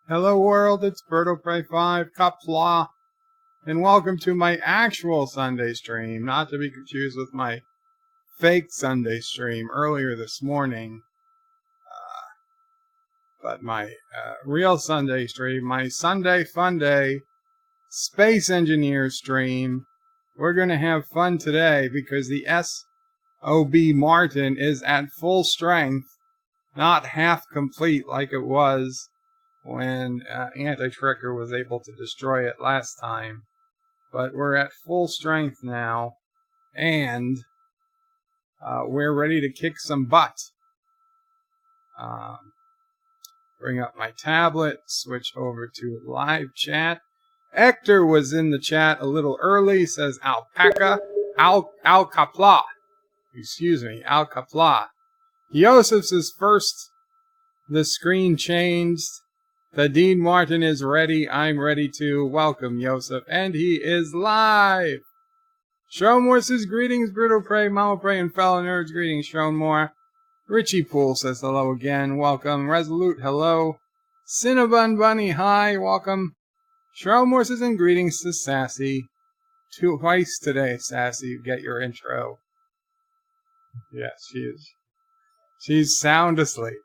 Hello world, it's BirdoPrey5, Qapla, and welcome to my actual Sunday stream, not to be confused with my fake Sunday stream earlier this morning, but my real Sunday stream, my Sunday Fun Day Space Engineer stream. We're going to have fun today because the SOB Martin is at full strength, not half complete like it was when Anti-Trekker was able to destroy it last time. But we're at full strength now, and we're ready to kick some butt. Bring up my tablet, switch over to live chat. Hector was in the chat a little early, says Alpaca, Qapla. Excuse me, Qapla. Yosef says first, the screen changed. The Dean Martin is ready. I'm ready to welcome Yosef, and he is live. Shronmore says greetings, BirdoPrey, Mama Prey, and fellow nerds. Greetings, Shronmore. Richie Poole says hello again. Welcome. Resolute, hello. Cinnabon Bunny, hi. Welcome. Shronmore says and greetings to Sassy. Twice today, Sassy. You get your intro. Yes, she is. She's sound asleep.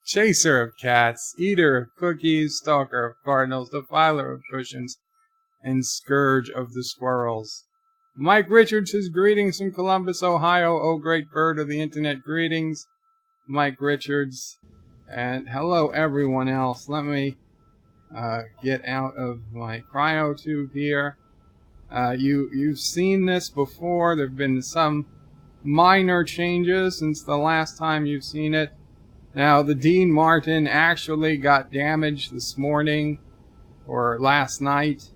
Chaser of cats, eater of cookies, stalker of cardinals, defiler of cushions, and scourge of the squirrels. Mike Richards says greetings from Columbus, Ohio. Oh, great bird of the internet, greetings, Mike Richards. And hello, everyone else. Let me get out of my cryo tube here. You've seen this before. There have been some minor changes since the last time you've seen it. Now, the Dean Martin actually got damaged this morning, or last night.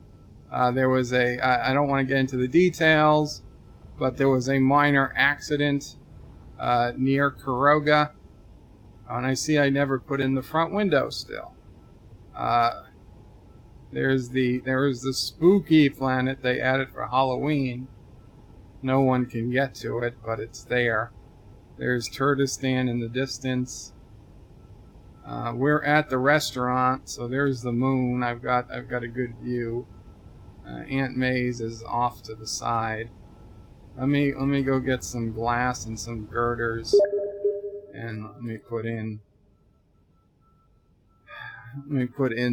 There was I don't want to get into the details, but there was a minor accident near Kuroga. And I see I never put in the front window still. There is the spooky planet they added for Halloween. No one can get to it, but it's there. There's Turtistan in the distance. We're at the restaurant, so there's the moon. I've got a good view. Aunt May's is off to the side. Let me go get some glass and some girders, and let me put in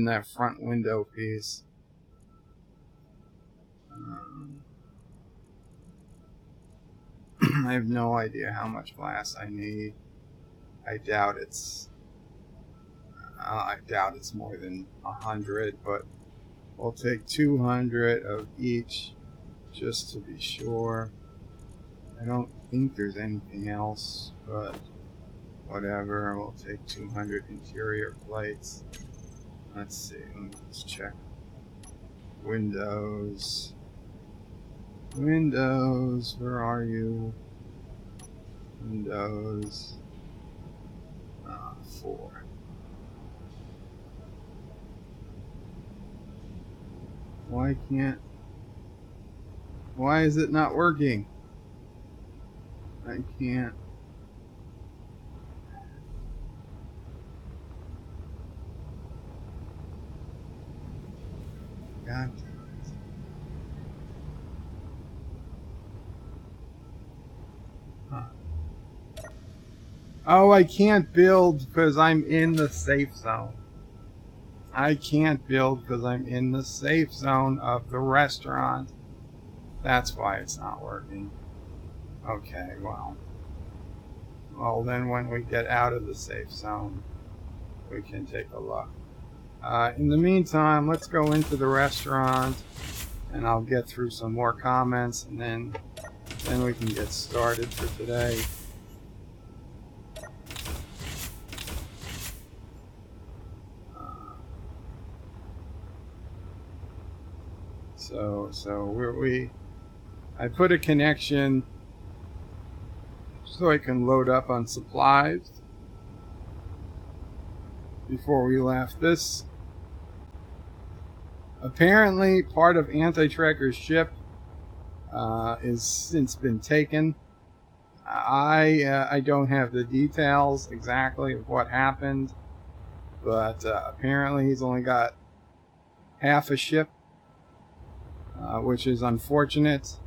that front window piece. I have no idea how much glass I need. I doubt it's more than 100, but we'll take 200 of each just to be sure. I don't think there's anything else, but whatever. We'll take 200 interior plates. Let's see. Let me just check. Windows. Where are you? Windows. 4. Why is it not working? I can't. God damn it. Huh. Oh, I can't build because I'm in the safe zone. I can't build because I'm in the safe zone of the restaurant. That's why it's not working. Okay, well then when we get out of the safe zone, we can take a look. In the meantime, let's go into the restaurant, and I'll get through some more comments, and then we can get started for today. So I put a connection so I can load up on supplies before we left. This apparently part of Anti-Trekker's ship is since been taken. I don't have the details exactly of what happened. but apparently he's only got half a ship, which is unfortunate.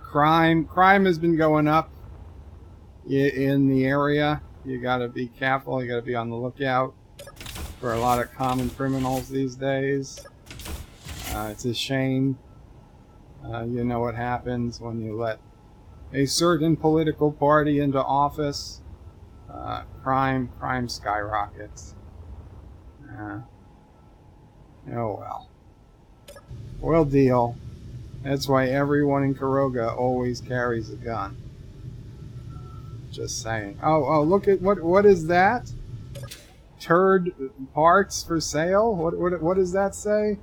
Crime has been going up in the area. You gotta be careful. You gotta be on the lookout for a lot of common criminals these days. It's a shame. You know what happens when you let a certain political party into office. Crime skyrockets. Oh well. We'll deal. That's why everyone in Kuroga always carries a gun. Just saying. Oh, look at what is that? Turd parts for sale? What does that say?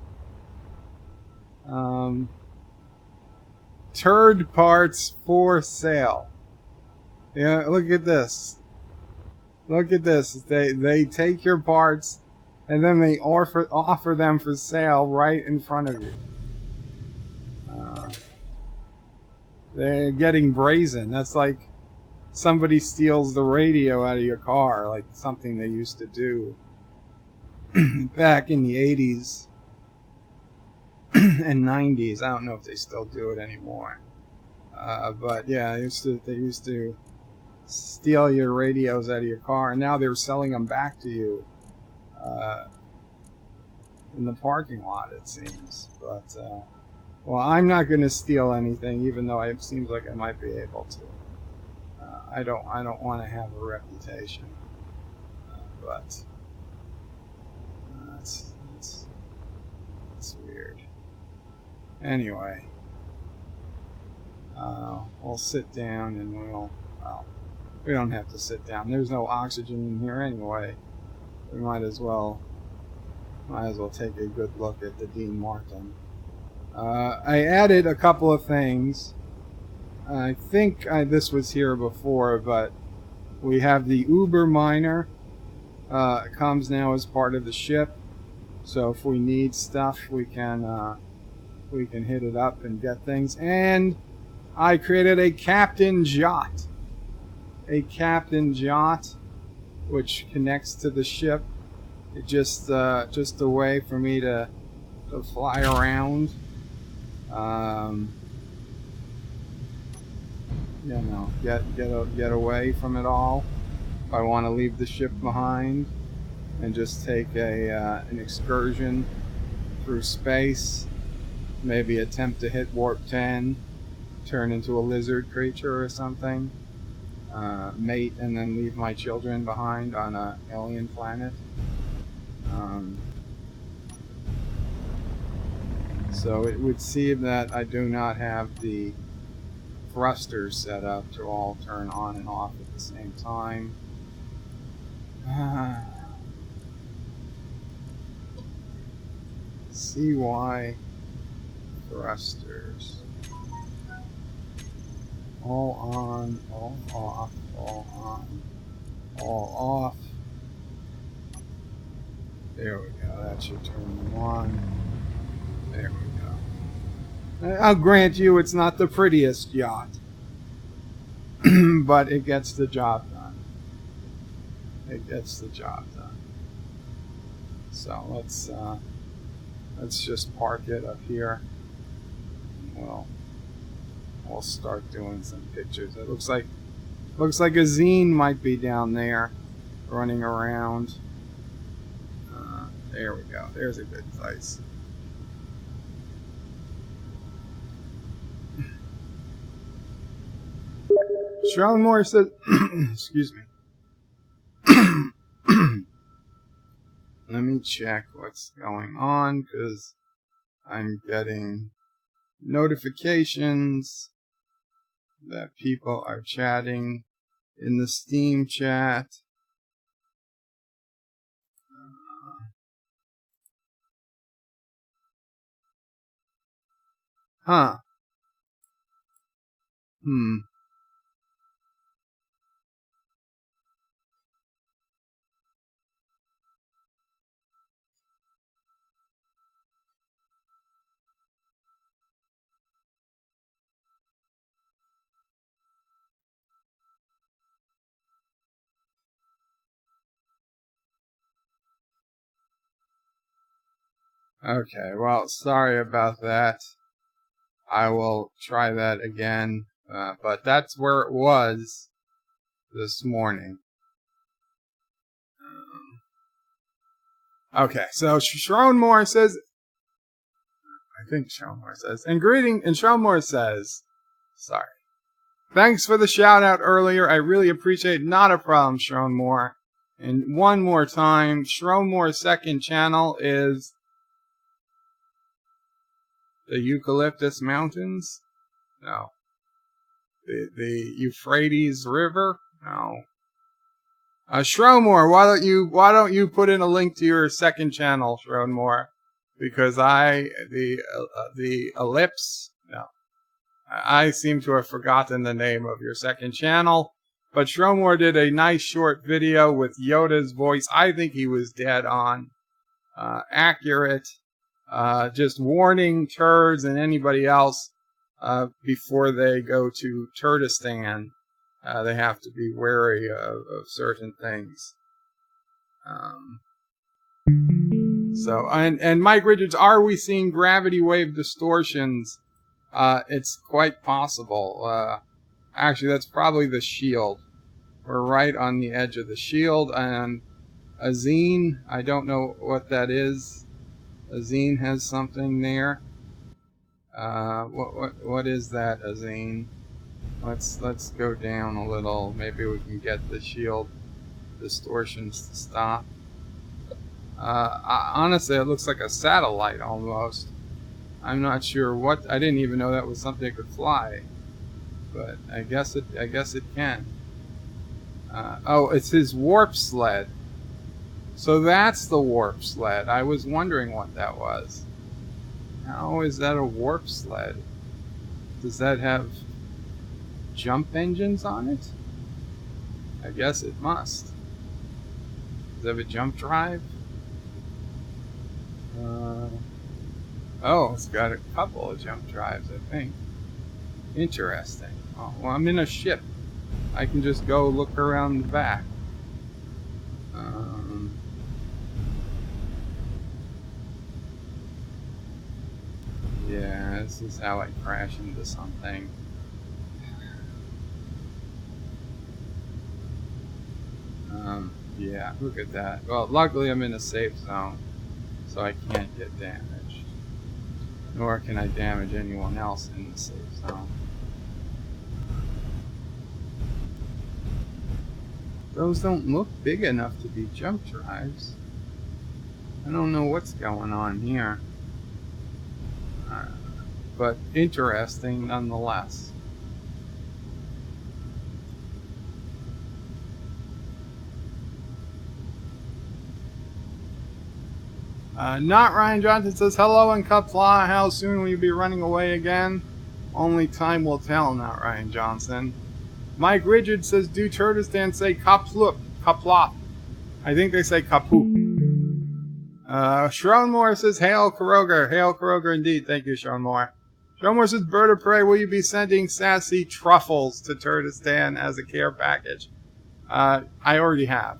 Turd parts for sale. Yeah, look at this. Look at this. They take your parts and then they offer them for sale right in front of you. They're getting brazen. That's like somebody steals the radio out of your car, like something they used to do back in the 80s and 90s. I don't know if they still do it anymore. But yeah, they used to steal your radios out of your car, and now they're selling them back to you in the parking lot, it seems. But well, I'm not going to steal anything, even though it seems like I might be able to. I don't want to have a reputation, but it's weird. Anyway, we'll sit down and we don't have to sit down. There's no oxygen in here anyway. We might as well take a good look at the Dean Martin. I added a couple of things. I think this was here before, but we have the Uber miner. It comes now as part of the ship, so if we need stuff, we can hit it up and get things. And I created a captain yacht. A captain yacht, which connects to the ship. It just a way for me to fly around. You know, get away from it all. If I want to leave the ship behind and just take an excursion through space, maybe attempt to hit warp 10, turn into a lizard creature or something, mate, and then leave my children behind on an alien planet. So it would seem that I do not have the thrusters set up to all turn on and off at the same time. CY thrusters. All on, all off, all on, all off. There we go. That should turn them on. There we go. I'll grant you it's not the prettiest yacht, but it gets the job done. It gets the job done. So let's just park it up here. We'll start doing some pictures. It looks like a zine might be down there, running around. There we go. There's a good place. Sharon Moore says, excuse me. Let me check what's going on, because I'm getting notifications that people are chatting in the Steam chat. Huh. Okay, well, sorry about that. I will try that again. But that's where it was this morning. Okay, so Shronmore says, I think Shronmore says, and Shronmore says, sorry. Thanks for the shout out earlier. I really appreciate it. Not a problem, Shronmore. And one more time, Shronmore's second channel is the Eucalyptus Mountains? No. The Euphrates River? No. Shronmore, why don't you put in a link to your second channel, Shronmore? Because the ellipse, no. I seem to have forgotten the name of your second channel. But Shronmore did a nice short video with Yoda's voice. I think he was dead on. Accurate. Just warning turds and anybody else before they go to Turdistan. They have to be wary of certain things. And Mike Richards, are we seeing gravity wave distortions? It's quite possible. Actually, that's probably the shield. We're right on the edge of the shield. And Azine, I don't know what that is. Azine has something there. What is that, Azine? Let's go down a little. Maybe we can get the shield distortions to stop. Honestly, it looks like a satellite almost. I'm not sure what. I didn't even know that was something that could fly, but I guess it can. Oh, it's his warp sled. So that's the warp sled. I was wondering what that was. How is that a warp sled? Does that have jump engines on it? I guess it must. Does it have a jump drive? Oh, it's got a couple of jump drives, I think. Interesting. Oh, well, I'm in a ship. I can just go look around the back. Yeah, this is how I crash into something. Yeah, look at that. Well, luckily I'm in a safe zone, so I can't get damaged. Nor can I damage anyone else in the safe zone. Those don't look big enough to be jump drives. I don't know what's going on here. But interesting nonetheless. Not Ryan Johnson says, hello in Qapla. How soon will you be running away again? Only time will tell, not Ryan Johnson. Mike Rigid says, do Turdistan say Qapla? I think they say Kapu. Shronmore says, hail Kuroger. Hail Kuroger indeed. Thank you, Shronmore. Shronmore says, bird of prey, will you be sending sassy truffles to Turdistan as a care package? I already have.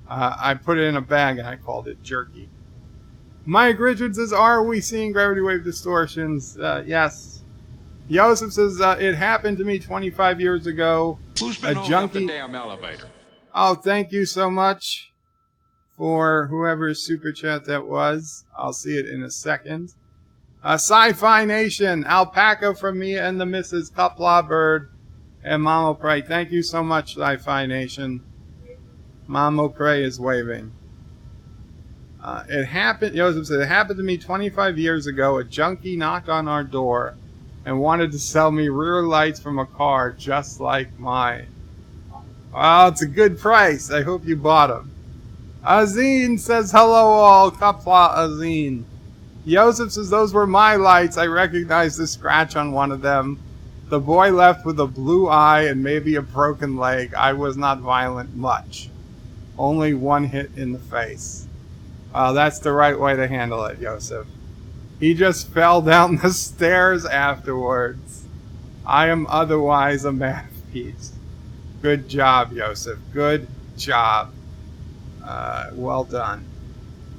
I put it in a bag and I called it jerky. Mike Richards says, are we seeing gravity wave distortions? Yes. Joseph says, it happened to me 25 years ago. Who's been holding up the damn elevator? Oh, thank you so much for whoever's super chat that was. I'll see it in a second. Sci-Fi Nation, alpaca from me and the Mrs. Qapla bird and Mamo Prey. Thank you so much, Sci-Fi Nation. Mamo Prey is waving. It happened, Joseph said, it happened to me 25 years ago. A junkie knocked on our door and wanted to sell me rear lights from a car just like mine. Well, it's a good price. I hope you bought them. Azine says, hello all. Qapla Azine. Joseph says, those were my lights. I recognized the scratch on one of them. The boy left with a blue eye and maybe a broken leg. I was not violent much. Only one hit in the face. That's the right way to handle it, Joseph. He just fell down the stairs afterwards. I am otherwise a man of peace. Good job, Joseph. Good job. Well done.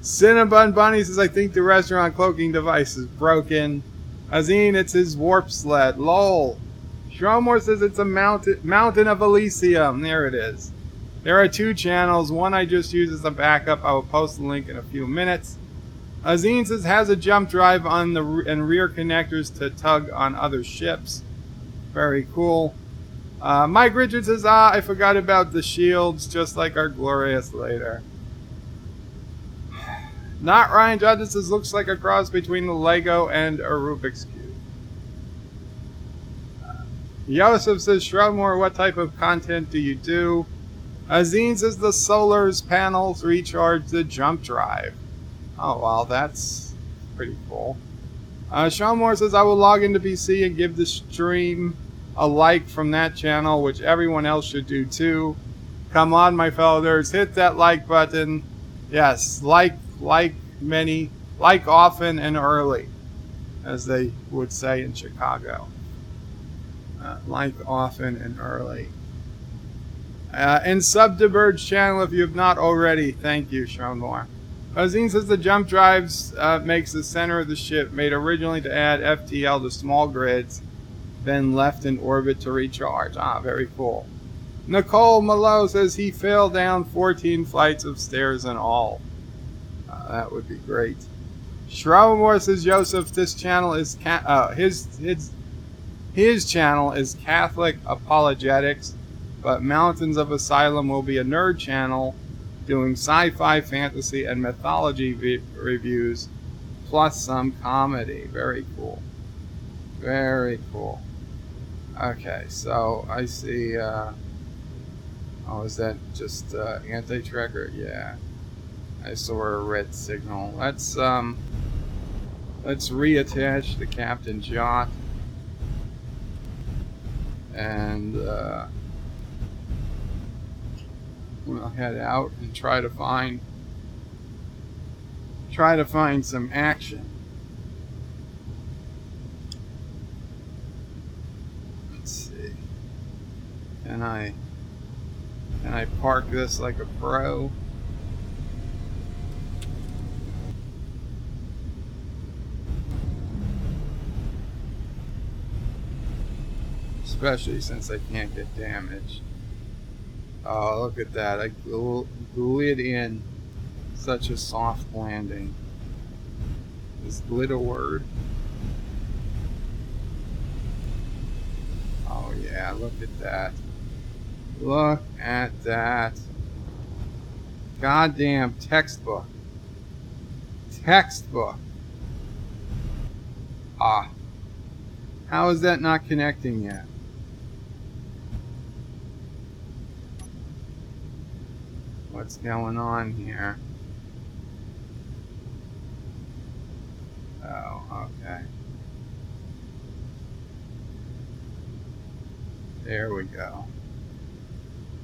Cinnabon Bunny says, I think the restaurant cloaking device is broken. Azine, it's his warp sled. Lol. Shromore says it's a mountain of Elysium. There it is. There are 2 channels. One I just use as a backup. I will post the link in a few minutes. Azine says has a jump drive on the and rear connectors to tug on other ships. Very cool. Mike Richards says, I forgot about the shields, just like our glorious later. Not Ryan Judges says, looks like a cross between the Lego and a Rubik's Cube. Yosef says, Shroudmore, what type of content do you do? Azine says, the solar's panels recharge the jump drive. Oh, well, that's pretty cool. Sean Moore says, I will log into PC and give the stream a like from that channel, which everyone else should do too. Come on, my fellow nerds, hit that like button. Yes, like often and early, as they would say in Chicago. Like often and early. And sub to Bird's channel if you have not already. Thank you, Sean Moore. Azine says the jump drives makes the center of the ship, made originally to add FTL to small grids, then left in orbit to recharge. Ah, very cool. Nicole Malo says he fell down 14 flights of stairs in all. That would be great. Shroudmore says, Joseph, this channel is his channel is Catholic Apologetics, but Mountains of Asylum will be a nerd channel doing sci-fi, fantasy, and mythology reviews, plus some comedy. Very cool. Very cool. Okay, so I see, oh, is that just anti-tracker? Yeah. I saw a red signal. Let's reattach the Captain Jot. And we'll head out and try to find some action. Let's see. Can I park this like a pro? Especially since I can't get damaged. Oh, look at that. I glid in such a soft landing. Is glid a word? Oh yeah, look at that. Look at that. Goddamn textbook. Textbook. Ah. How is that not connecting yet? What's going on here? Oh, okay. There we go.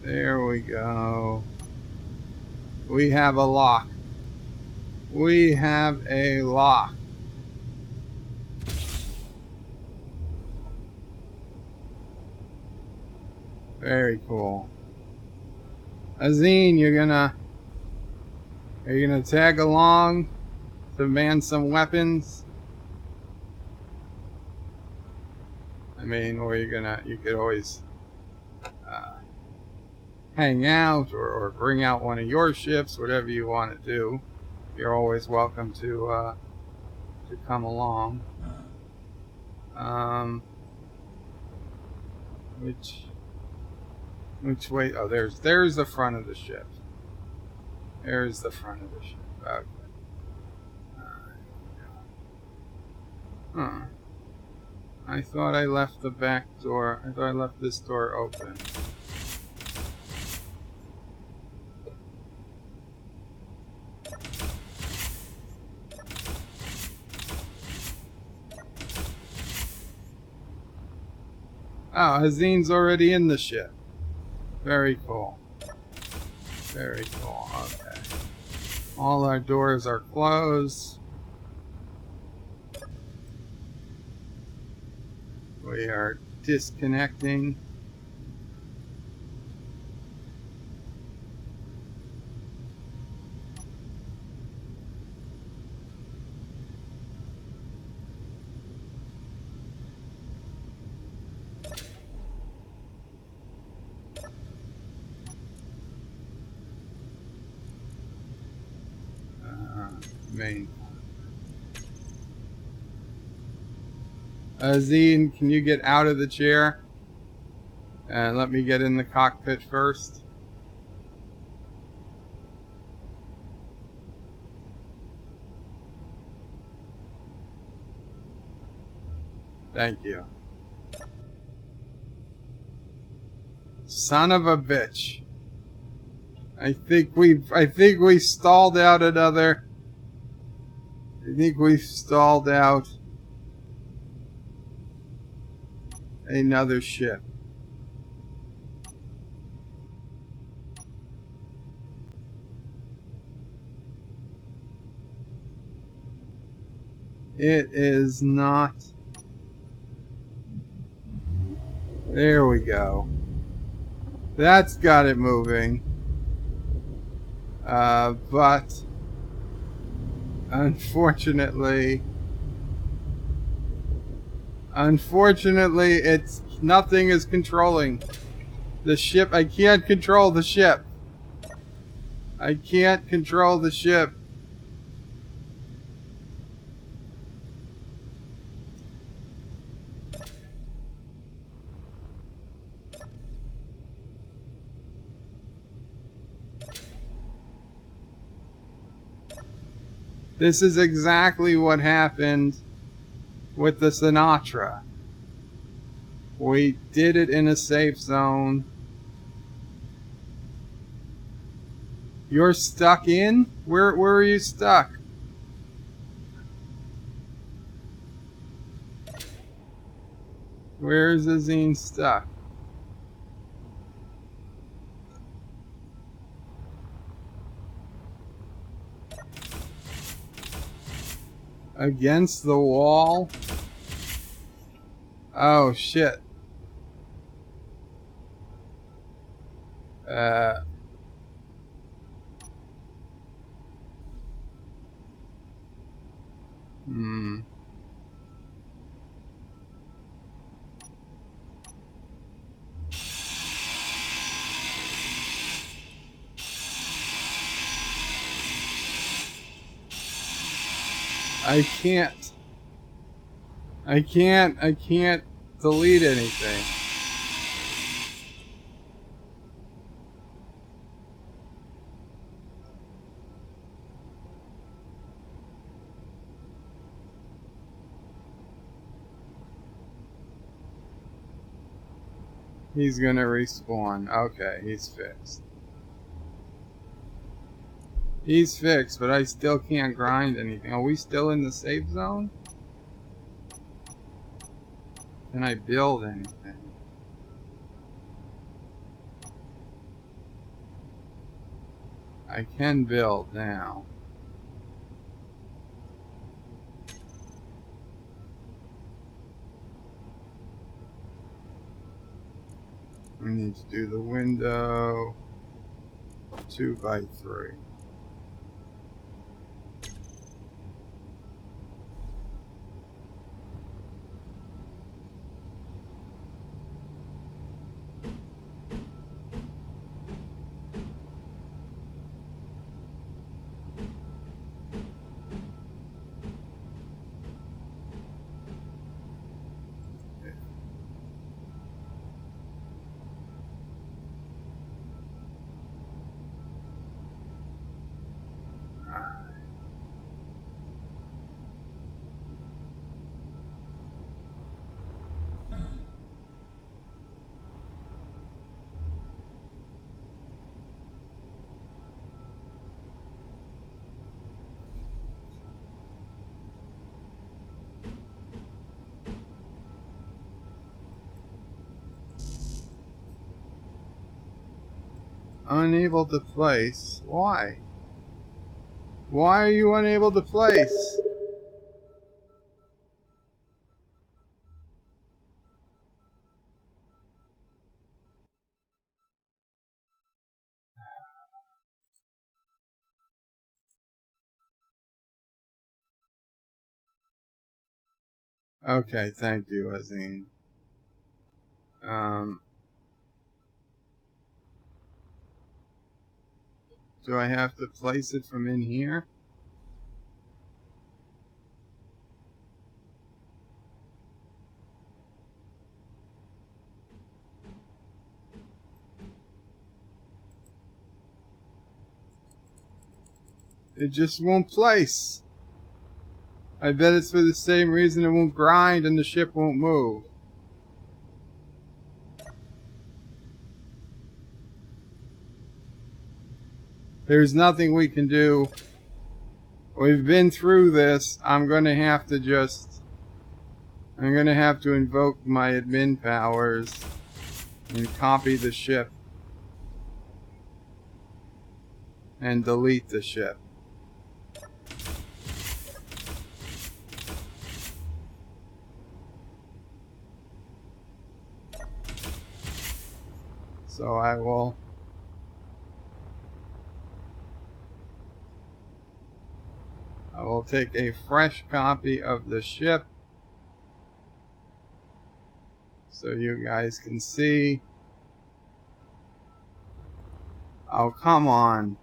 There we go. We have a lock. We have a lock. Very cool. Azine, are you gonna tag along to man some weapons? I mean, or you could always hang out or bring out one of your ships, whatever you want to do. You're always welcome to come along. Which way? Oh, there's the front of the ship. There's the front of the ship. Okay. Huh. I thought I left the back door. I thought I left this door open. Oh, Hazine's already in the ship. Very cool. Very cool. Okay. All our doors are closed. We are disconnecting. Main. Zine, can you get out of the chair? And let me get in the cockpit first. Thank you. Son of a bitch. I think we stalled out another. I think we've stalled out another ship. It is not. There we go. That's got it moving. But unfortunately, it's nothing is controlling the ship. I can't control the ship. I can't control the ship. This is exactly what happened with the Sinatra. We did it in a safe zone. You're stuck in? Where are you stuck? Where is Azine stuck? Against the wall? Oh shit. I can't delete anything. He's gonna respawn. Okay, he's fixed. He's fixed, but I still can't grind anything. Are we still in the safe zone? Can I build anything? I can build now. We need to do the window 2x3. Unable to place. Why? Why are you unable to place? Okay, thank you, Azine. Do I have to place it from in here? It just won't place. I bet it's for the same reason it won't grind and the ship won't move. There's nothing we can do. We've been through this. I'm going to have to invoke my admin powers and copy the ship and delete the ship. So I will take a fresh copy of the ship so you guys can see. Oh, come on.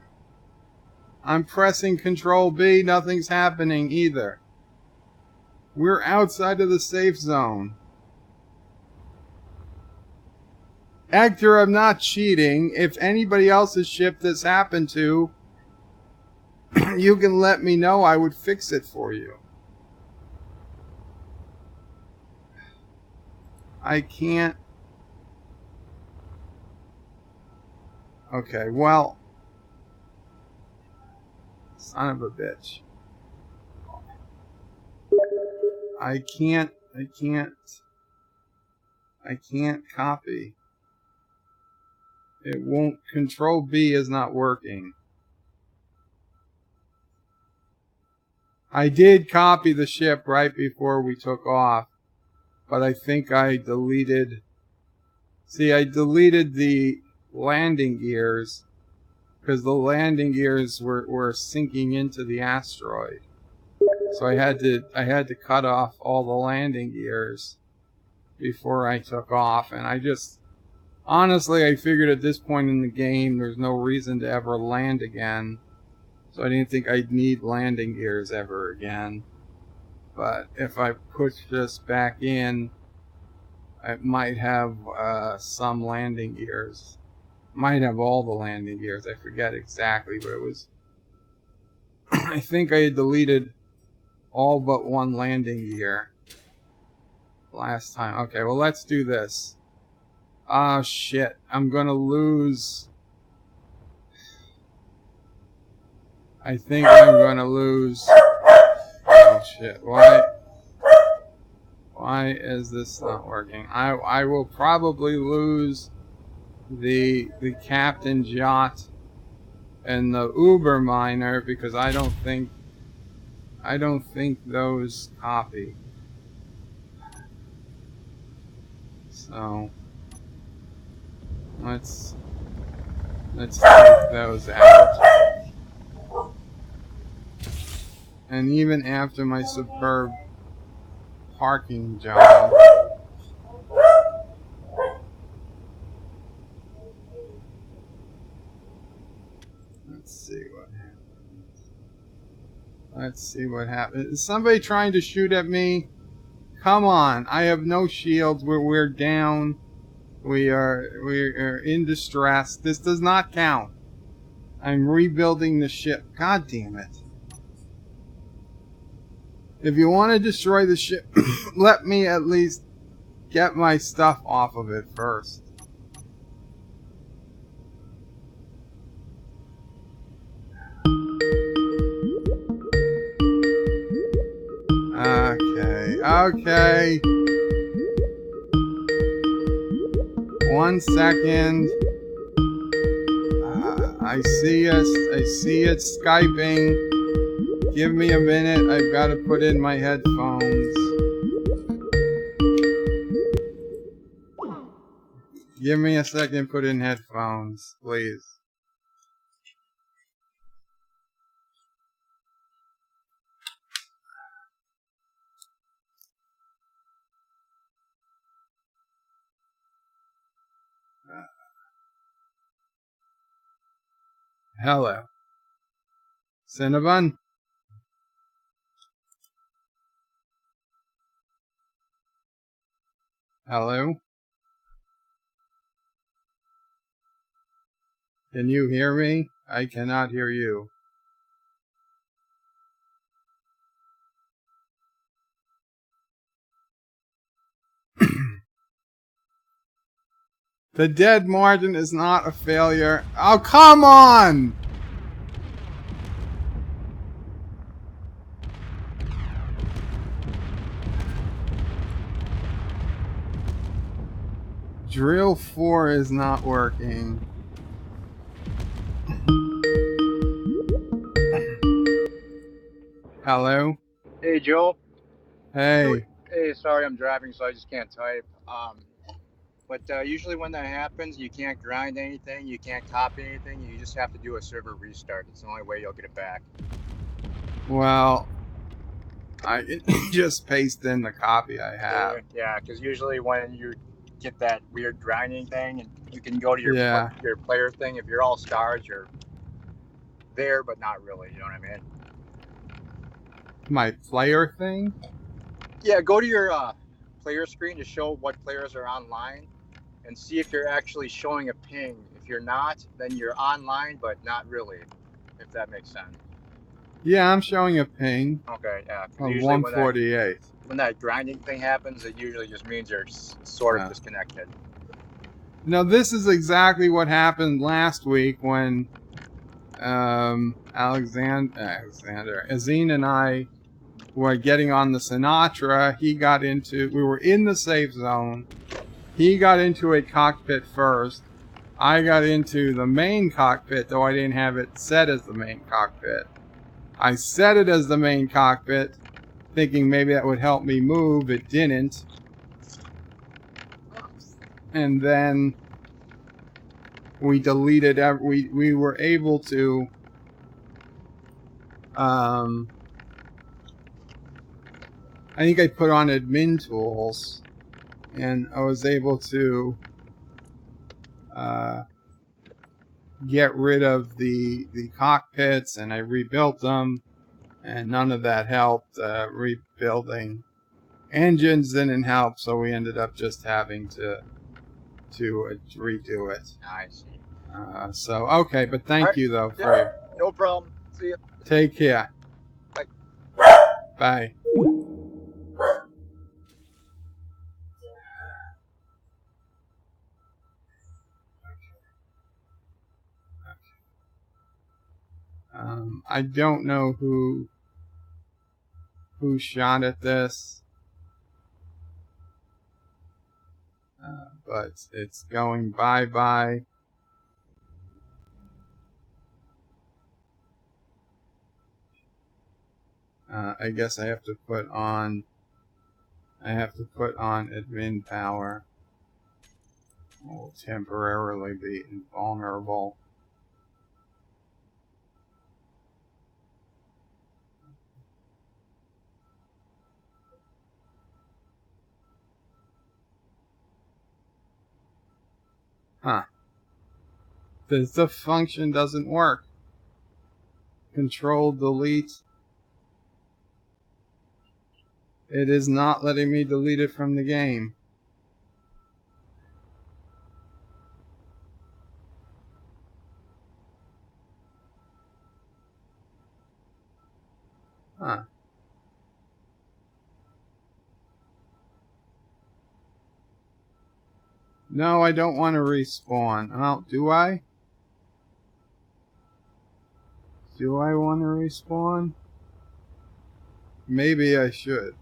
I'm pressing Control B, nothing's happening either. We're outside of the safe zone. Hector, I'm not cheating. If anybody else's ship this happened to, you can let me know. I would fix it for you. I can't. Okay, well. Son of a bitch. I can't copy. It won't. Control B is not working. I did copy the ship right before we took off, but I think I deleted. See, I deleted the landing gears because the landing gears were sinking into the asteroid. So I had to cut off all the landing gears before I took off, and I just honestly I figured at this point in the game there's no reason to ever land again. So I didn't think I'd need landing gears ever again. But if I push this back in, I might have some landing gears. Might have all the landing gears. I forget exactly, but it was. I think I had deleted all but one landing gear last time. Okay, well, let's do this. Ah, shit. I'm gonna lose. I think I'm gonna lose. Oh shit! Why is this not working? I will probably lose the captain's yacht and the Uber miner because I don't think those copy. So let's take those out. And even after my superb parking job, let's see what happens. Is somebody trying to shoot at me? Come on, I have no shields. We're down. We are in distress. This does not count. I'm rebuilding the ship. God damn it. If you want to destroy the ship, let me at least get my stuff off of it first. Okay. 1 second. I see it Skyping. Give me a minute. I've got to put in my headphones. Give me a second. Put in headphones, please. Hello. Cinnabon? Hello? Can you hear me? I cannot hear you. The dead Martin is not a failure. Oh, come on! Drill 4 is not working. Hello? Hey, Joe. Hey. Hey, sorry, I'm driving, so I just can't type. But usually when that happens, you can't grind anything, you can't copy anything, you just have to do a server restart. It's the only way you'll get it back. Well, I just paste in the copy I have. Yeah, because usually when you get that weird grinding thing, and you can go to your player thing. If you're all stars, you're there, but not really. You know what I mean? My player thing? Yeah, go to your player screen to show what players are online, and see if you're actually showing a ping. If you're not, then you're online, but not really, if that makes sense. Yeah, I'm showing a ping. Okay, yeah. Of 148. When that grinding thing happens, it usually just means you're sort of disconnected. Now, this is exactly what happened last week when Azine and I were getting on the Sinatra. We were in the safe zone. He got into a cockpit first. I got into the main cockpit, though I didn't have it set as the main cockpit. I set it as the main cockpit, thinking maybe that would help me move. It didn't. And then we deleted we were able to I think I put on admin tools, and I was able to get rid of the cockpits, and I rebuilt them, and none of that helped. Rebuilding engines didn't help, so we ended up just having to redo it. I see. So okay, but thank you though for no problem. See ya. Take care. Bye. Bye. I don't know who shot at this, but it's going bye-bye. I guess I have to put on admin power. Will temporarily be invulnerable. Huh. The function doesn't work. Control delete. It is not letting me delete it from the game. Huh. No, I don't want to respawn. Oh, do I? Do I want to respawn? Maybe I should.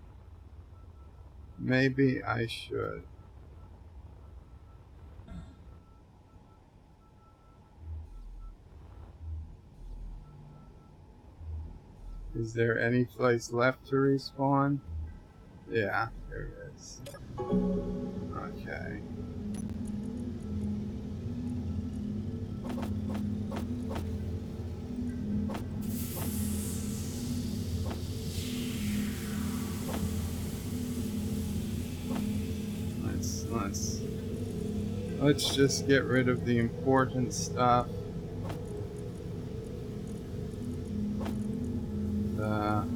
Maybe I should. Is there any place left to respawn? Yeah, there is. Okay. Let's just get rid of the important stuff. The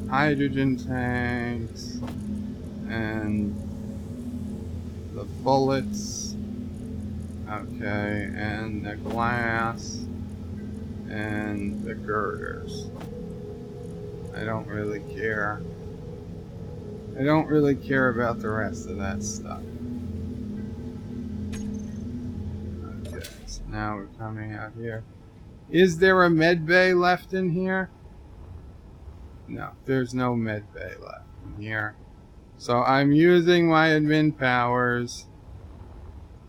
hydrogen tanks and the bullets. Okay, and the glass and the girders. I don't really care. I don't really care about the rest of that stuff. Now we're coming out here. Is there a med bay left in here? No, there's no med bay left in here. So I'm using my admin powers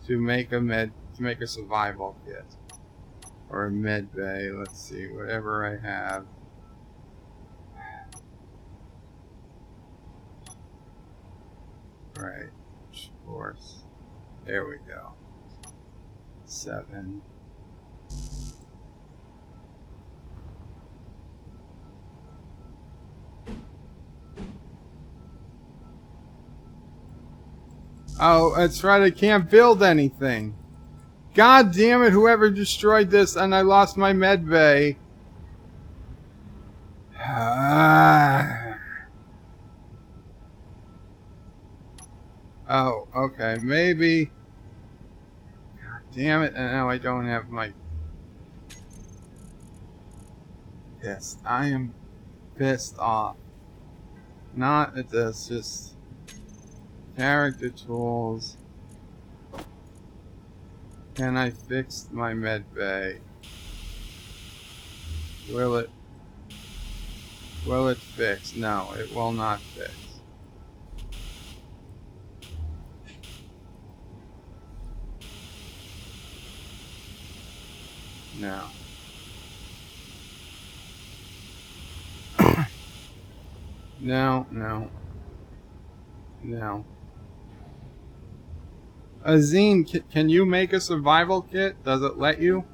to make a survival kit. Or a med bay, let's see, whatever I have. Right, of course. There we go. 7. Oh, that's right, I can't build anything. God damn it, whoever destroyed this and I lost my med bay. Oh, okay, maybe. God damn it, and now I don't have my... Pissed. I am pissed off. Not at this, just... Character tools. Can I fix my med bay? Will it fix? No, it will not fix. No. No, no. No. Azine, can you make a survival kit? Does it let you?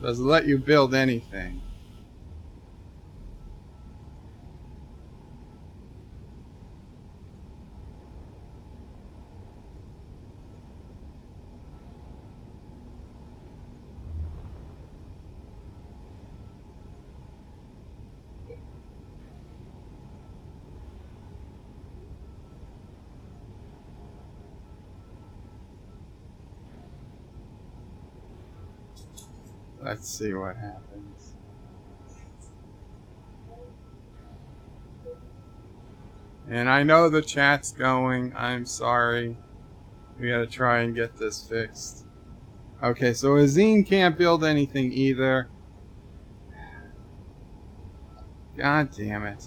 Does it let you build anything? Let's see what happens. And I know the chat's going. I'm sorry. We gotta try and get this fixed. Okay, so Azine can't build anything either. God damn it.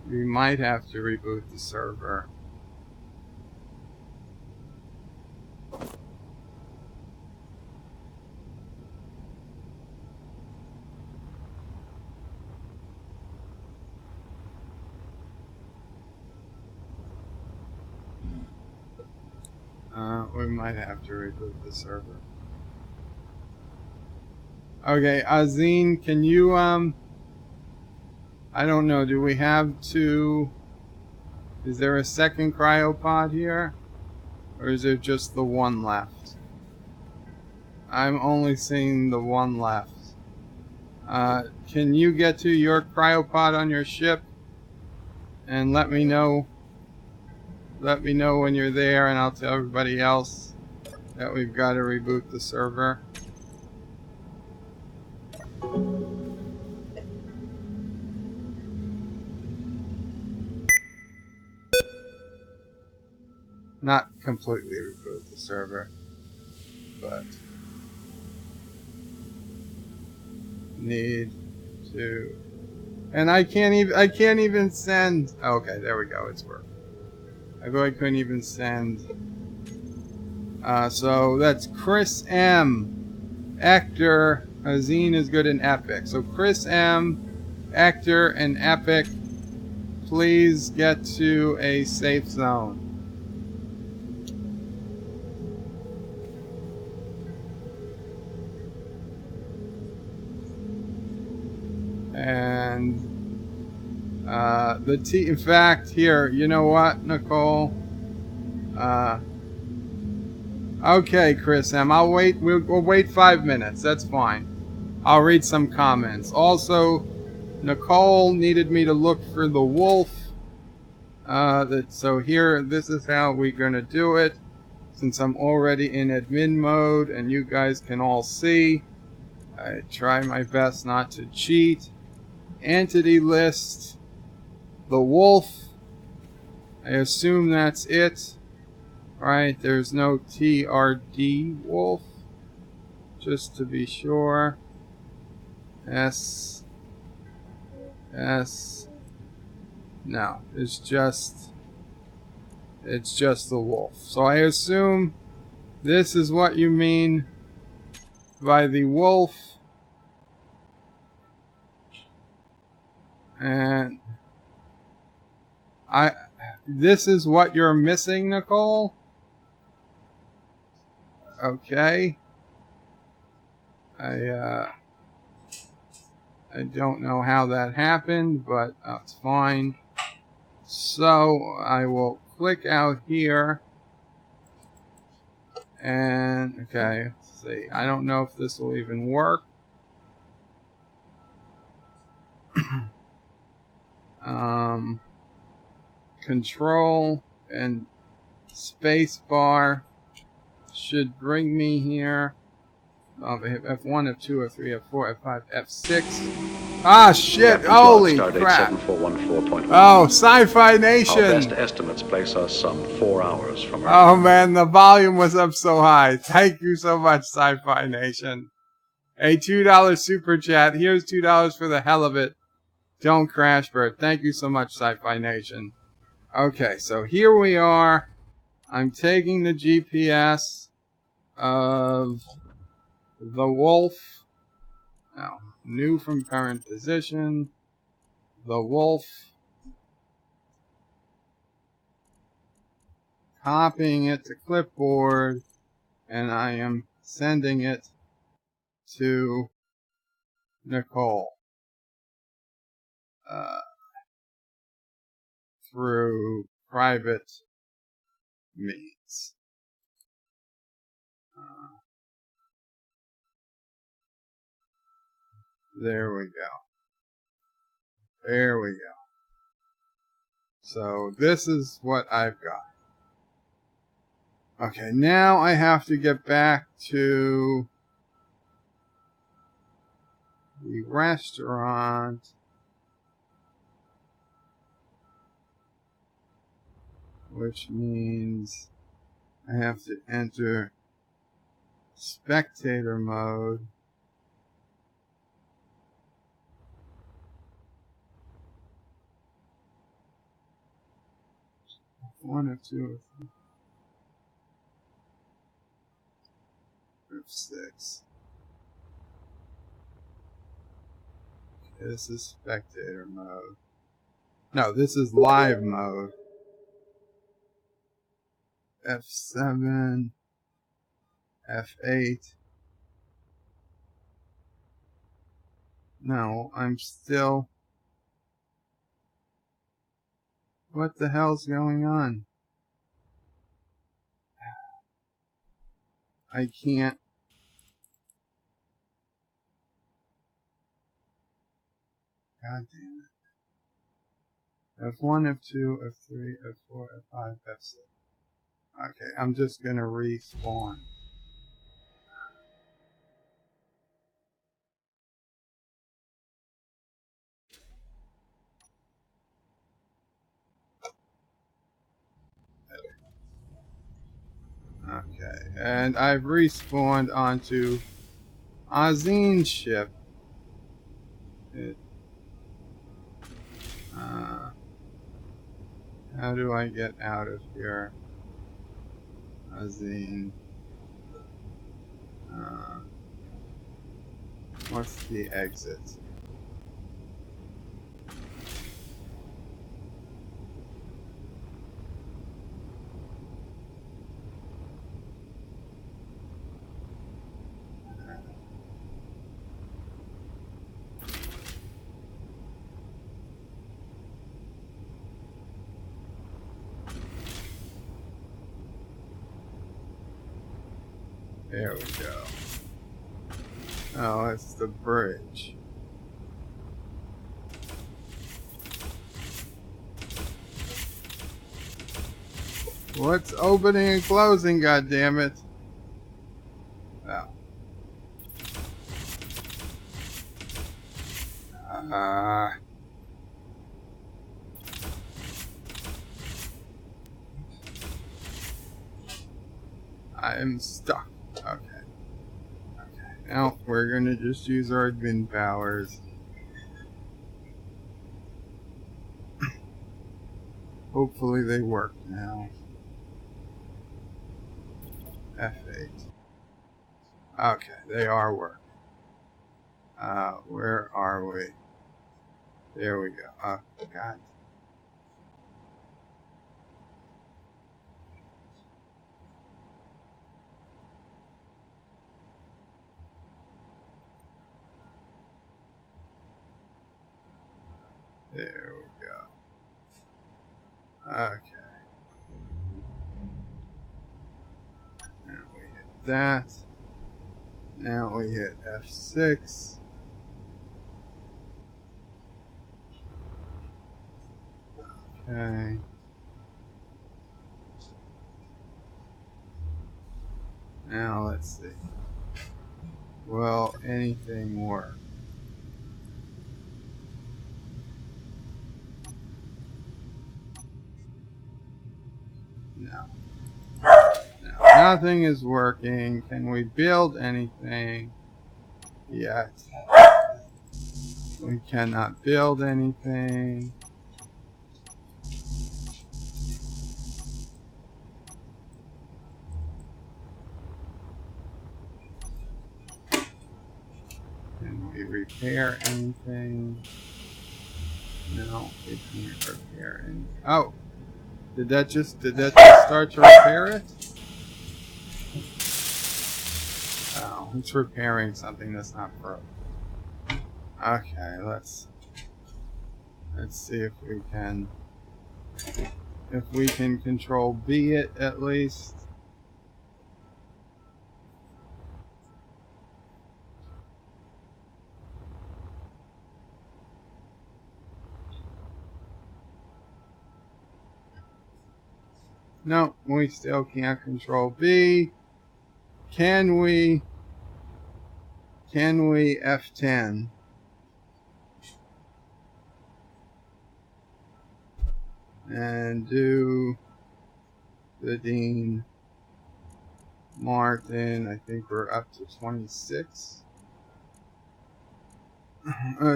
We might have to reboot the server. We might have to reboot the server. Okay, Azine, can you, I don't know, do we have to... Is there a second cryopod here? Or is there just the one left? I'm only seeing the one left. Can you get to your cryopod on your ship? And let me know when you're there, and I'll tell everybody else that we've got to reboot the server. Not completely reboot the server, but need to. And I can't even send. Okay, there we go. It's working. I thought I couldn't even send. So that's Chris M. Actor. Azine is good in Epic. So Chris M. Actor and Epic. Please get to a safe zone. And in fact, here, you know what, Nicole? Okay, Chris M. I'll wait. We'll wait 5 minutes. That's fine. I'll read some comments. Also, Nicole needed me to look for the wolf. So here, this is how we're gonna do it. Since I'm already in admin mode, and you guys can all see. I try my best not to cheat. Entity list. The wolf. I assume that's it. Right, there's no TRD wolf. Just to be sure. S. No, it's just the wolf. So I assume this is what you mean by the wolf. And this is what you're missing, Nicole? Okay. I don't know how that happened, but that's fine. So I will click out here. And, okay, let's see. I don't know if this will even work. Control and space bar should bring me here. F1, F2, F3, F4, F5, F6. Ah, shit! Holy crap! Oh, Sci-Fi Nation! Our best estimates place us some 4 hours from our... Oh man, the volume was up so high. Thank you so much, Sci-Fi Nation. A $2 super chat. Here's $2 for the hell of it. Don't crash, Bert. Thank you so much, Sci-Fi Nation. Okay, so here we are. I'm taking the GPS of the wolf. Now, new from current position. The wolf. Copying it to clipboard. And I am sending it to Nicole. Through private means. There we go. There we go. So this is what I've got. Okay, now I have to get back to the restaurant. Which means I have to enter spectator mode. One or two or three. F6. Okay, this is spectator mode. No, this is live mode. F7, F8. No, I'm still... What the hell's going on? I can't... God damn it. F1, F2, F3, F4, F5, F6. Okay, I'm just gonna respawn. Okay, and I've respawned onto Azin's ship. How do I get out of here? Azin. What's the exit? There we go. Oh, it's the bridge. What's opening and closing, goddammit? Oh. I'm stuck. Okay. Now we're gonna just use our admin powers. Hopefully they work now. F8. Okay, they are working. Where are we? There we go. Oh, God. There we go. Okay. Now we hit that. Now we hit F6. Okay. Now let's see. Will anything work? No. No. Nothing is working. Can we build anything? Yet. We cannot build anything. Can we repair anything? No, we can't repair anything. Oh! Did that just start to repair it? Oh, it's repairing something that's not broken. Okay, let's see if we can control B it at least. No, we still can't control B. Can we F10? And do the Dean Martin. I think we're up to 26.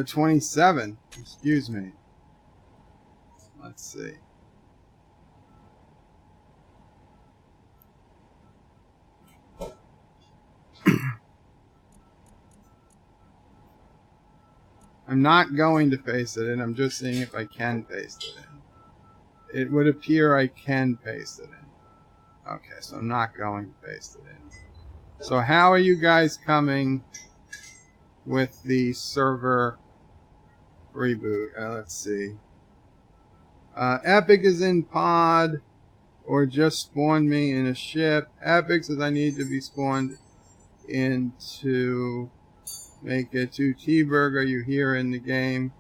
27. Excuse me. Let's see. I'm not going to paste it in. I'm just seeing if I can paste it in. It would appear I can paste it in. Okay, so I'm not going to paste it in. So how are you guys coming with the server reboot? Let's see. Epic is in pod, or just spawn me in a ship. Epic says I need to be spawned into make it to T-Berg. Are you here in the game?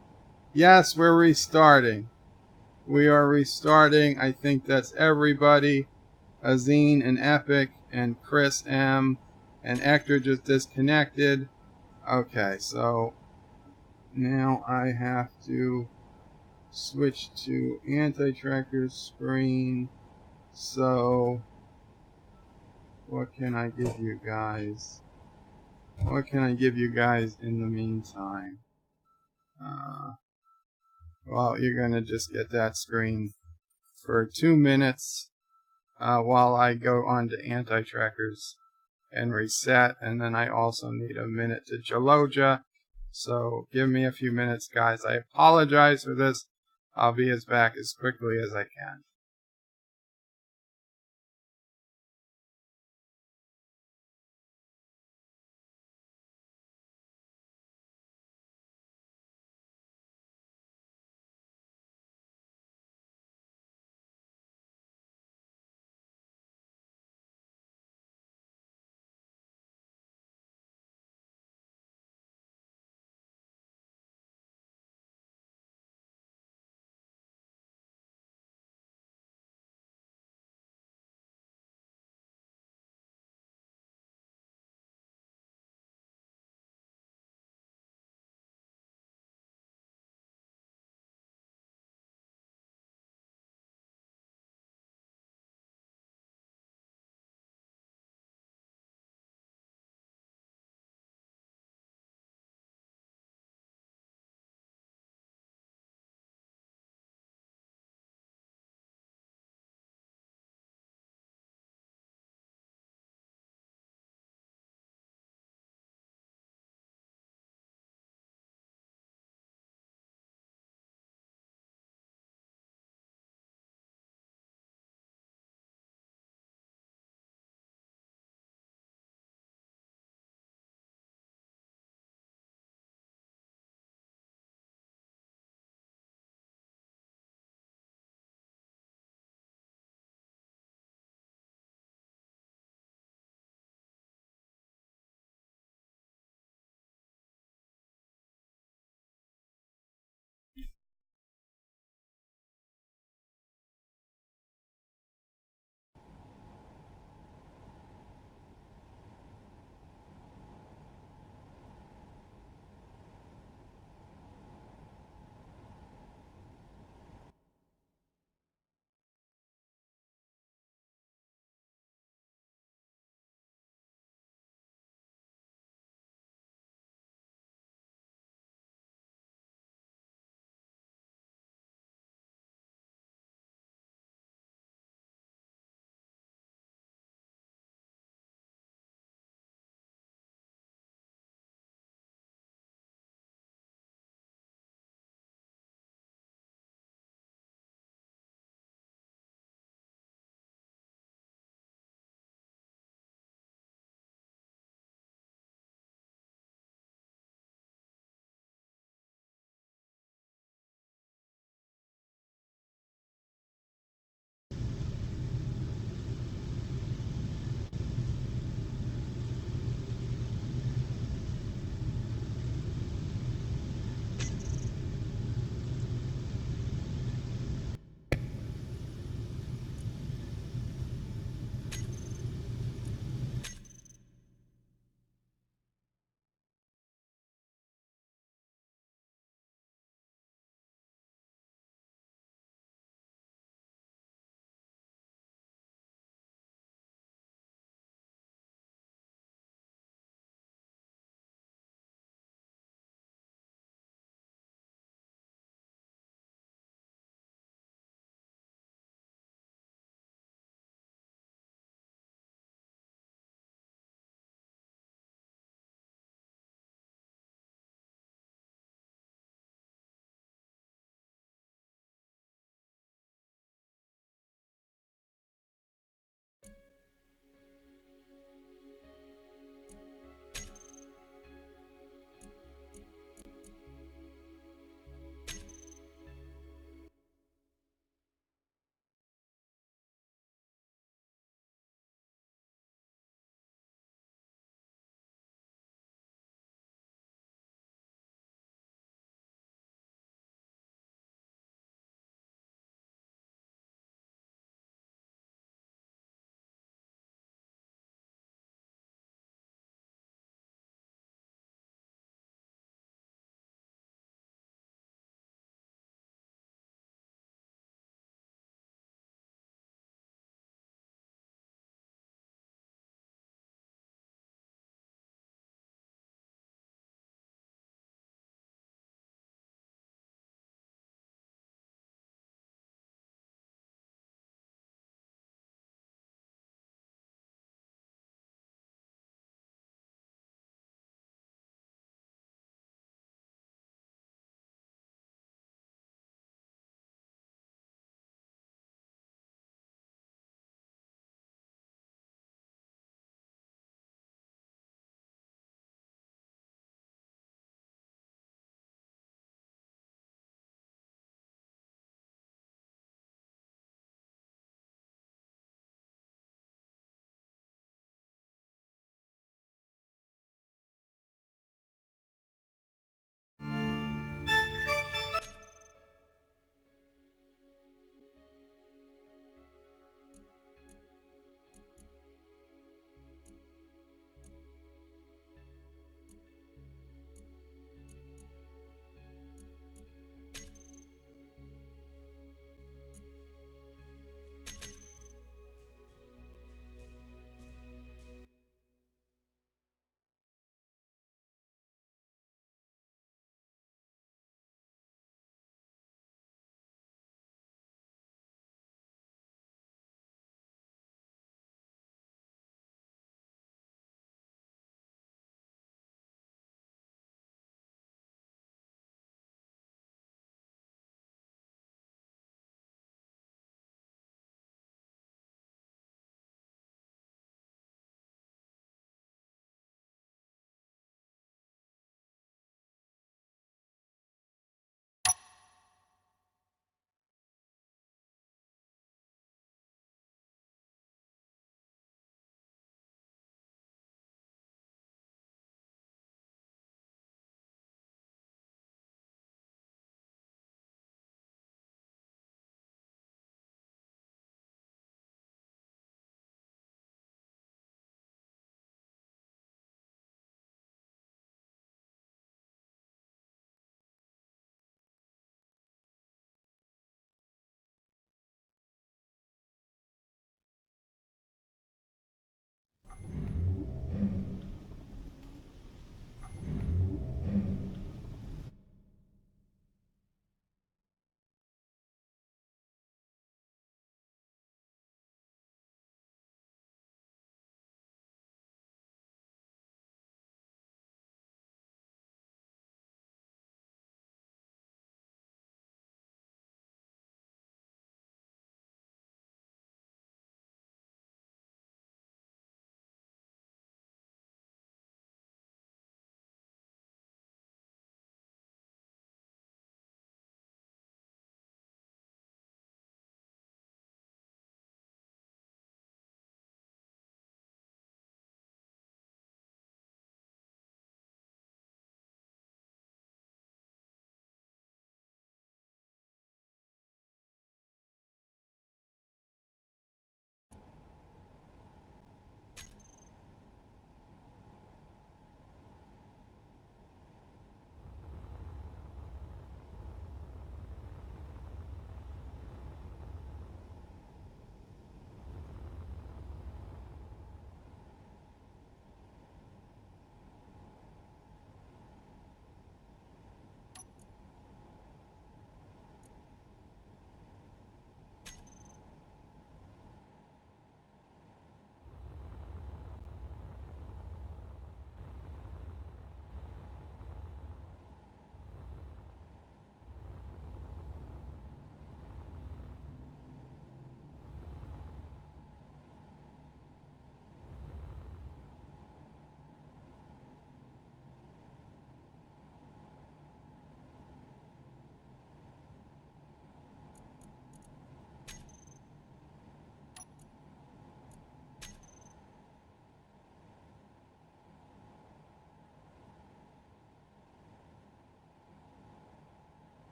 Yes, we're restarting. We are restarting. I think that's everybody. Azine and Epic and Chris M. and Hector just disconnected. Okay, so now I have to switch to anti-tracker's screen. So what can I give you guys? What can I give you guys in the meantime? Well, you're going to just get that screen for 2 minutes while I go on to anti-trackers and reset. And then I also need a minute to Jaloja. So give me a few minutes, guys. I apologize for this. I'll be back as quickly as I can.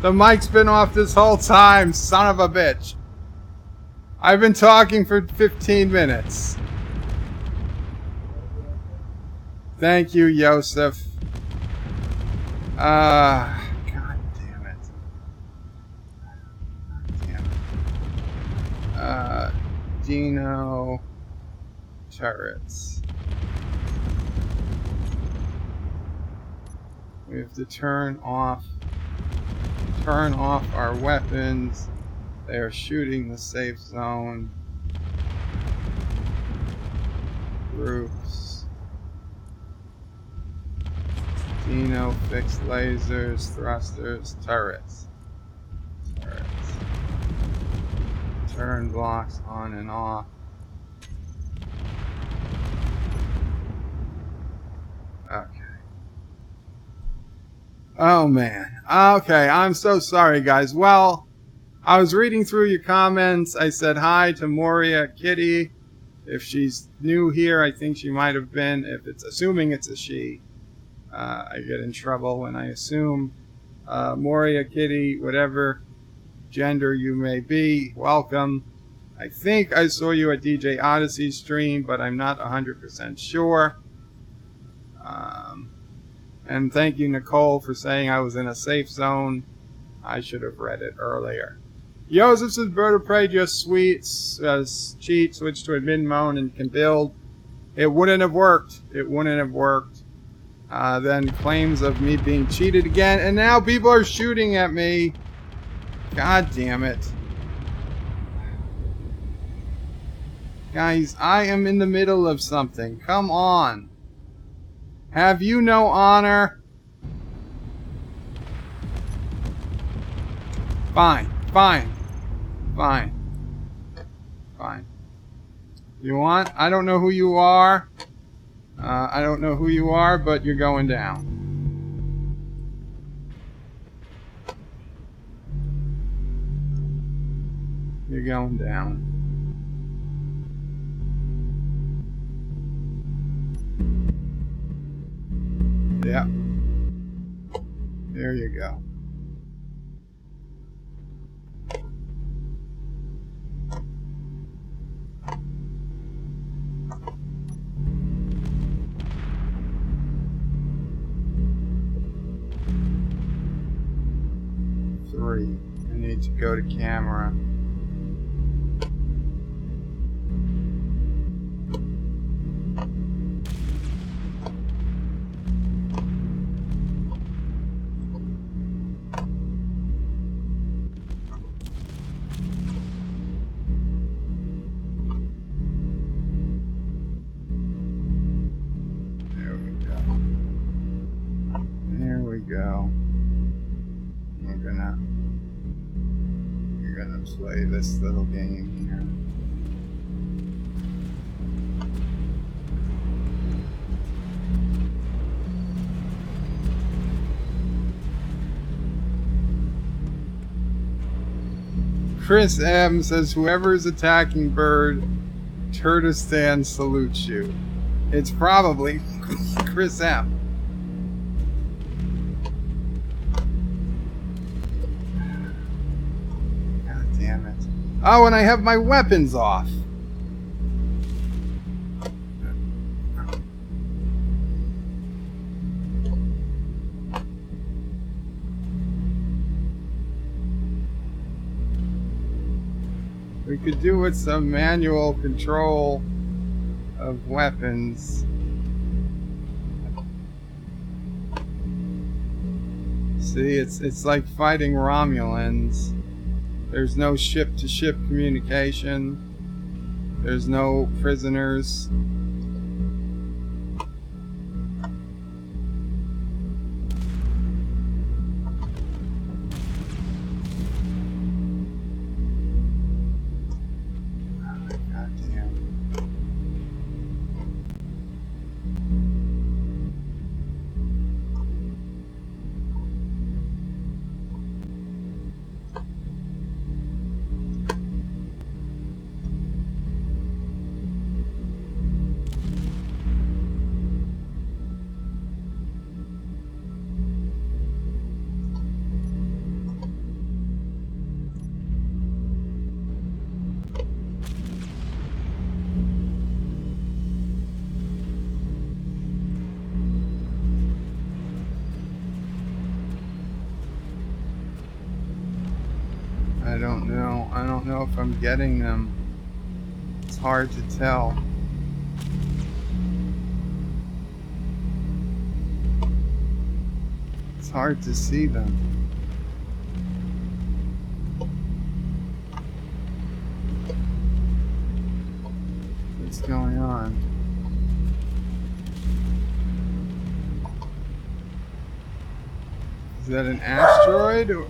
The mic's been off this whole time, son of a bitch. I've been talking for 15 minutes. Thank you, Yosef. God damn it. Damn it. Dino turrets. We have to turn off our weapons. They are shooting the safe zone. Groups. Dino fixed lasers, thrusters, turrets. Turn blocks on and off. Okay. Oh man. Okay, I'm so sorry guys. Well, I was reading through your comments. I said hi to Moria Kitty. If she's new here, I think she might have been. If it's assuming it's a she, I get in trouble when I assume. Moria Kitty, whatever gender you may be, welcome. I think I saw you at DJ Odyssey's stream, but I'm not 100% sure. And thank you, Nicole, for saying I was in a safe zone. I should have read it earlier. Joseph says Bird of Prey just cheat, switch to admin mode and can build. It wouldn't have worked. It wouldn't have worked. Then claims of me being cheated again, and now people are shooting at me. God damn it. Guys, I am in the middle of something. Come on. Have you no honor? Fine. Fine. Fine. Fine. You want? I don't know who you are. I don't know who you are, but you're going down. You're going down. Yeah. There you go. I need to go to camera. There we go. There we go. We're gonna play this little game here. Chris M says whoever is attacking Bird, Turtistan salutes you. It's probably Chris M. Oh, and I have my weapons off. We could do with some manual control of weapons. See, it's like fighting Romulans. There's no ship-to-ship communication. There's no prisoners. don't know. I don't know if I'm getting them. It's hard to tell. It's hard to see them. What's going on? Is that an asteroid? Or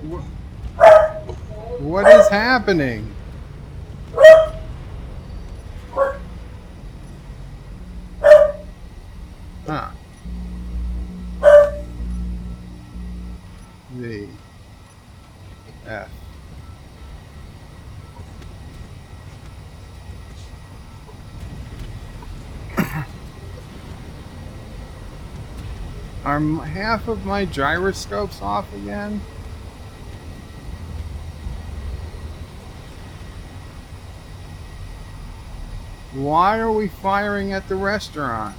what is happening? Huh. V. F. Are half of my gyroscopes off again? Why are we firing at the restaurant?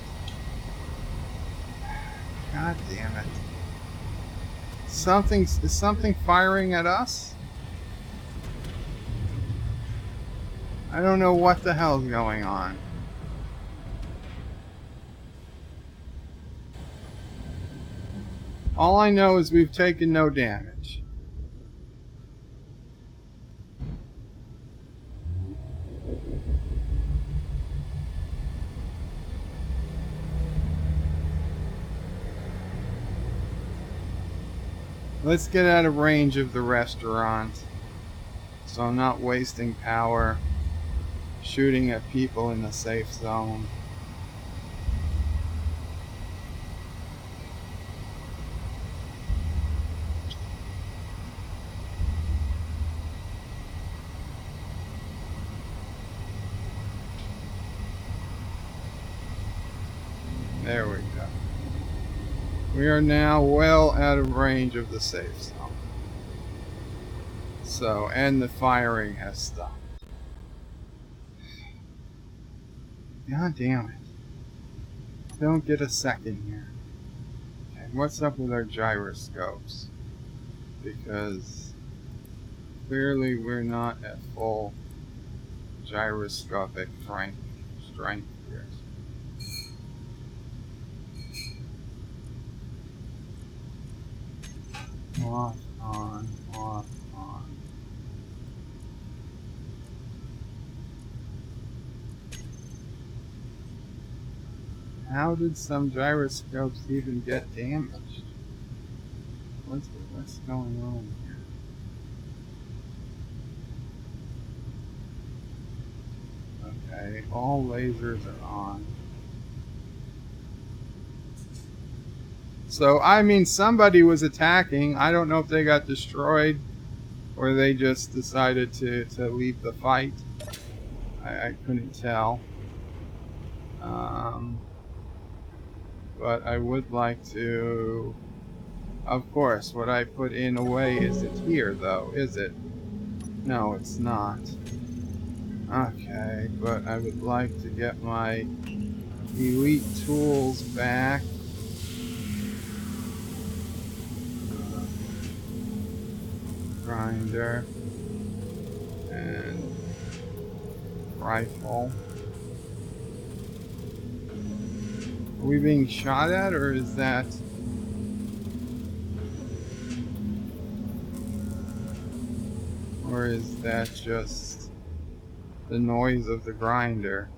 God damn it. Is something firing at us? I don't know what the hell's going on. All I know is we've taken no damage. Let's get out of range of the restaurant, so I'm not wasting power shooting at people in the safe zone. There we go. We are now well out of range of the safe zone. So, and the firing has stopped. God damn it. Don't get a second here. Okay, what's up with our gyroscopes? Because clearly we're not at full gyroscopic strength here. Off, on, off, on. How did some gyroscopes even get damaged? What's going on here? Okay, all lasers are on. So, I mean, somebody was attacking. I don't know if they got destroyed or they just decided to leave the fight. I couldn't tell. But I would like to... Of course, what I put in away isn't here, though, is it? No, it's not. Okay, but I would like to get my elite tools back. Grinder and rifle. Are we being shot at, or is that... Or is that just the noise of the grinder?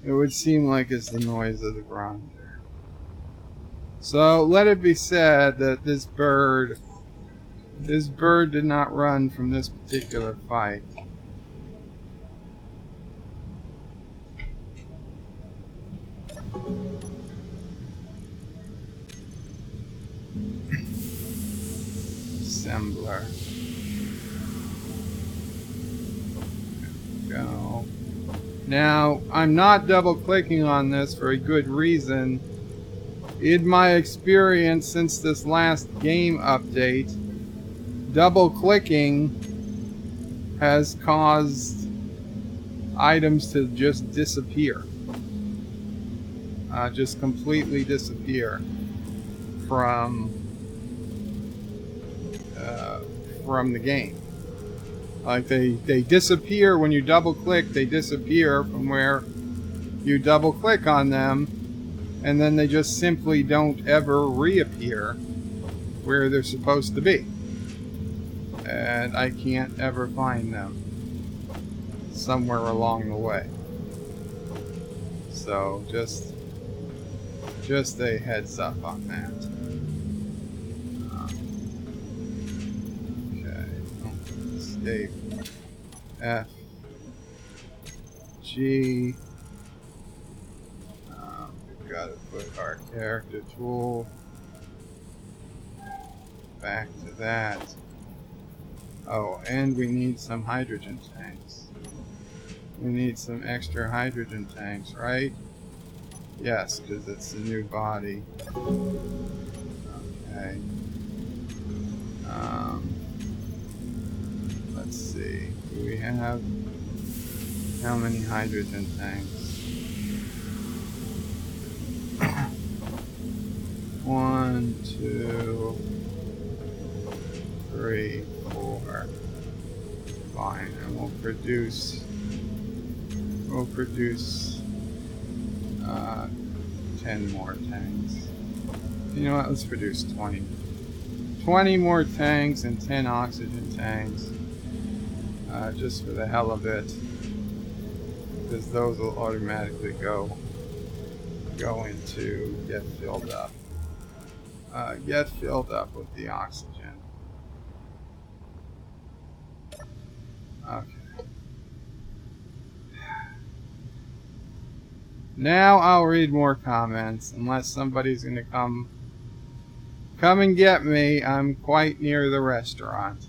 It would seem like it's the noise of the grinder. So let it be said that this bird did not run from this particular fight. Assembler. There we go. Now, I'm not double clicking on this for a good reason. In my experience since this last game update, double clicking has caused items to just disappear. Just completely disappear. from the game. Like they disappear when you double click. They disappear from where you double click on them, and then they just simply don't ever reappear where they're supposed to be. And I can't ever find them somewhere along the way. So just a heads up on that. Okay. Escape. F. G. We've got to put our character tool back to that. Oh, and we need some hydrogen tanks. We need some extra hydrogen tanks, right? Yes, because it's a new body. Okay. Let's see. Do we have how many hydrogen tanks? 1, 2, 3, 4. Fine, and we'll produce 10 more tanks. You know what? Let's produce 20. 20 more tanks and 10 oxygen tanks. Just for the hell of it. Because those will automatically go into get filled up. Get filled up with the oxygen. Okay. Now I'll read more comments, unless somebody's gonna come and get me. I'm quite near the restaurant.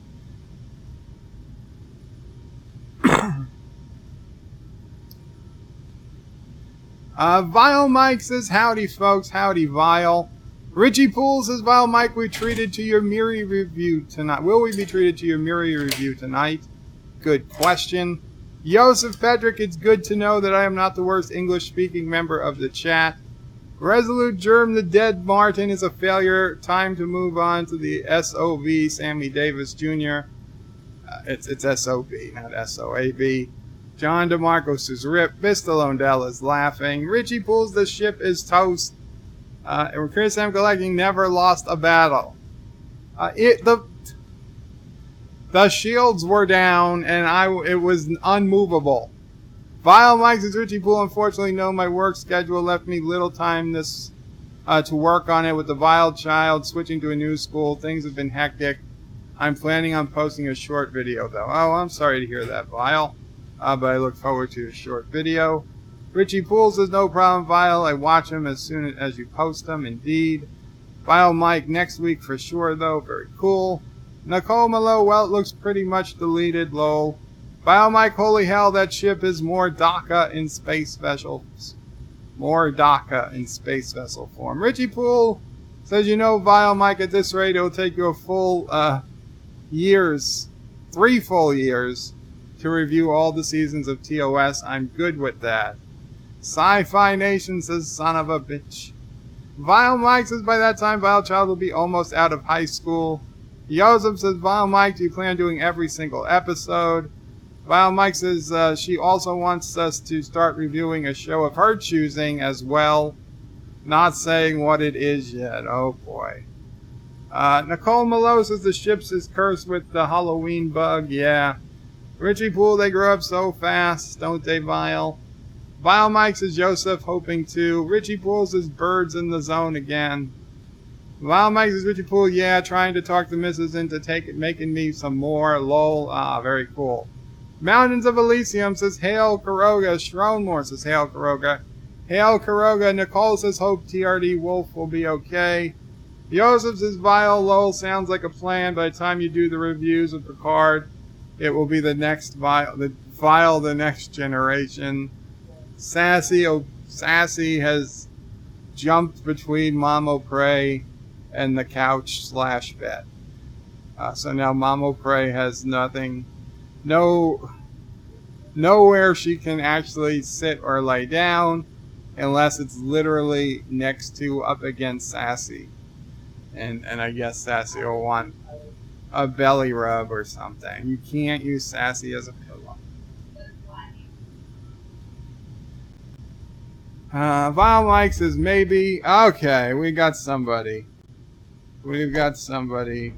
Vile Mike says, howdy folks, howdy Vile. Richie Poole says, Vile Mike, we treated to your Miri review tonight. Will we be treated to your Miri review tonight? Good question. Joseph Petrick, it's good to know that I am not the worst English-speaking member of the chat. Resolute Germ the Dead Martin is a failure. Time to move on to the SOB Sammy Davis Jr. It's SOB, not SOAB. John DeMarcos is rip. Mr. Londell is laughing. Richie Pools, the ship is toast. And Chris M. Collecting never lost a battle. The shields were down, and it was unmovable. Vile Mike says, Richie Poole, unfortunately, no, my work schedule left me little time to work on it with the Vile child switching to a new school. Things have been hectic. I'm planning on posting a short video, though. Oh, I'm sorry to hear that, Vile. But I look forward to a short video. Richie Poole says, no problem, Vile. I watch them as soon as you post them, indeed. Vile Mike, next week for sure, though. Very cool. Nicole Malo, well, it looks pretty much deleted, lol. Vile Mike, holy hell, that ship is more DACA in space vessels. More DACA in space vessel form. Richie Poole says, you know, Vile Mike, at this rate, it'll take you a full 3 full years to review all the seasons of TOS. I'm good with that. Sci-Fi Nation says, son of a bitch. Vile Mike says, by that time, Vile Child will be almost out of high school. Joseph says, Vile Mike, do you plan on doing every single episode? Vile Mike says, she also wants us to start reviewing a show of her choosing as well. Not saying what it is yet. Oh boy. Nicole Malo says, the ship is cursed with the Halloween bug. Yeah. Richie Poole, they grow up so fast, don't they, Vile? Vile Mike says, Joseph, hoping to. Richie Poole says, birds in the zone again. Vile Mike says, Richie Poole, yeah, trying to talk the missus into making me some more. Lol. Ah, very cool. Mountains of Elysium says, hail Karoga. Shronmore says, hail Karoga. Hail Karoga. Nicole says, hope TRD Wolf will be okay. Joseph says, Vile, lol, sounds like a plan. By the time you do the reviews of Picard, it will be the next Vile, the next generation. Sassy has jumped between Mamo Prey and the couch / bed. So now Mamo Prey has nowhere she can actually sit or lay down unless it's literally next to up against Sassy. And I guess Sassy will want a belly rub or something. You can't use Sassy as a pillow. Vile Mike says maybe. Okay, we got somebody. We've got somebody.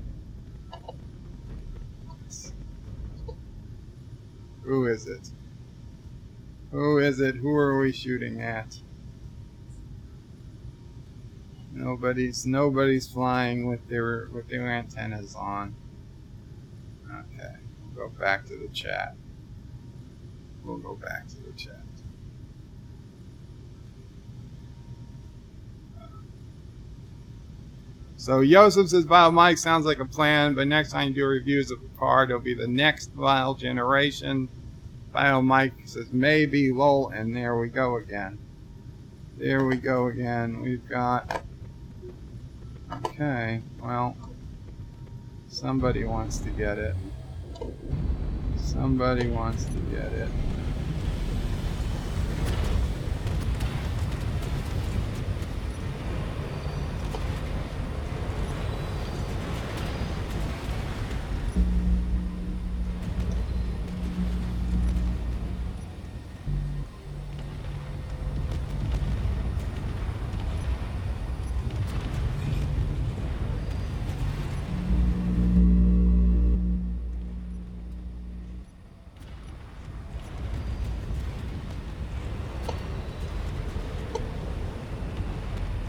Who is it? Who is it? Who are we shooting at? Nobody's flying with their antennas on. Okay, we'll go back to the chat. We'll go back to the chat. So Yosef says Vile Mike sounds like a plan, but next time you do reviews of a card, it'll be the next Vile generation. Vile Mike says maybe lol, and there we go again. There we go again. We've got. Okay, well, somebody wants to get it. Somebody wants to get it.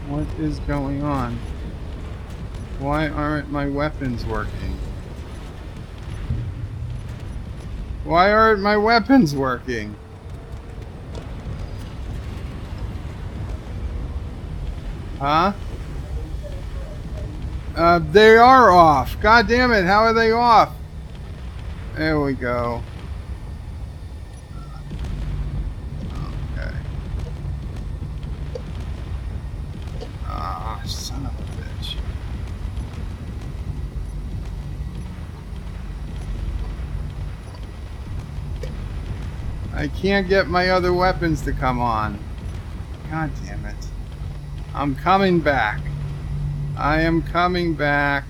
What is going on? Why aren't my weapons working? Why aren't my weapons working? Huh? They are off. God damn it, how are they off? There we go. Okay. Ah, son of a bitch. I can't get my other weapons to come on. God damn it. I'm coming back. I am coming back.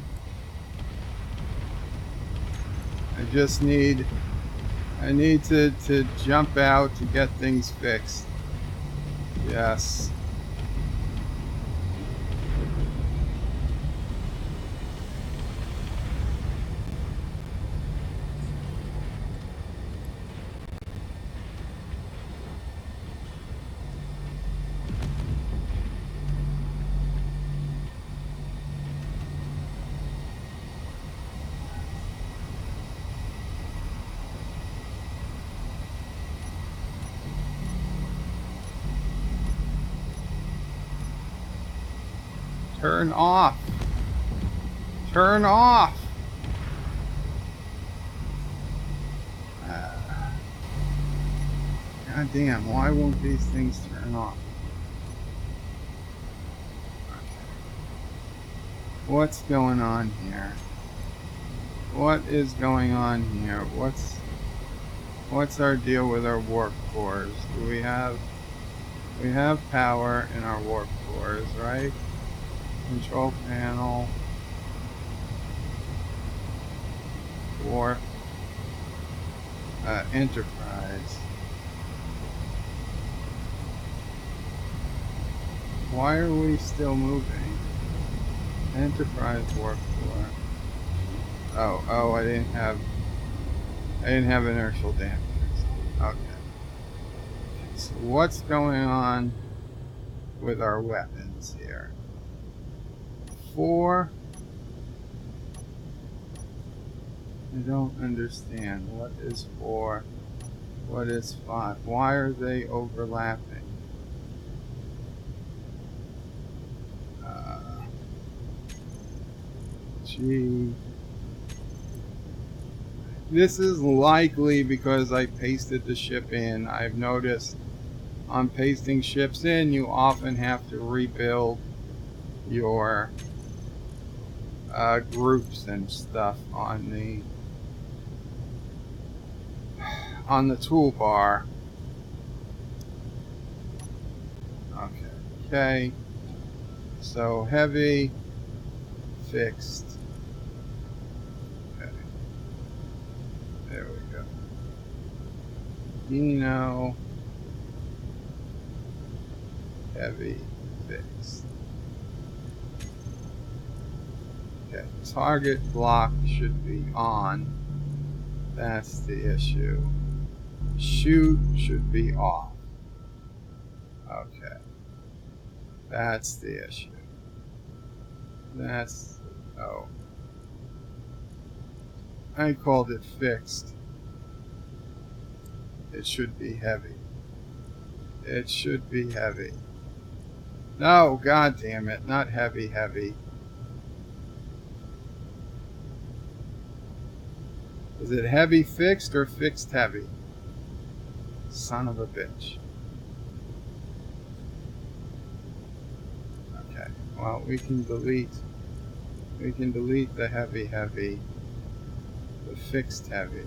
I need to jump out to get things fixed. Yes. Turn off. Turn off. God damn, why won't these things turn off? What's going on here? What is going on here? What's our deal with our warp cores? Do we have power in our warp cores, right? Control panel, warp, enterprise. Why are we still moving? Enterprise warp core. Oh, I didn't have inertial dampers. Okay. So what's going on with our weapons here? 4. I don't understand. What is 4? What is 5? Why are they overlapping? Gee. This is likely because I pasted the ship in. I've noticed on pasting ships in, you often have to rebuild your groups and stuff on the toolbar. Okay. So heavy. fixed. Okay. There we go. Dino heavy fixed. Okay, target block should be on. That's the issue. Shoot should be off. Okay. That's the issue. That's... oh. I called it fixed. It should be heavy. It should be heavy. No, god damn it, not heavy, heavy. Is it heavy fixed or fixed heavy? Son of a bitch. Okay, well, we can delete the heavy, heavy, the fixed heavy.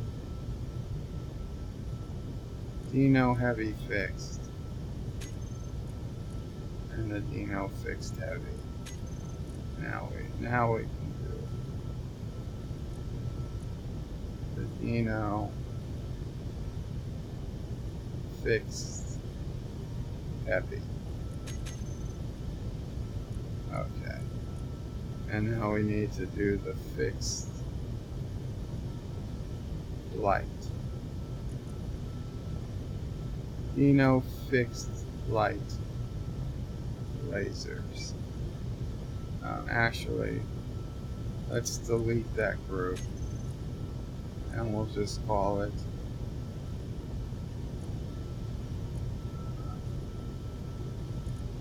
Dino heavy fixed. And the Dino fixed heavy. Now we can do it. The Dino fixed heavy. Okay. And now we need to do the fixed light. Dino fixed light lasers. Actually, let's delete that group and we'll just call it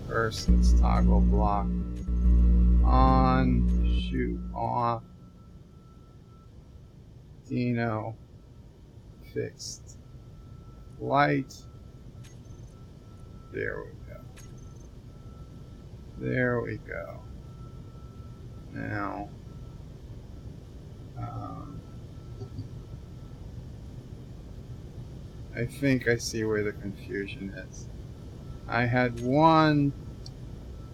first. Let's toggle block on, shoot off, Dino fixed light. There we go. There we go. Now, I think I see where the confusion is. I had one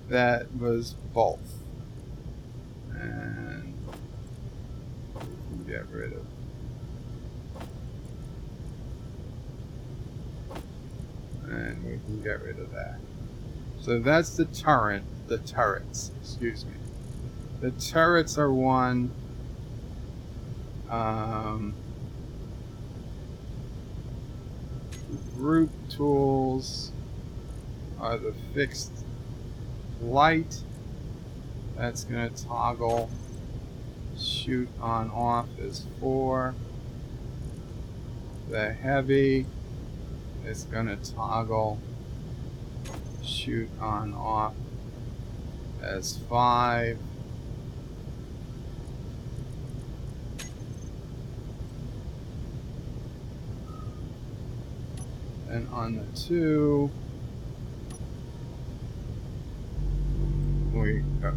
that was both. And we can get rid of. And we can get rid of that. So that's the turrets, excuse me. The turrets are one. Group tools are the fixed light. That's going to toggle. Shoot on off is 4. The heavy is going to toggle. Shoot on off as 5. And on the 2, okay.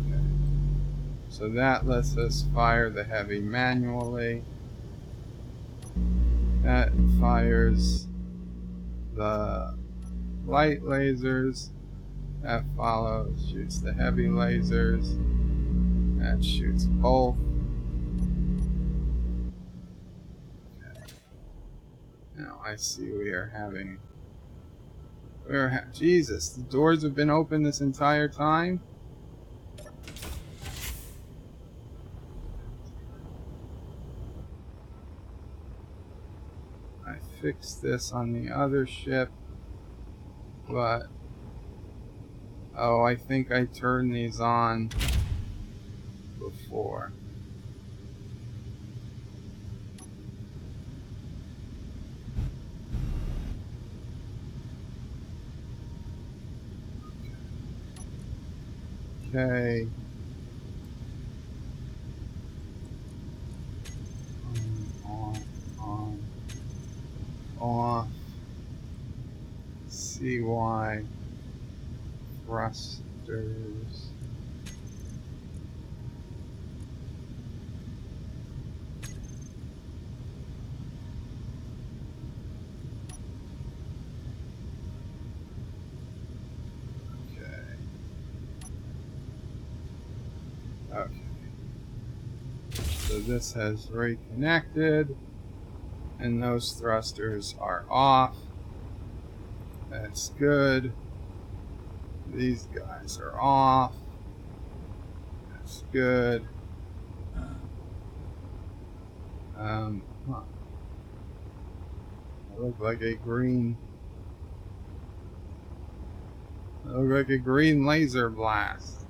So that lets us fire the heavy manually. That fires the light lasers. That follows, shoots the heavy lasers. That shoots both. Okay. Now I see we are having... Jesus, the doors have been open this entire time? I fixed this on the other ship, but... oh, I think I turned these on before. Okay. Off. CY. Thrusters. Okay. So this has reconnected, and those thrusters are off. That's good. These guys are off. That's good. Huh. It looks like a green. It looks like a green laser blast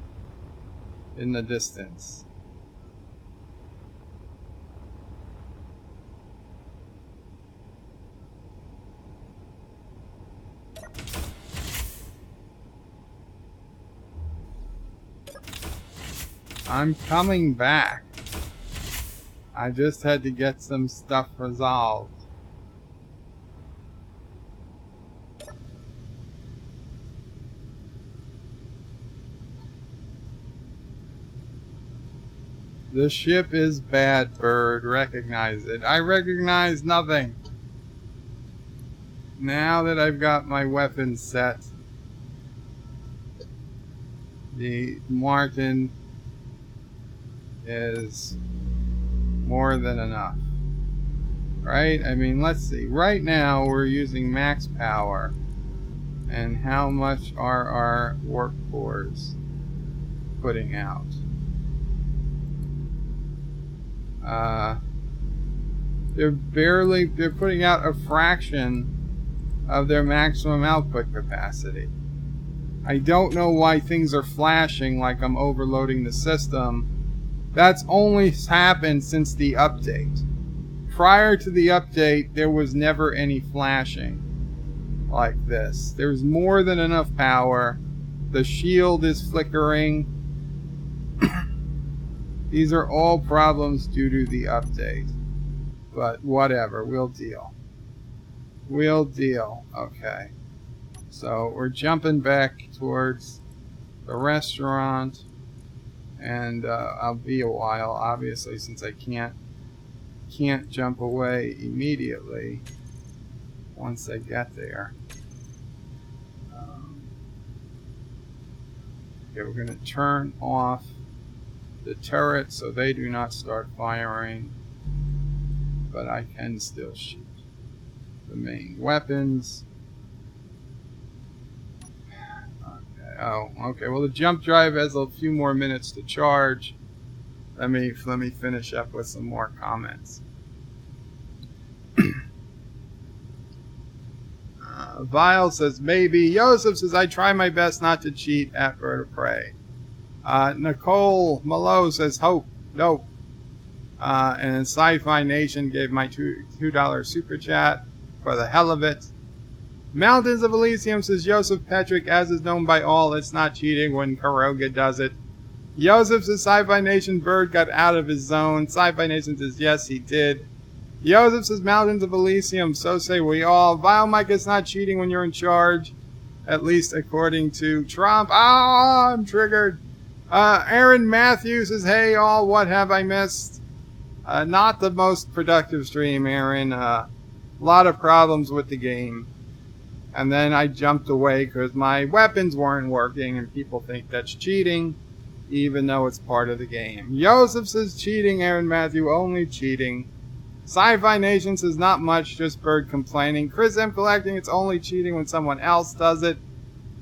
in the distance. I'm coming back. I just had to get some stuff resolved. The ship is bad, Bird. Recognize it. I recognize nothing. Now that I've got my weapons set, the Martin is more than enough. Right? I mean, let's see. Right now, we're using max power. And how much are our warp cores putting out? They're putting out a fraction of their maximum output capacity. I don't know why things are flashing like I'm overloading the system. That's only happened since the update. Prior to the update, there was never any flashing like this. There's more than enough power. The shield is flickering. These are all problems due to the update. But whatever, we'll deal. We'll deal. Okay. So we're jumping back towards the restaurant. And I'll be a while, obviously, since I can't jump away immediately once I get there. Okay, we're going to turn off the turret so they do not start firing, but I can still shoot the main weapons. Okay. Oh, okay. Well, the jump drive has a few more minutes to charge. Let me finish up with some more comments. Vile says maybe. Joseph says I try my best not to cheat at Bird of Prey. Nicole Malo says hope, nope. And Sci-Fi Nation gave my $2 super chat for the hell of it. Mountains of Elysium says Joseph Petrick, as is known by all, it's not cheating when Karoga does it. Joseph says Sci-Fi Nation Bird got out of his zone. Sci-Fi Nation says yes, he did. Joseph says Mountains of Elysium, so say we all. Vile Mike, it's not cheating when you're in charge, at least according to Trump. Ah, I'm triggered. Aaron Matthews says, hey all, what have I missed? Not the most productive stream, Aaron. A lot of problems with the game. And then I jumped away because my weapons weren't working and people think that's cheating, even though it's part of the game. Joseph says cheating, Aaron Matthew, only cheating. Sci-Fi Nation says not much, just Bird complaining. Chris M collecting, it's only cheating when someone else does it.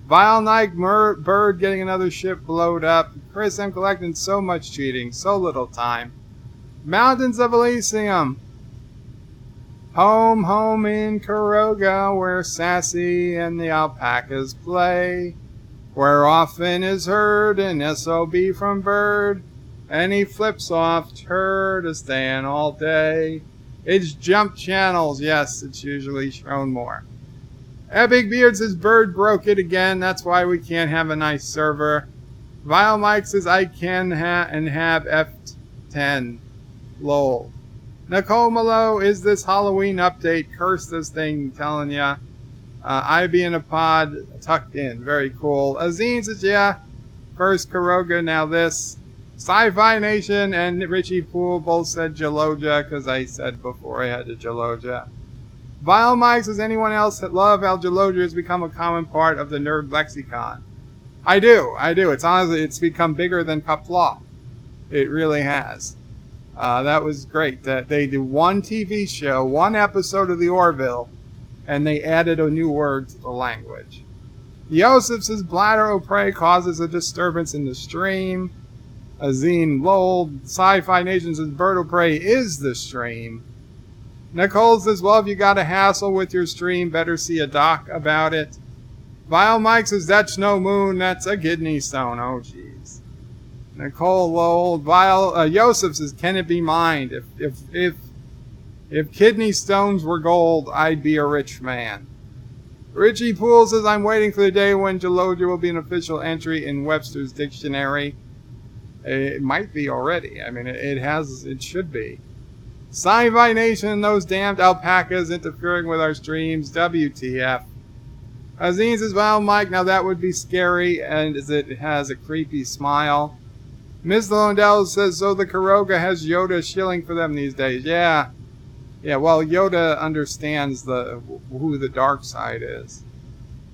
Vile Nike, Bird getting another ship blowed up. Chris M collecting, so much cheating, so little time. Mountains of Elysium. Home, home in Karoga, where Sassy and the alpacas play. Where often is heard an SOB from Bird. And he flips off her to stay in all day. It's jump channels. Yes, it's usually shown more. Epic Beard says Bird broke it again. That's why we can't have a nice server. Vile Mike says I can have F10. Lol. Nicole Malo, is this Halloween update? Curse this thing, telling ya. I be in a pod tucked in. Very cool. Azine says yeah. First Karoga, now this. Sci-Fi Nation and Richie Poole both said Jaloja because I said before I had to Jaloja. Vile Mike says anyone else that love how Jaloja has become a common part of the nerd lexicon. I do. It's honestly, it's become bigger than Qapla. It really has. That was great. That they did one TV show, one episode of the Orville, and they added a new word to the language. Yosef says bladder o' prey causes a disturbance in the stream. Azine Lowell, Sci-Fi Nation says bird o' prey is the stream. Nicole says, well, if you got a hassle with your stream, better see a doc about it. Vile Mike says, that's no moon, that's a kidney stone. Oh, jeez. Nicole Lowell, Yosef says, can it be mined? If kidney stones were gold, I'd be a rich man. Richie Poole says, I'm waiting for the day when Geologia will be an official entry in Webster's dictionary. It might be already. I mean, it should be. Sci-Fi Nation and those damned alpacas interfering with our streams. WTF. Azine says, well, Mike, now that would be scary, and it has a creepy smile. Miss Londell says, so the Karoga has Yoda shilling for them these days. Yeah. Yeah, well, Yoda understands who the dark side is.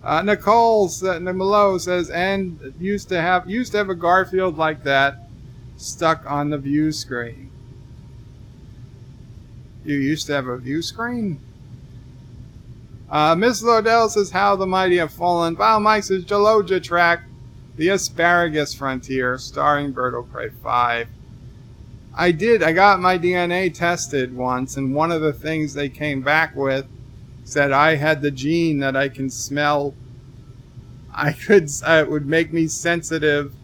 Nicole Malo says, and used to have a Garfield like that stuck on the view screen. You used to have a view screen? Miss Lodell says, how the mighty have fallen. Val Mike says, Geologia track, The Asparagus Frontier, starring Bird o' Prey 5. I got my DNA tested once, and one of the things they came back with said I had the gene that I can smell. It would make me sensitive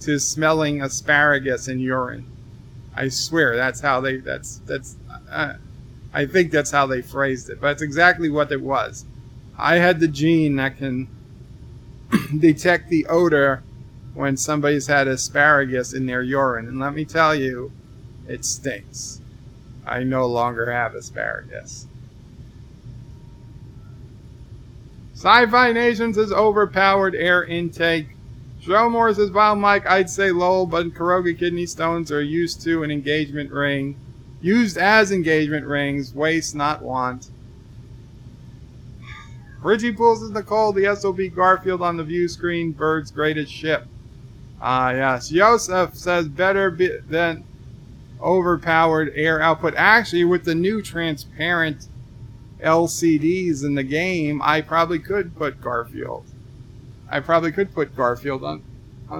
to smelling asparagus in urine. I swear, I think that's how they phrased it, but it's exactly what it was. I had the gene that can detect the odor when somebody's had asparagus in their urine, and let me tell you, it stinks. I no longer have asparagus. Sci-Fi Nation says overpowered air intake. Stromore says, wow, Mike, I'd say lol, but Karoga kidney stones are used as engagement rings, waste not want. Richie Poole says, Nicole, the SOB Garfield on the view screen, Bird's greatest ship. Yes. Yosef says better than overpowered air output. Actually, with the new transparent LCDs in the game, I probably could put Garfield. I probably could put Garfield on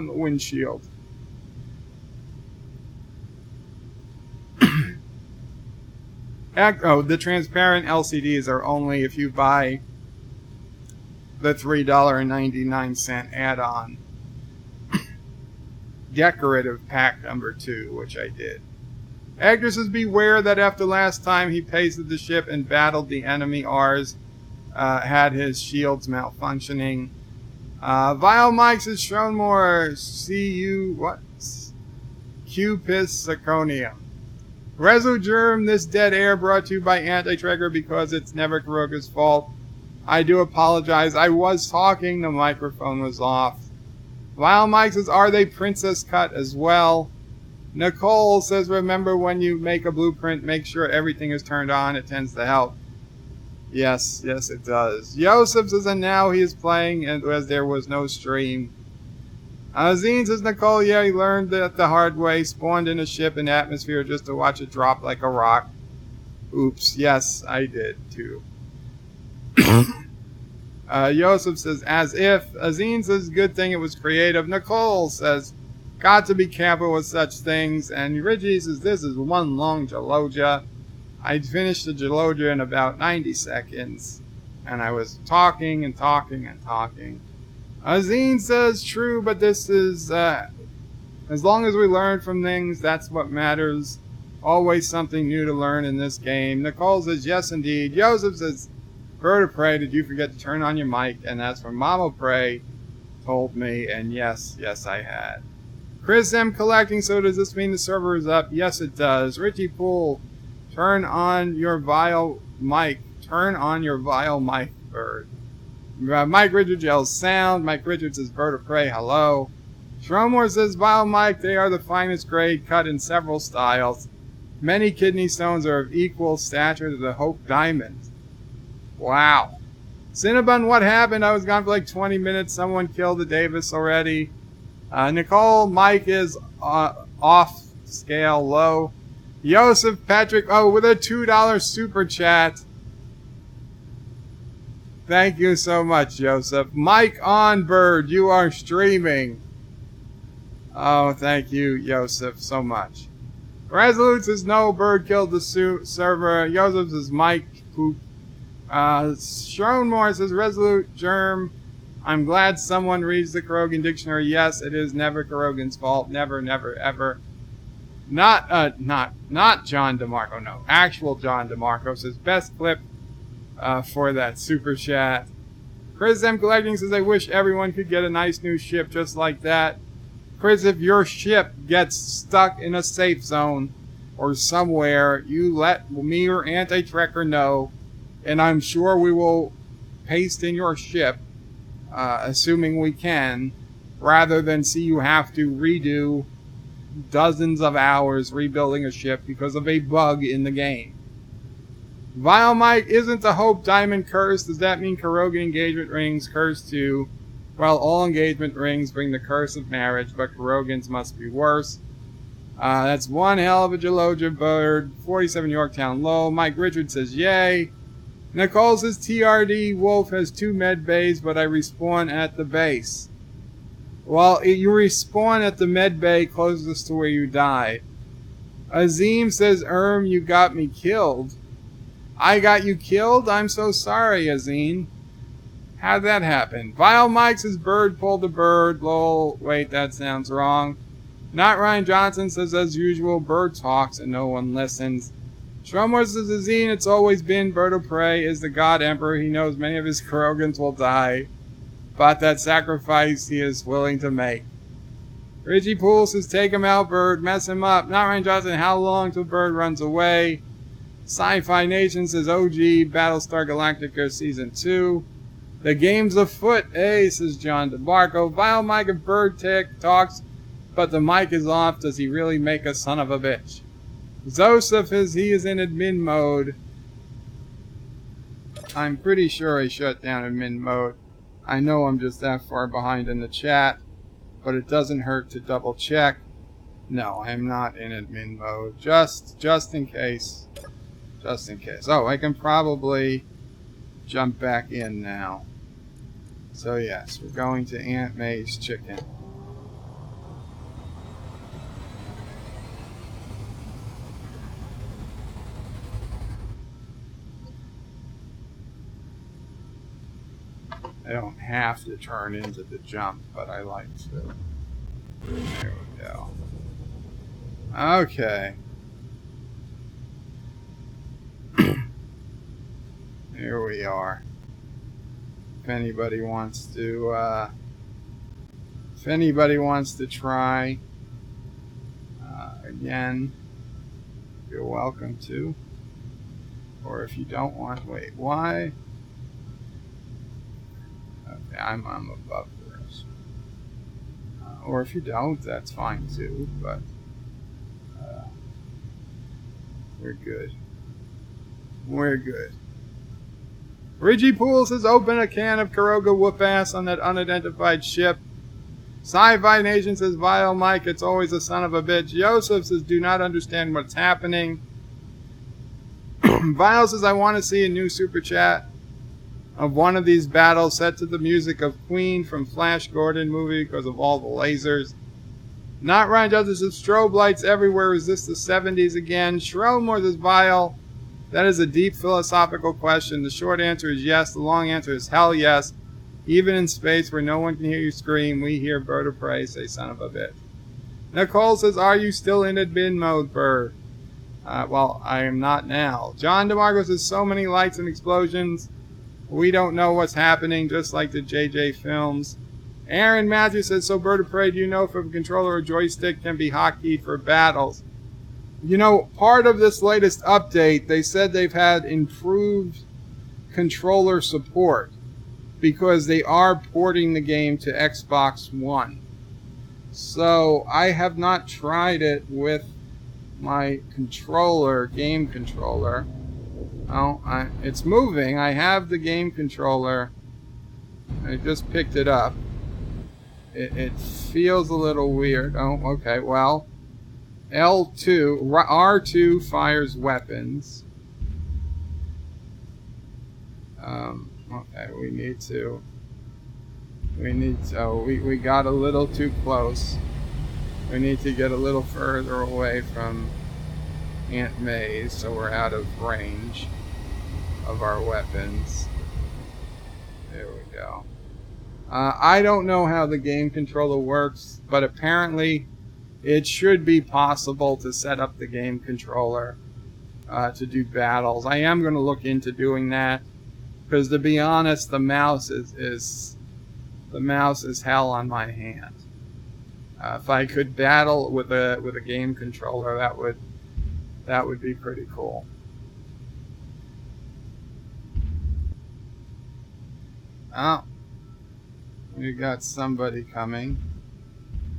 the windshield. The transparent LCDs are only if you buy the $3.99 add-on decorative pack number 2, which I did. Agnes says, beware that after last time he pasted the ship and battled the enemy R's, had his shields malfunctioning. Vile Mike says, shown more Cupis Zirconium. Resogerm, this dead air brought to you by Anti-Tracker because it's never Karoga's fault. I do apologize. I was talking, the microphone was off. Vile Mike says, are they princess cut as well? Nicole says, remember when you make a blueprint, make sure everything is turned on. It tends to help. Yes, it does. Yosef says, and now he is playing as there was no stream. Azine says, Nicole, yeah, he learned that the hard way, spawned in a ship in atmosphere just to watch it drop like a rock. Oops, yes, I did too. Yosef says, as if. Azine says, good thing it was creative. Nicole says, got to be careful with such things. And Reggie says, this is one long Geologia. I finished the Geologia in about 90 seconds. And I was talking and talking and talking. Azine says, true, but this is, as long as we learn from things, that's what matters. Always something new to learn in this game. Nicole says, yes, indeed. Joseph says, Bird of Prey, did you forget to turn on your mic? And that's when Mama Prey told me, and yes, I had. Chris M. collecting, so does this mean the server is up? Yes, it does. Richie Poole, turn on your vile mic. Turn on your vile mic, Bird. Mike Richards yells sound. Mike Richards says, Bird of Prey, hello. Stromore says, vile mic, they are the finest grade, cut in several styles. Many kidney stones are of equal stature to the Hope Diamond. Wow. Cinnabon, what happened? I was gone for like 20 minutes. Someone killed the Davis already. Nicole, Mike is off scale low. Joseph Patrick, oh, with a $2 super chat. Thank you so much, Joseph. Mike Onbird, you are streaming. Oh, thank you, Joseph, so much. Resolute says no, Bird killed the server. Joseph says Mike poop. Shronmore says Resolute Germ. I'm glad someone reads the Kurogan dictionary. Yes, it is never Kurogan's fault. Never, never, ever. Not John DeMarco, no. Actual John DeMarco says best clip for that super chat. Chris M Collecting says I wish everyone could get a nice new ship just like that. Chris, if your ship gets stuck in a safe zone or somewhere, you let me or Anti-Trekker know, and I'm sure we will paste in your ship, assuming we can, rather than see you have to redo dozens of hours rebuilding a ship because of a bug in the game. Vile Mike, isn't the Hope Diamond cursed? Does that mean Kurogan engagement rings cursed too? Well, all engagement rings bring the curse of marriage, but Kurogan's must be worse. That's one hell of a Geloja bird. 47 Yorktown Low. Mike Richards says yay. Nicole says TRD Wolf has 2 med bays, but I respawn at the base. Well, you respawn at the med bay closest to where you died. Azim says, you got me killed. I got you killed? I'm so sorry, Azim. How'd that happen? Vile Mike says Bird pulled the bird. Lol. Wait, that sounds wrong. Not Ryan Johnson says, as usual, Bird talks and no one listens. Stromor says, Azine, it's always been Bird of Prey is the God Emperor. He knows many of his Kurogans will die, but that sacrifice he is willing to make. Richie Poole says, take him out, Bird. Mess him up. Not Ryan Johnson, how long till Bird runs away? Sci-Fi Nation says, OG, Battlestar Galactica Season 2. The game's afoot, says John DeBarco. Vile Mike of Bird talks, but the mic is off. Does he really make a son of a bitch? Zoseph says he is in admin mode. I'm pretty sure I shut down admin mode. I know I'm just that far behind in the chat, but it doesn't hurt to double check. No, I'm not in admin mode. Just in case. Just in case. Oh, I can probably jump back in now. So yes, we're going to Aunt May's chicken. I don't have to turn into the jump, but I like to. There we go. Okay. Here we are. If anybody wants to try again, you're welcome to. Or if you don't want, wait, why? Okay, I'm above the rest. Or if you don't, that's fine too, but we're good. We're good. Ridgy Pool says, open a can of Kuroga whoop ass on that unidentified ship. Sci-Fi Nation says, Vile Mike, it's always a son of a bitch. Joseph says, do not understand what's happening. Vile says, I want to see a new super chat of one of these battles set to the music of Queen from Flash Gordon movie because of all the lasers. Not Ryan Johnson says, strobe lights everywhere. Is this the 70s again? Shrelmore says, Vile. That is a deep philosophical question. The short answer is yes. The long answer is hell yes. Even in space where no one can hear you scream, we hear Bird of Prey say son of a bitch. Nicole says, are you still in admin mode, Bird? Well, I am not now. John DeMarco says, so many lights and explosions. We don't know what's happening, just like the JJ films. Aaron Matthews says, so Bird of Prey, do you know if a controller or joystick can be hotkeyed for battles? You know, part of this latest update, they said they've had improved controller support because they are porting the game to Xbox One. So I have not tried it with my controller, game controller. Oh, it's moving. I have the game controller. I just picked it up. It feels a little weird. Oh, okay, well. L2, R2 fires weapons. Okay, we got a little too close. We need to get a little further away from Aunt May's so we're out of range of our weapons. There we go. I don't know how the game controller works, but apparently it should be possible to set up the game controller to do battles. I am going to look into doing that, because to be honest, the mouse is hell on my hand. If I could battle with a game controller, that would be pretty cool. Oh, we got somebody coming.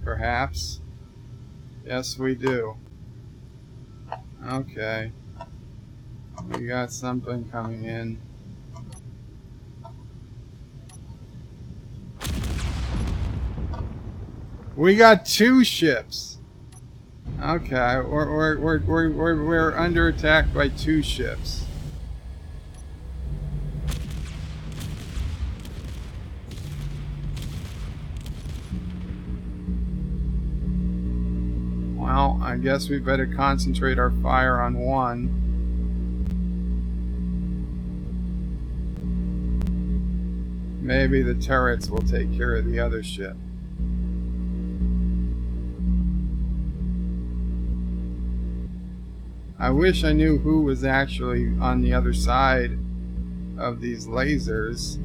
Perhaps. Yes, we do. Okay. We got something coming in. We got 2 ships. Okay, we're under attack by 2 ships. Well, I guess we better concentrate our fire on one. Maybe the turrets will take care of the other ship. I wish I knew who was actually on the other side of these lasers.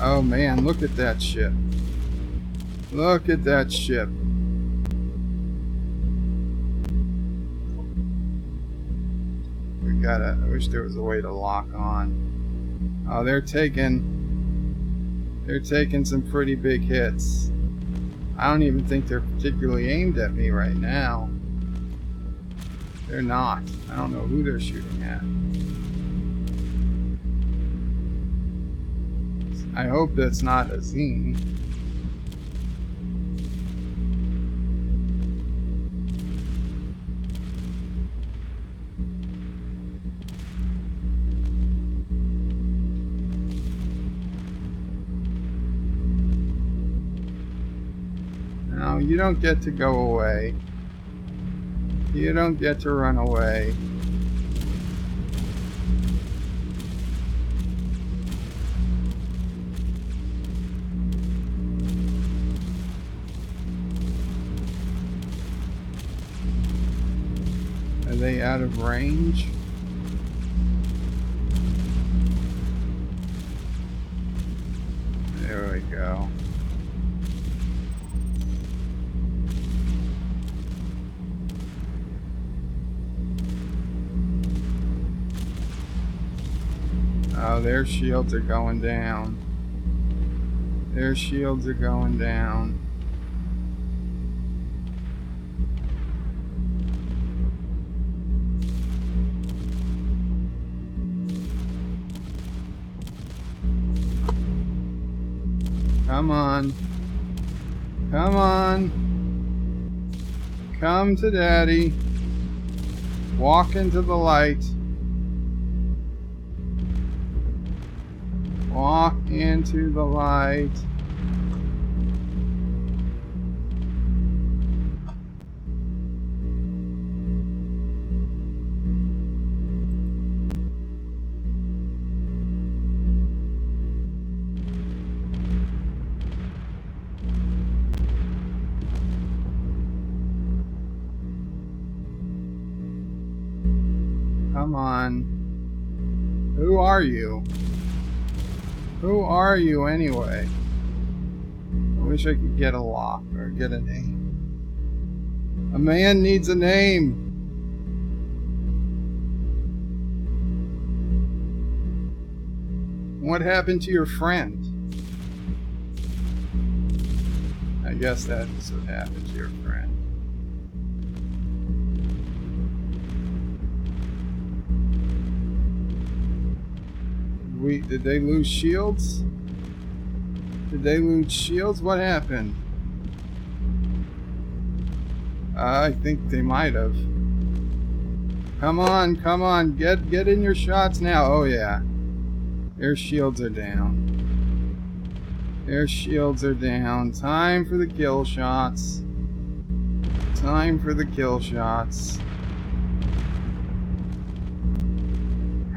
Oh man, look at that ship. Look at that ship. I wish there was a way to lock on. Oh, they're taking some pretty big hits. I don't even think they're particularly aimed at me right now. They're not. I don't know who they're shooting at. I hope that's not a zine. No, you don't get to go away. You don't get to run away. Are they out of range? There we go. Oh, their shields are going down. Their shields are going down. Come on. Come on. Come to Daddy. Walk into the light. Walk into the light. Come on. Who are you? Who are you anyway? I wish I could get a lock or get a name. A man needs a name. What happened to your friend? I guess that's what happened to your friend. Did they lose shields? Did they lose shields? What happened? I think they might have. Come on, come on. Get in your shots now. Oh, yeah. Their shields are down. Their shields are down. Time for the kill shots. Time for the kill shots.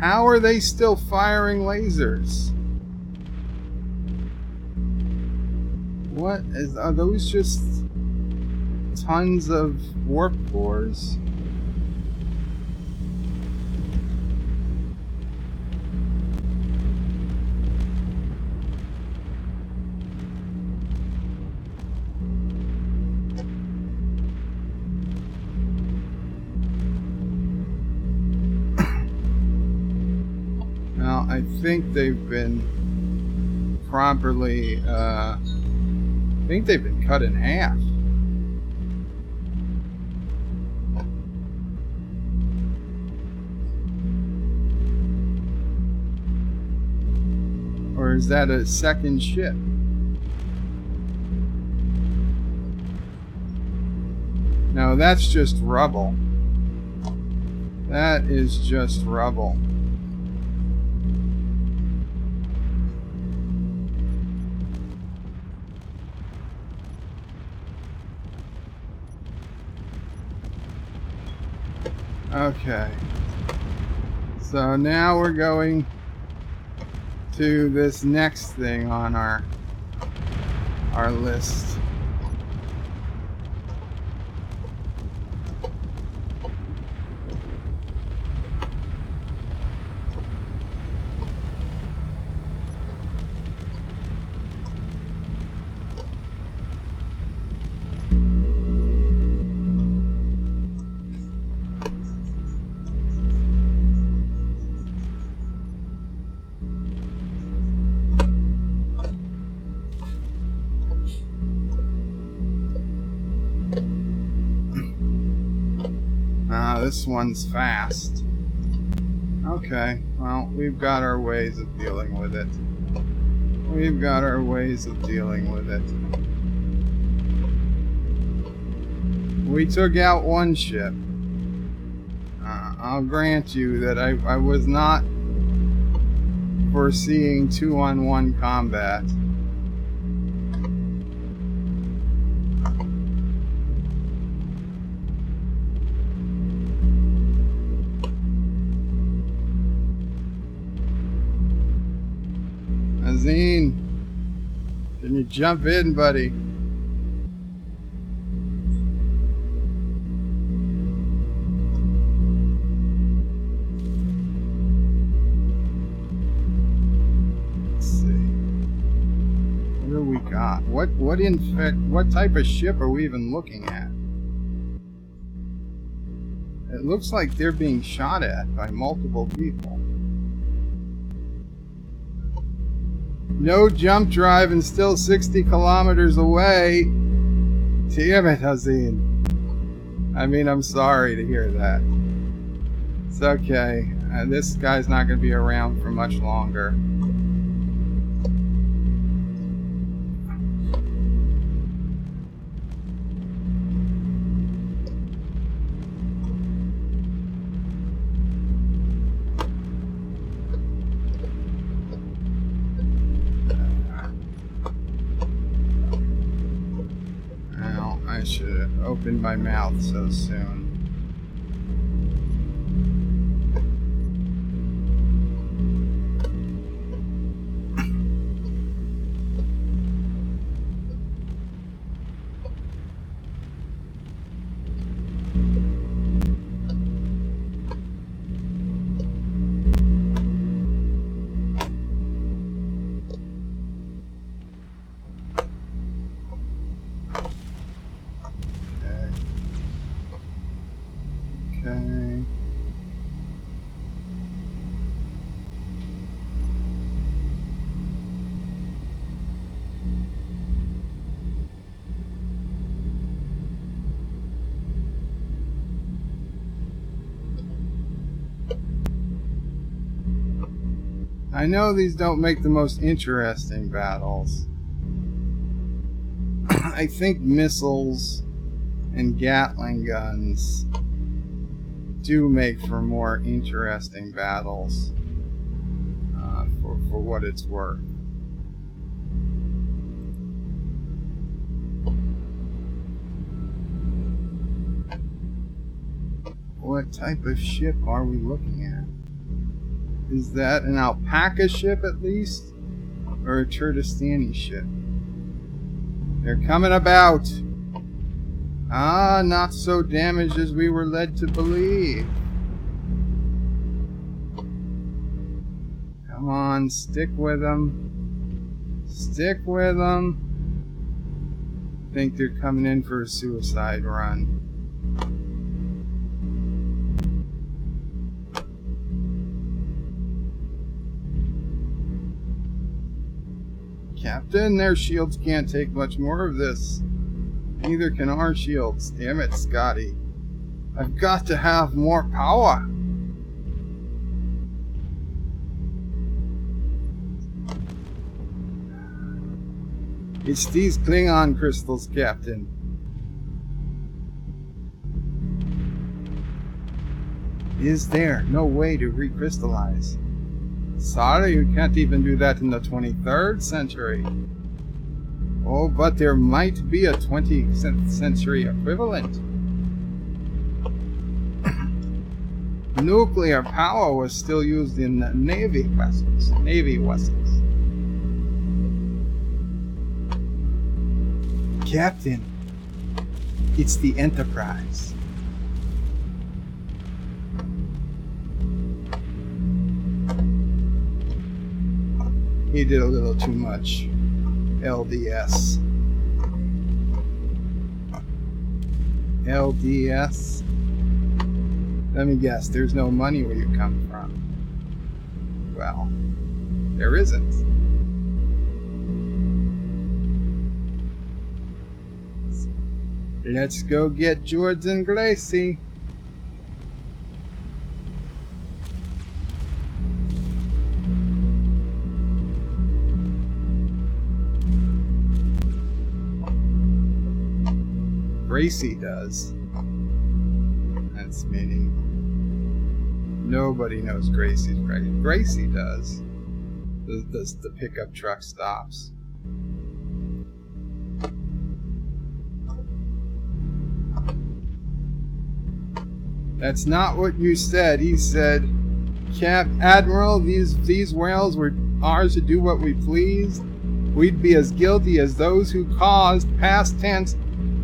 How are they still firing lasers? What is... Are those just tons of warp cores? Well, I think they've been properly, I think they've been cut in half. Or is that a second ship? No, that's just rubble. That is just rubble. Okay. So now we're going to this next thing on our list. This one's fast. Okay, well, we've got our ways of dealing with it. We've got our ways of dealing with it. We took out one ship. I'll grant you that I was not foreseeing 2-on-1 combat. Azine, can you jump in, buddy? Let's see. What do we got? What type of ship are we even looking at? It looks like they're being shot at by multiple people. No jump drive and still 60 kilometers away. Damn it, Hazine. I mean, I'm sorry to hear that. It's okay. This guy's not going to be around for much longer. I should have opened my mouth so soon. I know these don't make the most interesting battles. I think missiles and Gatling guns do make for more interesting battles, for what it's worth. What type of ship are we looking at? Is that an alpaca ship at least? Or a Turtistani ship? They're coming about! Ah, not so damaged as we were led to believe. Come on, stick with them. Stick with them. I think they're coming in for a suicide run. Captain, their shields can't take much more of this. Neither can our shields. Damn it, Scotty. I've got to have more power. It's these Klingon crystals, Captain. Is there no way to recrystallize? Sorry, you can't even do that in the 23rd century. Oh, but there might be a 20th century equivalent. Nuclear power was still used in Navy vessels. Captain, it's the Enterprise. He did a little too much. LDS. LDS? Let me guess, there's no money where you come from. Well, there isn't. Let's go get George and Gracie. Gracie does. That's meaning nobody knows Gracie's pregnant. Gracie does. The pickup truck stops. That's not what you said. He said, Admiral, these whales were ours to do what we pleased. We'd be as guilty as those who caused, past tense,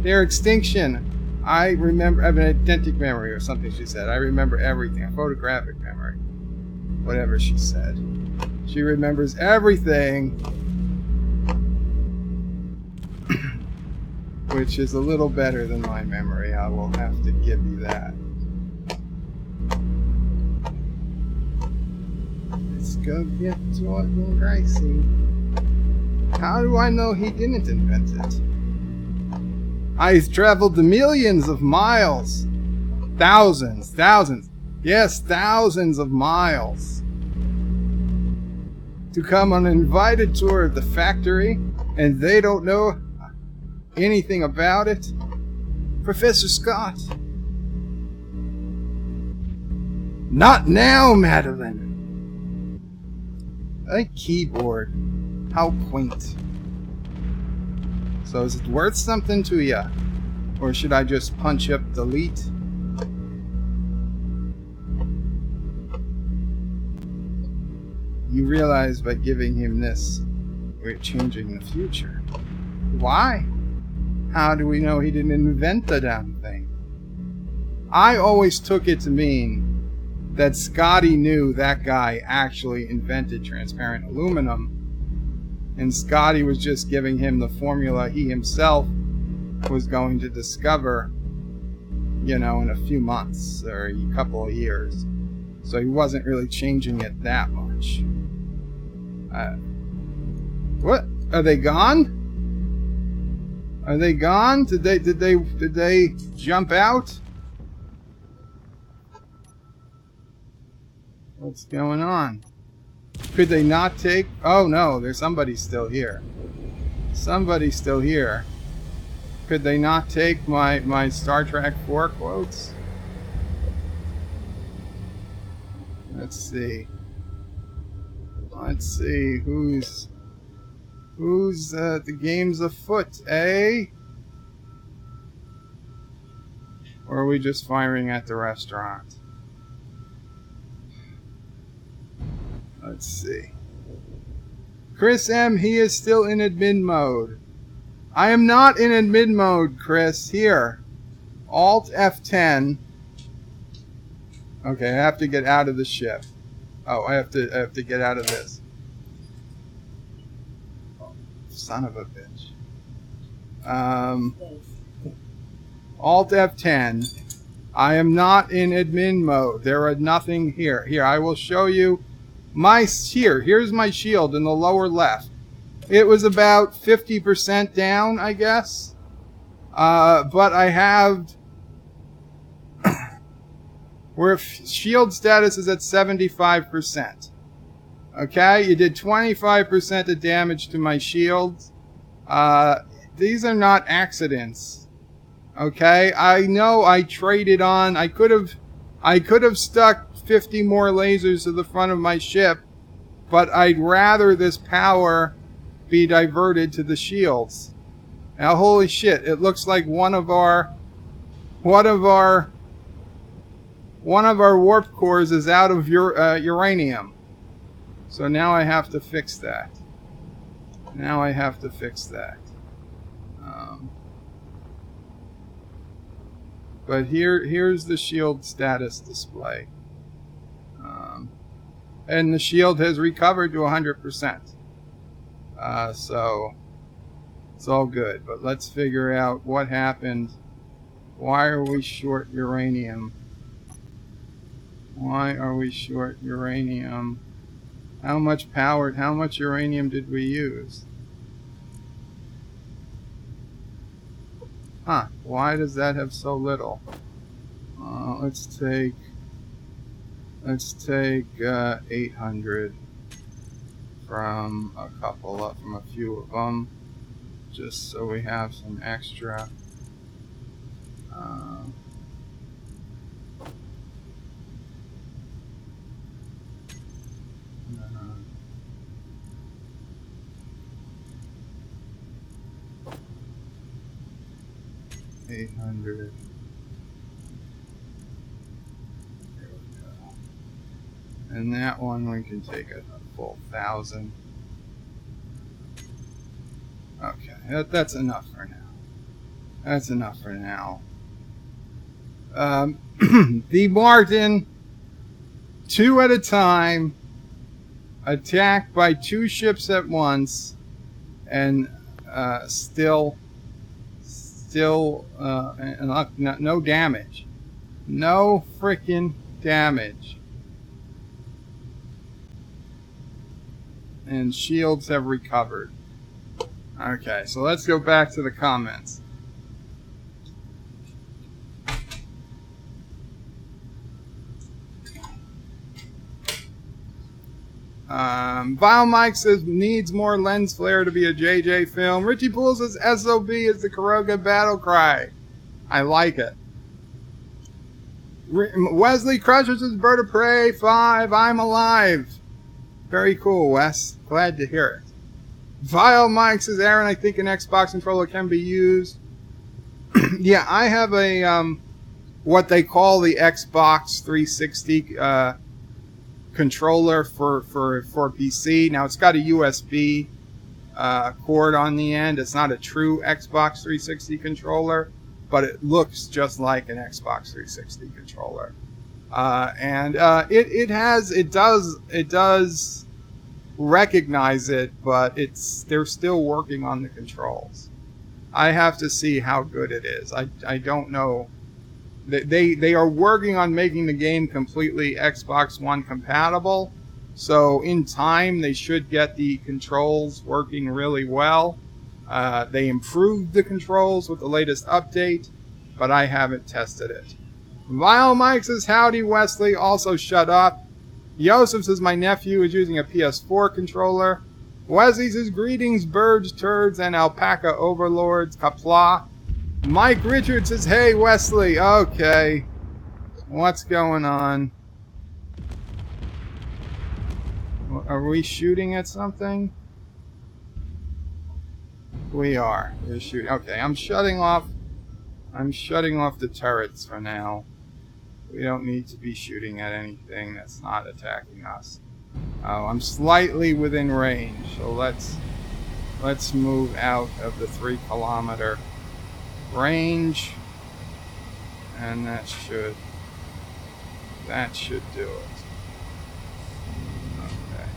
their extinction. I remember, I have an eidentic memory or something she said. I remember everything. A photographic memory. Whatever she said. She remembers everything. Which is a little better than my memory. I will have to give you that. Let's go get Jordan Gracie. How do I know he didn't invent it? I've traveled the millions of miles. Thousands. Yes, thousands of miles. To come on an invited tour of the factory, and they don't know anything about it? Professor Scott. Not now, Madeline. A keyboard. How quaint. So is it worth something to ya? Or should I just punch up delete? You realize by giving him this, we're changing the future. Why? How do we know he didn't invent the damn thing? I always took it to mean that Scotty knew that guy actually invented transparent aluminum, and Scotty was just giving him the formula he himself was going to discover, you know, in a few months or a couple of years. So he wasn't really changing it that much. What? Are they gone? Are they gone? Did they jump out? What's going on? Could they not take... Oh no, there's somebody still here. Somebody's still here. Could they not take my Star Trek 4 quotes? Let's see. Let's see who's the game's afoot, eh? Or are we just firing at the restaurant? Let's see. Chris M, he is still in admin mode. I am not in admin mode, Chris. Here. Alt F10. Okay, I have to get out of the ship. Oh, I have to get out of this. Oh, son of a bitch. Alt F10. I am not in admin mode. There are nothing here. Here, I will show you my... Here's my shield in the lower left. It was about 50% down, I guess. But I have... where shield status is at 75%. Okay, you did 25% of damage to my shields. These are not accidents. Okay, I know I traded on. I could have stuck 50 more lasers to the front of my ship, but I'd rather this power be diverted to the shields. Now, holy shit! It looks like one of our warp cores is out of uranium. So now I have to fix that. But here's the shield status display. And the shield has recovered to 100%. So it's all good. But let's figure out what happened. Why are we short uranium? Why are we short uranium? How much uranium did we use? Huh, why does that have so little? Let's take 800 from a few of them, just so we have some extra. 800. There we go. And that one we can take a full 1,000. Okay, that's enough for now. That's enough for now. The Martin, 2 at a time, attacked by 2 ships at once, and still no damage. No freaking damage. And shields have recovered. Okay, so let's go back to the comments. Vile Mike says needs more lens flare to be a JJ film. Richie Poole says SOB is the Kuroga battle cry. I like it. Wesley Crusher says Bird of Prey 5. I'm alive. Very cool, Wes. Glad to hear it. Vile Mike says, Aaron, I think an Xbox controller can be used. Yeah, I have a what they call the Xbox 360 controller for PC. Now it's got a USB cord on the end. It's not a true Xbox 360 controller, but it looks just like an Xbox 360 controller. And it does recognize it, but they're still working on the controls. I have to see how good it is. I don't know. They are working on making the game completely Xbox One compatible. So in time, they should get the controls working really well. They improved the controls with the latest update, but I haven't tested it. Vile Mike says, howdy, Wesley. Also, shut up. Yosef says my nephew is using a PS4 controller. Wesley says greetings, birds, turds, and alpaca overlords. Qapla. Mike Richards says, hey, Wesley. Okay. What's going on? Are we shooting at something? We are. We're shooting. Okay, I'm shutting off the turrets for now. We don't need to be shooting at anything that's not attacking us. Oh, I'm slightly within range, so let's move out of the 3-kilometer range, and that should do it. Okay.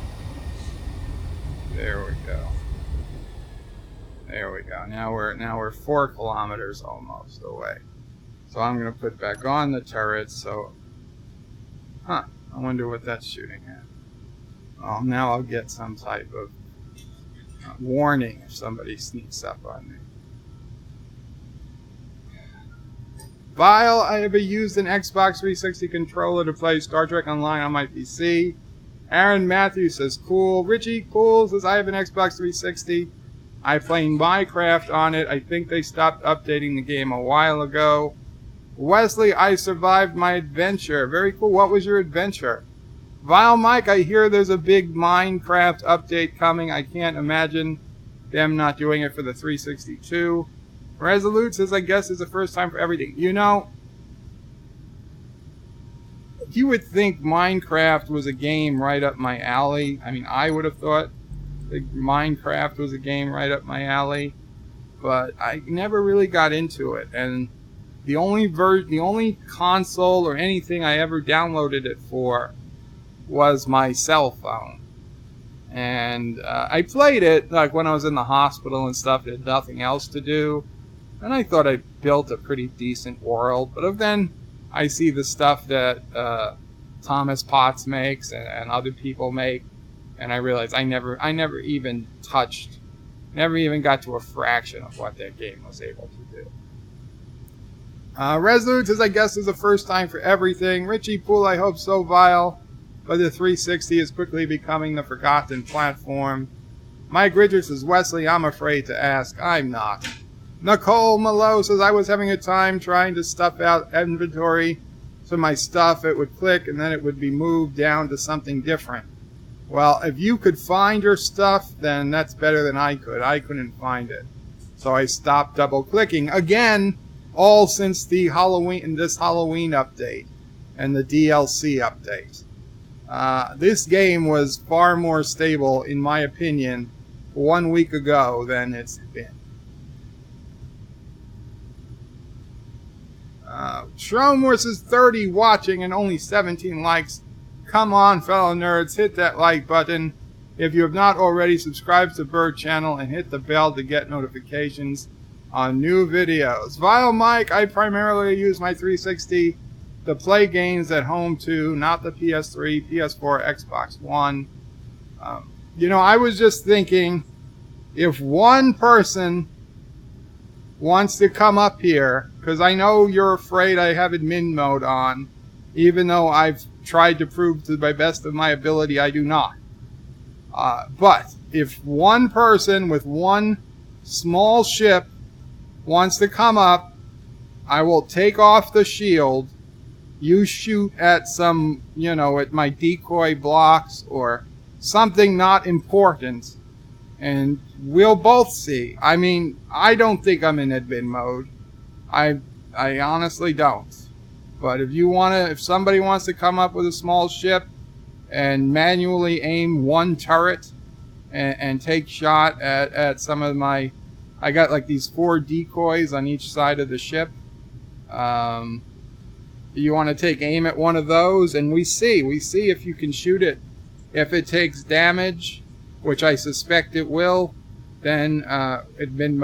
There we go. There we go. Now we're 4 kilometers almost away. So I'm gonna put back on the turrets. So, I wonder what that's shooting at. Well, now I'll get some type of warning if somebody sneaks up on me. Vile, I have used an Xbox 360 controller to play Star Trek Online on my PC. Aaron Matthews says, cool. Richie Cool says, I have an Xbox 360. I play Minecraft on it. I think they stopped updating the game a while ago. Wesley, I survived my adventure. Very cool. What was your adventure? Vile Mike, I hear there's a big Minecraft update coming. I can't imagine them not doing it for the 362. Resolute says, I guess it's the first time for everything. You know, you would think Minecraft was a game right up my alley. I mean, I would have thought that Minecraft was a game right up my alley, but I never really got into it. And the only console or anything I ever downloaded it for was my cell phone. And I played it like when I was in the hospital and stuff, had nothing else to do. And I thought I built a pretty decent world. But then I see the stuff that Thomas Potts makes and other people make, and I realized I never even got to a fraction of what that game was able to do. Resolute says, I guess it's the first time for everything. Richie Poole, I hope so, Vile. But the 360 is quickly becoming the forgotten platform. Mike Richards says, Wesley, I'm afraid to ask. I'm not. Nicole Malo says, I was having a time trying to stuff out inventory. So my stuff, it would click and then it would be moved down to something different. Well, if you could find your stuff, then that's better than I could. I couldn't find it. So I stopped double clicking. Again, all since this Halloween update and the DLC update. This game was far more stable, in my opinion, 1 week ago than it's been. Shromore says 30 watching and only 17 likes. Come on, fellow nerds, hit that like button. If you have not already, subscribe to Bird Channel and hit the bell to get notifications on new videos. Vile Mike, I primarily use my 360 to play games at home too, not the PS3, PS4, Xbox One. You know, I was just thinking, if one person wants to come up here, because I know you're afraid I have admin mode on, even though I've tried to prove to the best of my ability I do not. But if one person with one small ship wants to come up, I will take off the shield. You shoot at some, at my decoy blocks or something not important, and we'll both see. I mean, I don't think I'm in admin mode. I honestly don't. But if somebody wants to come up with a small ship and manually aim one turret and take shot at some of I got like these 4 decoys on each side of the ship. You want to take aim at one of those, and we see if you can shoot it. If it takes damage, which I suspect it will, then admin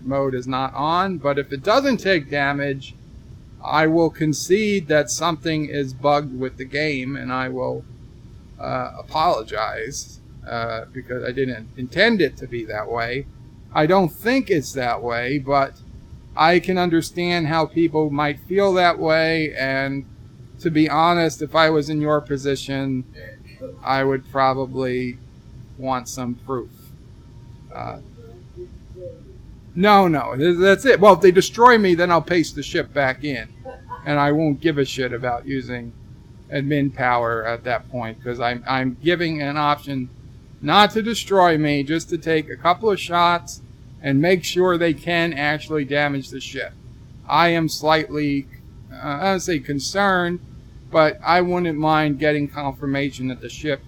mode is not on. But if it doesn't take damage, I will concede that something is bugged with the game, and I will apologize because I didn't intend it to be that way. I don't think it's that way, but I can understand how people might feel that way, and to be honest, if I was in your position, I would probably want some proof. No, that's it. Well, if they destroy me, then I'll paste the ship back in. And I won't give a shit about using admin power at that point, because I'm giving an option not to destroy me, just to take a couple of shots and make sure they can actually damage the ship. I am slightly, I don't say concerned, but I wouldn't mind getting confirmation that the ship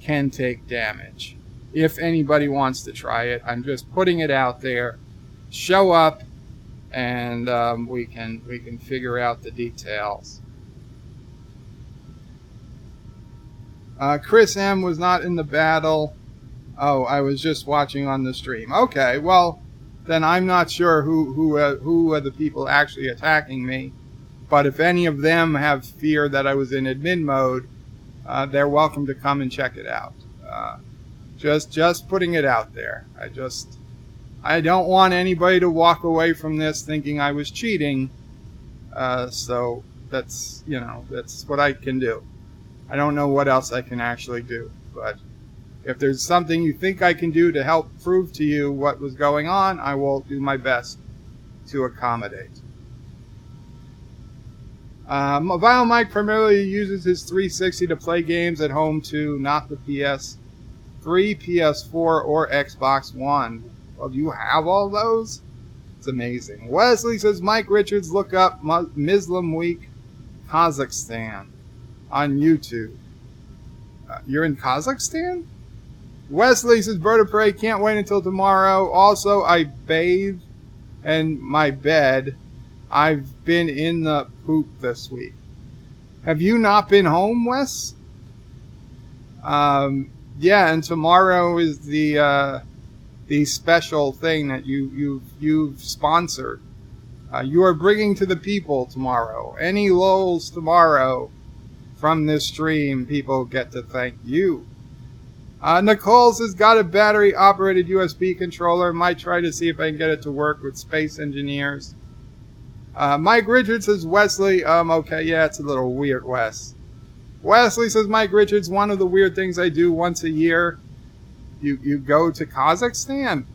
can take damage. If anybody wants to try it, I'm just putting it out there. Show up, and we can figure out the details. Chris M was not in the battle. Oh, I was just watching on the stream. Okay, well, then I'm not sure who are the people actually attacking me. But if any of them have fear that I was in admin mode, they're welcome to come and check it out. Just putting it out there. I don't want anybody to walk away from this thinking I was cheating. So that's what I can do. I don't know what else I can actually do, but if there's something you think I can do to help prove to you what was going on, I will do my best to accommodate. Vile Mike primarily uses his 360 to play games at home too, not the PS3, PS4, or Xbox One. Well, do you have all those? It's amazing. Wesley says, Mike Richards, look up Muslim Week Kazakhstan on YouTube. You're in Kazakhstan? Wesley says, Bird of Prey, can't wait until tomorrow. Also, I bathe in my bed. I've been in the poop this week. Have you not been home, Wes? Yeah, and tomorrow is the special thing that you've sponsored. You are bringing to the people tomorrow. Any lols tomorrow from this stream, people get to thank you. Nicole's has got a battery-operated USB controller. Might try to see if I can get it to work with space engineers. Mike Richards says, Wesley, okay, yeah, it's a little weird, Wes. Wesley says, Mike Richards, one of the weird things I do once a year, you go to Kazakhstan.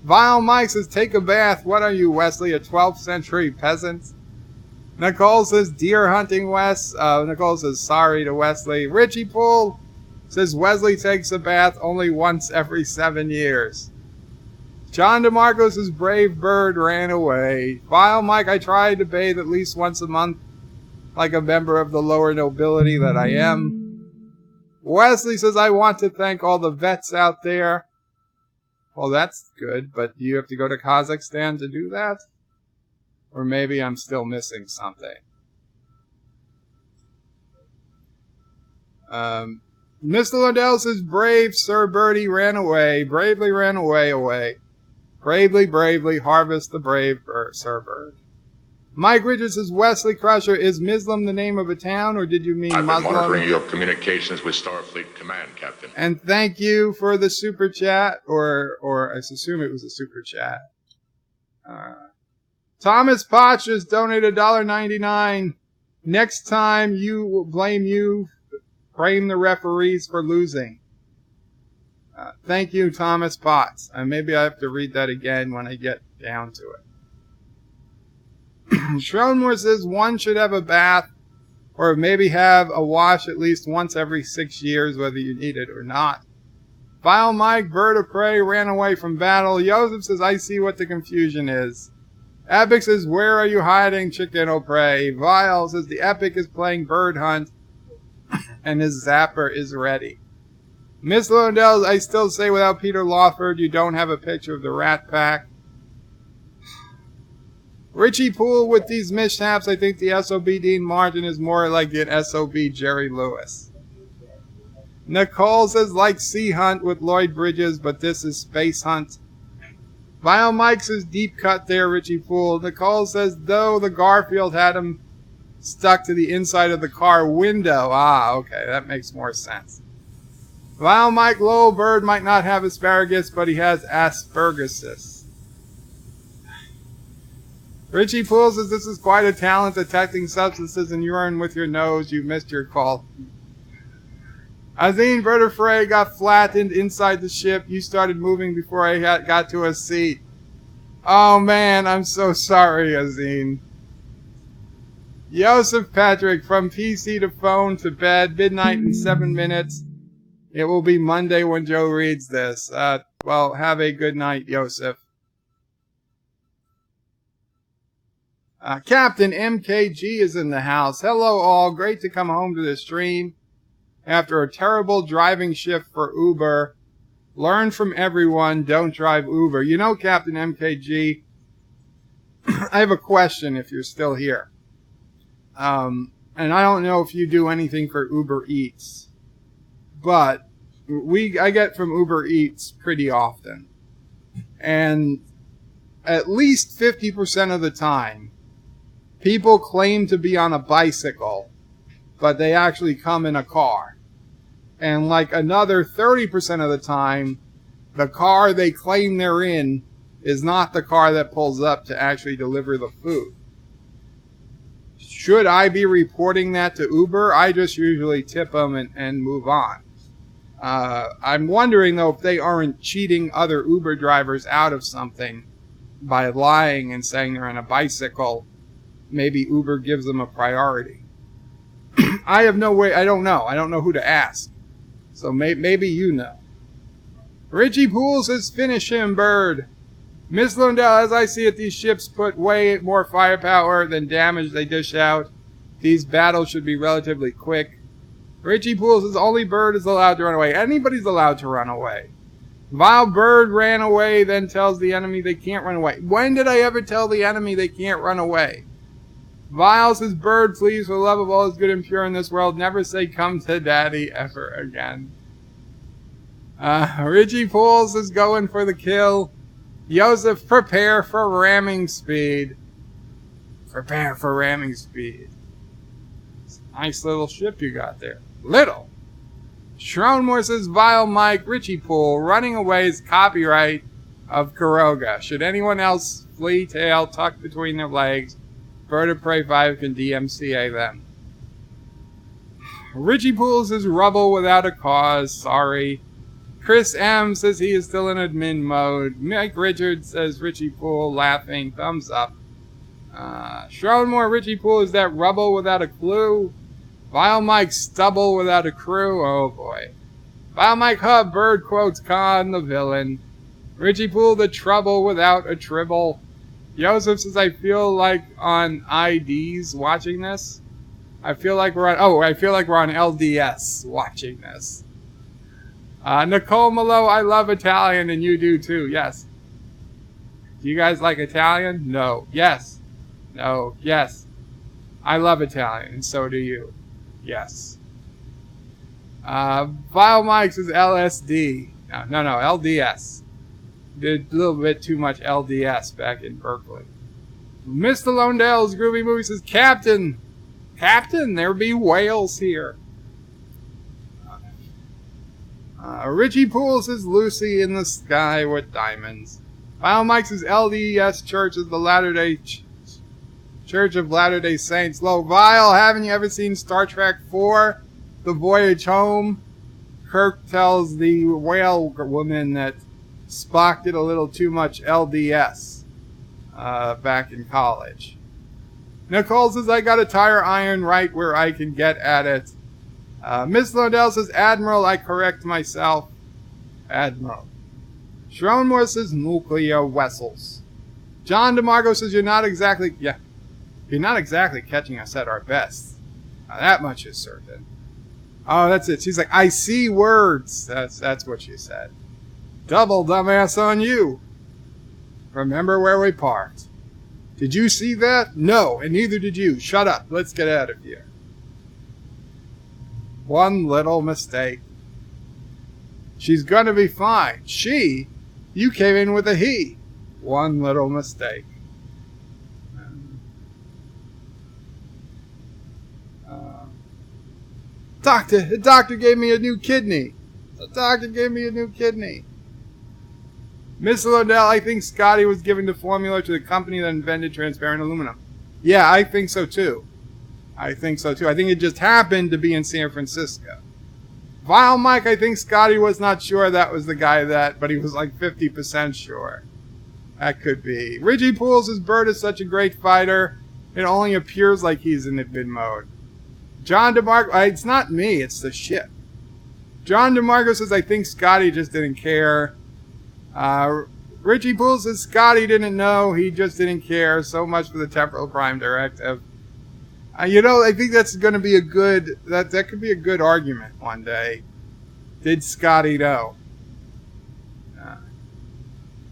Vile Mike says, take a bath. What are you, Wesley, a 12th century peasant? Nicole says, deer hunting, Wes. Nicole says, sorry to Wesley. Richie Poole says, Wesley takes a bath only once every 7 years. John DeMarco says, brave bird ran away. Vile Mike, I try to bathe at least once a month, like a member of the lower nobility that I am. Wesley says, I want to thank all the vets out there. Well, that's good, but do you have to go to Kazakhstan to do that? Or maybe I'm still missing something. Mr. Lundell says, brave Sir Birdie ran away. Bravely ran away. Bravely, harvest the brave Sir Bird. Mike Richards says, Wesley Crusher, is Muslim the name of a town, or did you mean Muslim? I've been monitoring your communications with Starfleet Command, Captain. And thank you for the super chat, or I assume it was a super chat. Thomas Potch has donated $1.99. Next time you will blame the referees for losing. Thank you, Thomas Potts. Maybe I have to read that again when I get down to it. Schroenmore says one should have a bath or maybe have a wash at least once every 6 years, whether you need it or not. Vile Mike, Bird of Prey, ran away from battle. Joseph says, I see what the confusion is. Epic says, where are you hiding, Chicken O' Prey? Vile says, the Epic is playing Bird Hunt and his zapper is ready. Miss Lundell, I still say without Peter Lawford, you don't have a picture of the Rat Pack. Richie Poole, with these mishaps, I think the SOB Dean Martin is more like an SOB Jerry Lewis. Nicole says, like Sea Hunt with Lloyd Bridges, but this is Space Hunt. Vile Mike says, deep cut there, Richie Poole. Nicole says, though the Garfield had him stuck to the inside of the car window. Ah, okay, that makes more sense. Vile Mike, Lowell Bird might not have asparagus, but he has aspergillosis. Richie Poole says, this is quite a talent detecting substances in urine with your nose. You missed your call. Azine vertebrae got flattened inside the ship. You started moving before I got to a seat. Oh man, I'm so sorry, Azine. Joseph Patrick, from PC to phone to bed, midnight in 7 minutes. It will be Monday when Joe reads this. Well, have a good night, Joseph. Captain MKG is in the house. Hello all, great to come home to the stream after a terrible driving shift for Uber. Learn from everyone, don't drive Uber. You know, Captain MKG, I have a question if you're still here. And I don't know if you do anything for Uber Eats, but I get from Uber Eats pretty often. And at least 50% of the time, people claim to be on a bicycle, but they actually come in a car. And like another 30% of the time, the car they claim they're in is not the car that pulls up to actually deliver the food. Should I be reporting that to Uber? I just usually tip them and move on. I'm wondering, though, if they aren't cheating other Uber drivers out of something by lying and saying they're on a bicycle. Maybe Uber gives them a priority. I have no way. I don't know. I don't know who to ask. So maybe you know. Richie Poole says, finish him, bird. Miss Lundell, as I see it, these ships put way more firepower than damage they dish out. These battles should be relatively quick. Richie Poole says, only bird is allowed to run away. Anybody's allowed to run away. Vile bird ran away, then tells the enemy they can't run away. When did I ever tell the enemy they can't run away? Vile says, bird, please, for the love of all is good and pure in this world, never say come to daddy ever again. Richie Poole says, going for the kill. Joseph, prepare for ramming speed. Prepare for ramming speed. It's a nice little ship you got there. Little. Schronmore says, vile Mike, Richie Poole, running away is copyright of Kuroga. Should anyone else flee tail tucked between their legs, Bird of Prey 5 can DMCA them. Richie Poole says, rubble without a cause, sorry. Chris M says he is still in admin mode. Mike Richards says Richie Poole laughing. Thumbs up. Schronmore, Richie Poole is that rubble without a clue. Vile Mike stubble without a crew. Oh boy. Vile Mike Hub, bird quotes Khan the villain. Richie Poole the trouble without a tribble. Joseph says I feel like on IDs watching this. I feel like we're on LDS watching this. Nicole Malo, I love Italian and you do too. Yes. Do you guys like Italian? No. Yes. No. Yes. I love Italian and so do you. Yes. Vile Mike says LSD. No, LDS. Did a little bit too much LDS back in Berkeley. Mr. Londell's Groovy Movie says, Captain, there be whales here. Richie Poole says, Lucy in the sky with diamonds. Vile Mike says, LDS Church is the Church of Latter-day Saints. Low Vile, haven't you ever seen Star Trek 4, The Voyage Home? Kirk tells the whale woman that Spock did a little too much LDS back in college. Nicole says, I got a tire iron right where I can get at it. Miss Lodell says, Admiral, I correct myself. Admiral. Schronmore says, nuclear vessels. John DeMarco says, you're not exactly catching us at our best. Now, that much is certain. Oh, that's it. She's like, I see words. That's what she said. Double dumbass on you. Remember where we parked. Did you see that? No, and neither did you. Shut up. Let's get out of here. One little mistake. She's gonna be fine. She? You came in with a he. One little mistake. The doctor gave me a new kidney. The doctor gave me a new kidney. Miss Lodell, I think Scotty was giving the formula to the company that invented transparent aluminum. Yeah, I think so too. I think it just happened to be in San Francisco. Vile Mike, I think Scotty was not sure that was the guy but he was like 50% sure. That could be. Richie Pools, his bird is such a great fighter. It only appears like he's in mid mode. John DeMarco, it's not me, it's the ship. John DeMarco says, I think Scotty just didn't care. Richie Pools says Scotty didn't know, he just didn't care. So much for the temporal prime directive. I think that's going to be a good, that could be a good argument one day. Did Scotty know?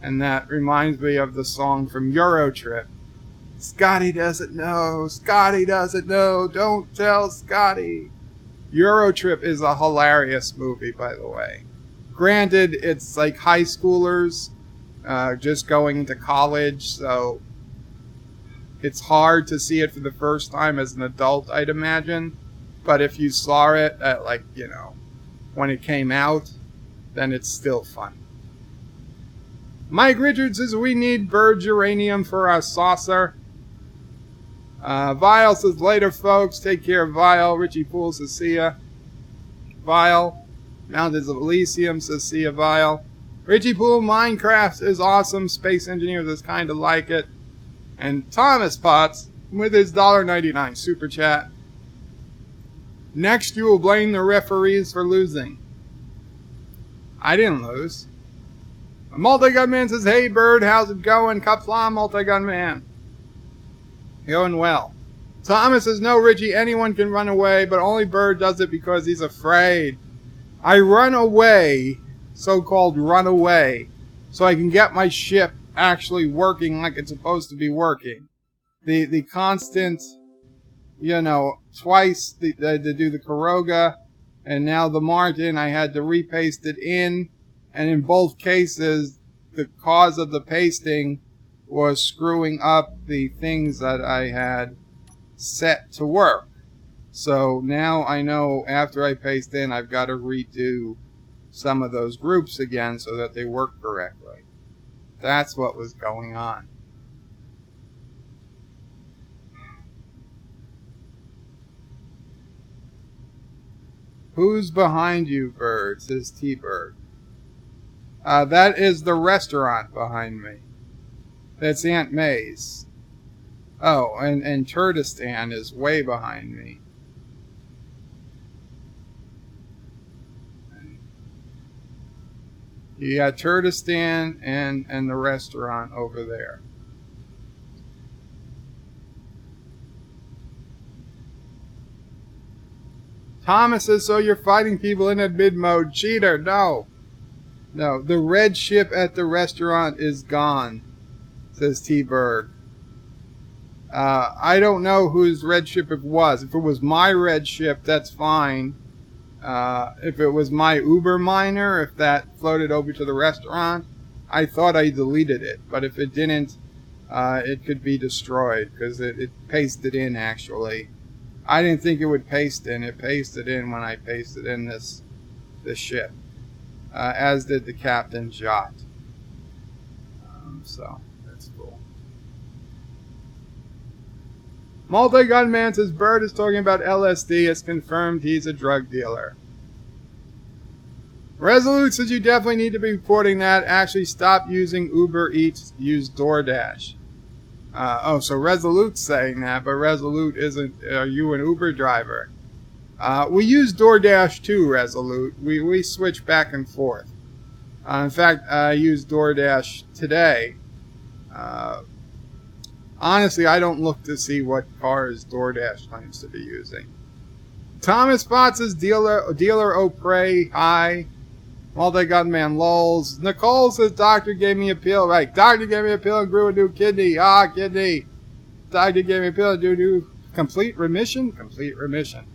And that reminds me of the song from Eurotrip. Scotty doesn't know, Scotty doesn't know, don't tell Scotty. Eurotrip is a hilarious movie, by the way. Granted, it's like high schoolers just going into college, so it's hard to see it for the first time as an adult, I'd imagine. But if you saw it at, when it came out, then it's still fun. Mike Richards says, we need bird uranium for our saucer. Vile says, later, folks. Take care, Vile. Richie Poole says, see ya. Vile. Mountains of Elysium says, see ya, Vile. Richie Poole, Minecraft is awesome. Space Engineers is kind of like it. And Thomas Potts, with his $1.99 super chat. Next, you will blame the referees for losing. I didn't lose. Multi-Gun Man says, hey, Bird, how's it going? Qapla, Multi-Gun Man. Going well. Thomas says, no, Richie, anyone can run away, but only Bird does it because he's afraid. I run away, so-called run away, so I can get my ship actually working like it's supposed to be working. The constant, twice to do the Kuroga, and now the Martin, I had to repaste it in, and in both cases, the cause of the pasting was screwing up the things that I had set to work. So now I know after I paste in, I've got to redo some of those groups again so that they work correctly. That's what was going on. Who's behind you, Bird? Says T-Bird. That is the restaurant behind me. That's Aunt May's. Oh, and Turdistan is way behind me. You got Turdistan and the restaurant over there. Thomas says, so you're fighting people in a mid-mode. Cheater, no. No, the red ship at the restaurant is gone, says T-Bird. I don't know whose red ship it was. If it was my red ship, that's fine. If it was my Uber miner, if that floated over to the restaurant, I thought I deleted it. But if it didn't, it could be destroyed because it pasted in, actually. I didn't think it would paste in. It pasted in when I pasted in this ship. As did the Captain's yacht. So, that's cool. Multi-Gun Man says, Bird is talking about LSD. It's confirmed he's a drug dealer. Resolute says, you definitely need to be reporting that. Actually, stop using Uber Eats. Use DoorDash. So Resolute's saying that, but Resolute isn't. Are you an Uber driver? We use DoorDash too, Resolute. We switch back and forth. In fact, I used DoorDash today. Honestly, I don't look to see what cars DoorDash claims to be using. Thomas Potts is dealer O'Prey. Hi. Multi-Gun Man lols. Nicole says, doctor gave me a pill. Right, doctor gave me a pill and grew a new kidney. Kidney. Doctor gave me a pill and do complete remission? Complete remission.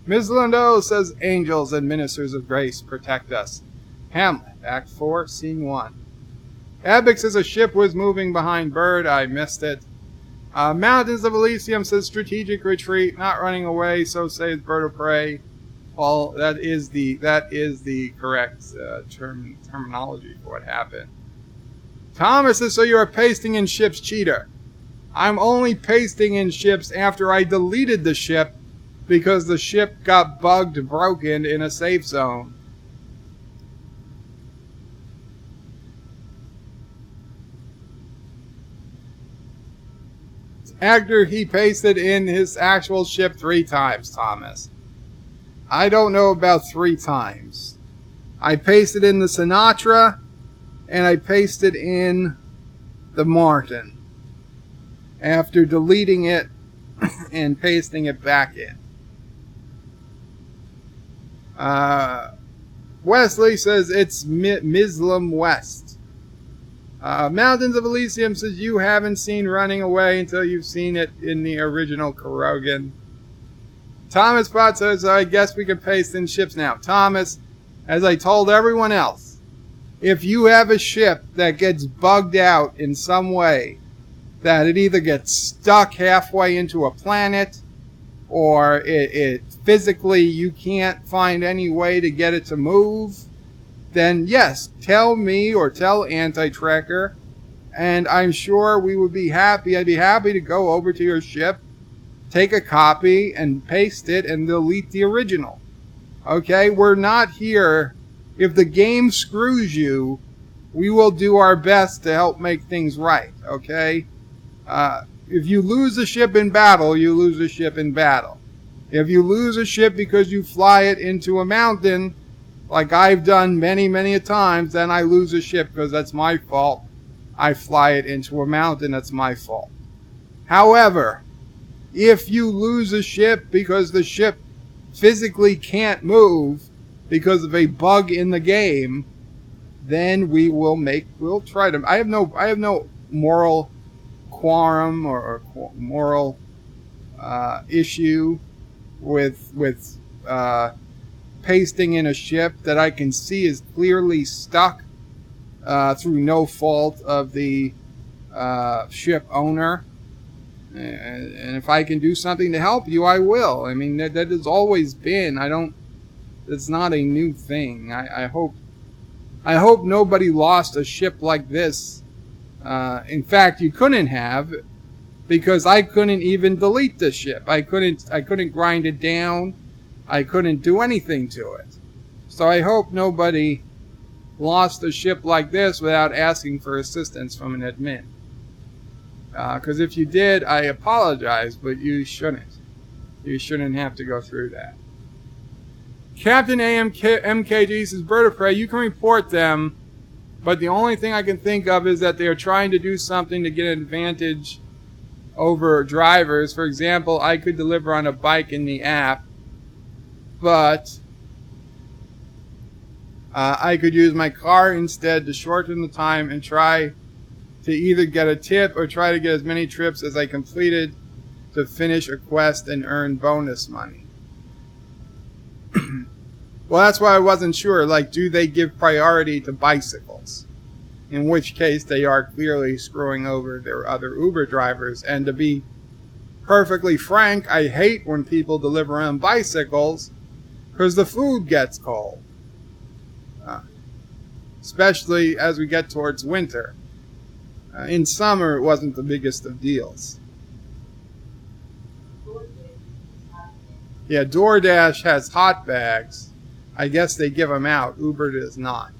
Ms. Lindo says, angels and ministers of grace protect us. Hamlet, Act 4, Scene 1. Abic says a ship was moving behind Bird. I missed it. Mountains of Elysium says strategic retreat, not running away. So says Bird of Prey. Well, that is the correct terminology for what happened. Thomas says, so you are pasting in ships, cheater. I'm only pasting in ships after I deleted the ship because the ship got bugged, broken in a safe zone. After he pasted in his actual ship 3 times, Thomas. I don't know about 3 times. I pasted in the Sinatra, and I pasted in the Martin after deleting it and pasting it back in. Wesley says it's Muslim West. Mountains of Elysium says you haven't seen Running Away until you've seen it in the original Kurogan. Thomas Pot says, I guess we can paste in ships now. Thomas, as I told everyone else, if you have a ship that gets bugged out in some way, that it either gets stuck halfway into a planet, or it physically you can't find any way to get it to move, then yes, tell me or tell Anti-Tracker, and I'm sure we would be happy. I'd be happy to go over to your ship, take a copy, and paste it and delete the original. Okay, we're not here. If the game screws you, we will do our best to help make things right. Okay? If you lose a ship in battle, you lose a ship in battle. If you lose a ship because you fly it into a mountain, like I've done many, many a times, then I lose a ship because that's my fault. I fly it into a mountain, that's my fault. However, if you lose a ship because the ship physically can't move because of a bug in the game, then we'll try to. I have no moral quorum or moral issue with pasting in a ship that I can see is clearly stuck through no fault of the ship owner. And if I can do something to help you, I will. I mean, that has always been. It's not a new thing. I hope nobody lost a ship like this. In fact, you couldn't have, because I couldn't even delete the ship. I couldn't grind it down. I couldn't do anything to it. So I hope nobody lost a ship like this without asking for assistance from an admin. Because if you did, I apologize, but you shouldn't. You shouldn't have to go through that. Captain MKG says, Bird of Prey, you can report them, but the only thing I can think of is that they are trying to do something to get an advantage over drivers. For example, I could deliver on a bike in the app, but I could use my car instead to shorten the time and try to either get a tip or try to get as many trips as I completed to finish a quest and earn bonus money. Well, that's why I wasn't sure. Like, do they give priority to bicycles? In which case, they are clearly screwing over their other Uber drivers. And to be perfectly frank, I hate when people deliver on bicycles because the food gets cold. Especially as we get towards winter. In summer, it wasn't the biggest of deals. Yeah, DoorDash has hot bags. I guess they give them out. Uber does not.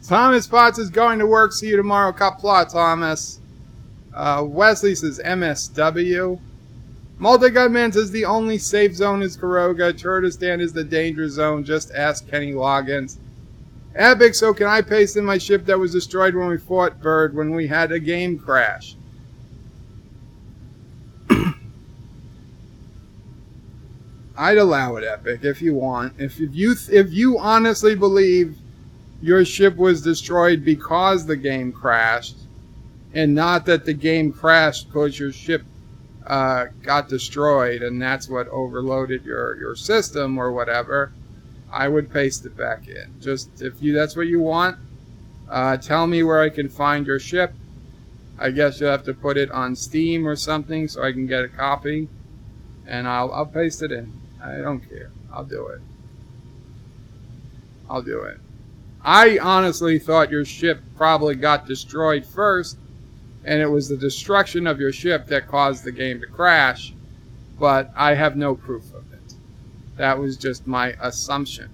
Thomas Potts is going to work. See you tomorrow. Qapla, Thomas. Wesley says MSW. Multi-Gunman says the only safe zone is Kuroga. Kurdistan is the danger zone. Just ask Kenny Loggins. Epic, so can I paste in my ship that was destroyed when we fought Bird when we had a game crash? I'd allow it, Epic, if you want. If you honestly believe your ship was destroyed because the game crashed, and not that the game crashed because your ship got destroyed and that's what overloaded your system or whatever, I would paste it back in. Just if that's what you want, tell me where I can find your ship. I guess you'll have to put it on Steam or something so I can get a copy, and I'll paste it in. I don't care. I'll do it. I honestly thought your ship probably got destroyed first, and it was the destruction of your ship that caused the game to crash, but I have no proof of it. That was just my assumption.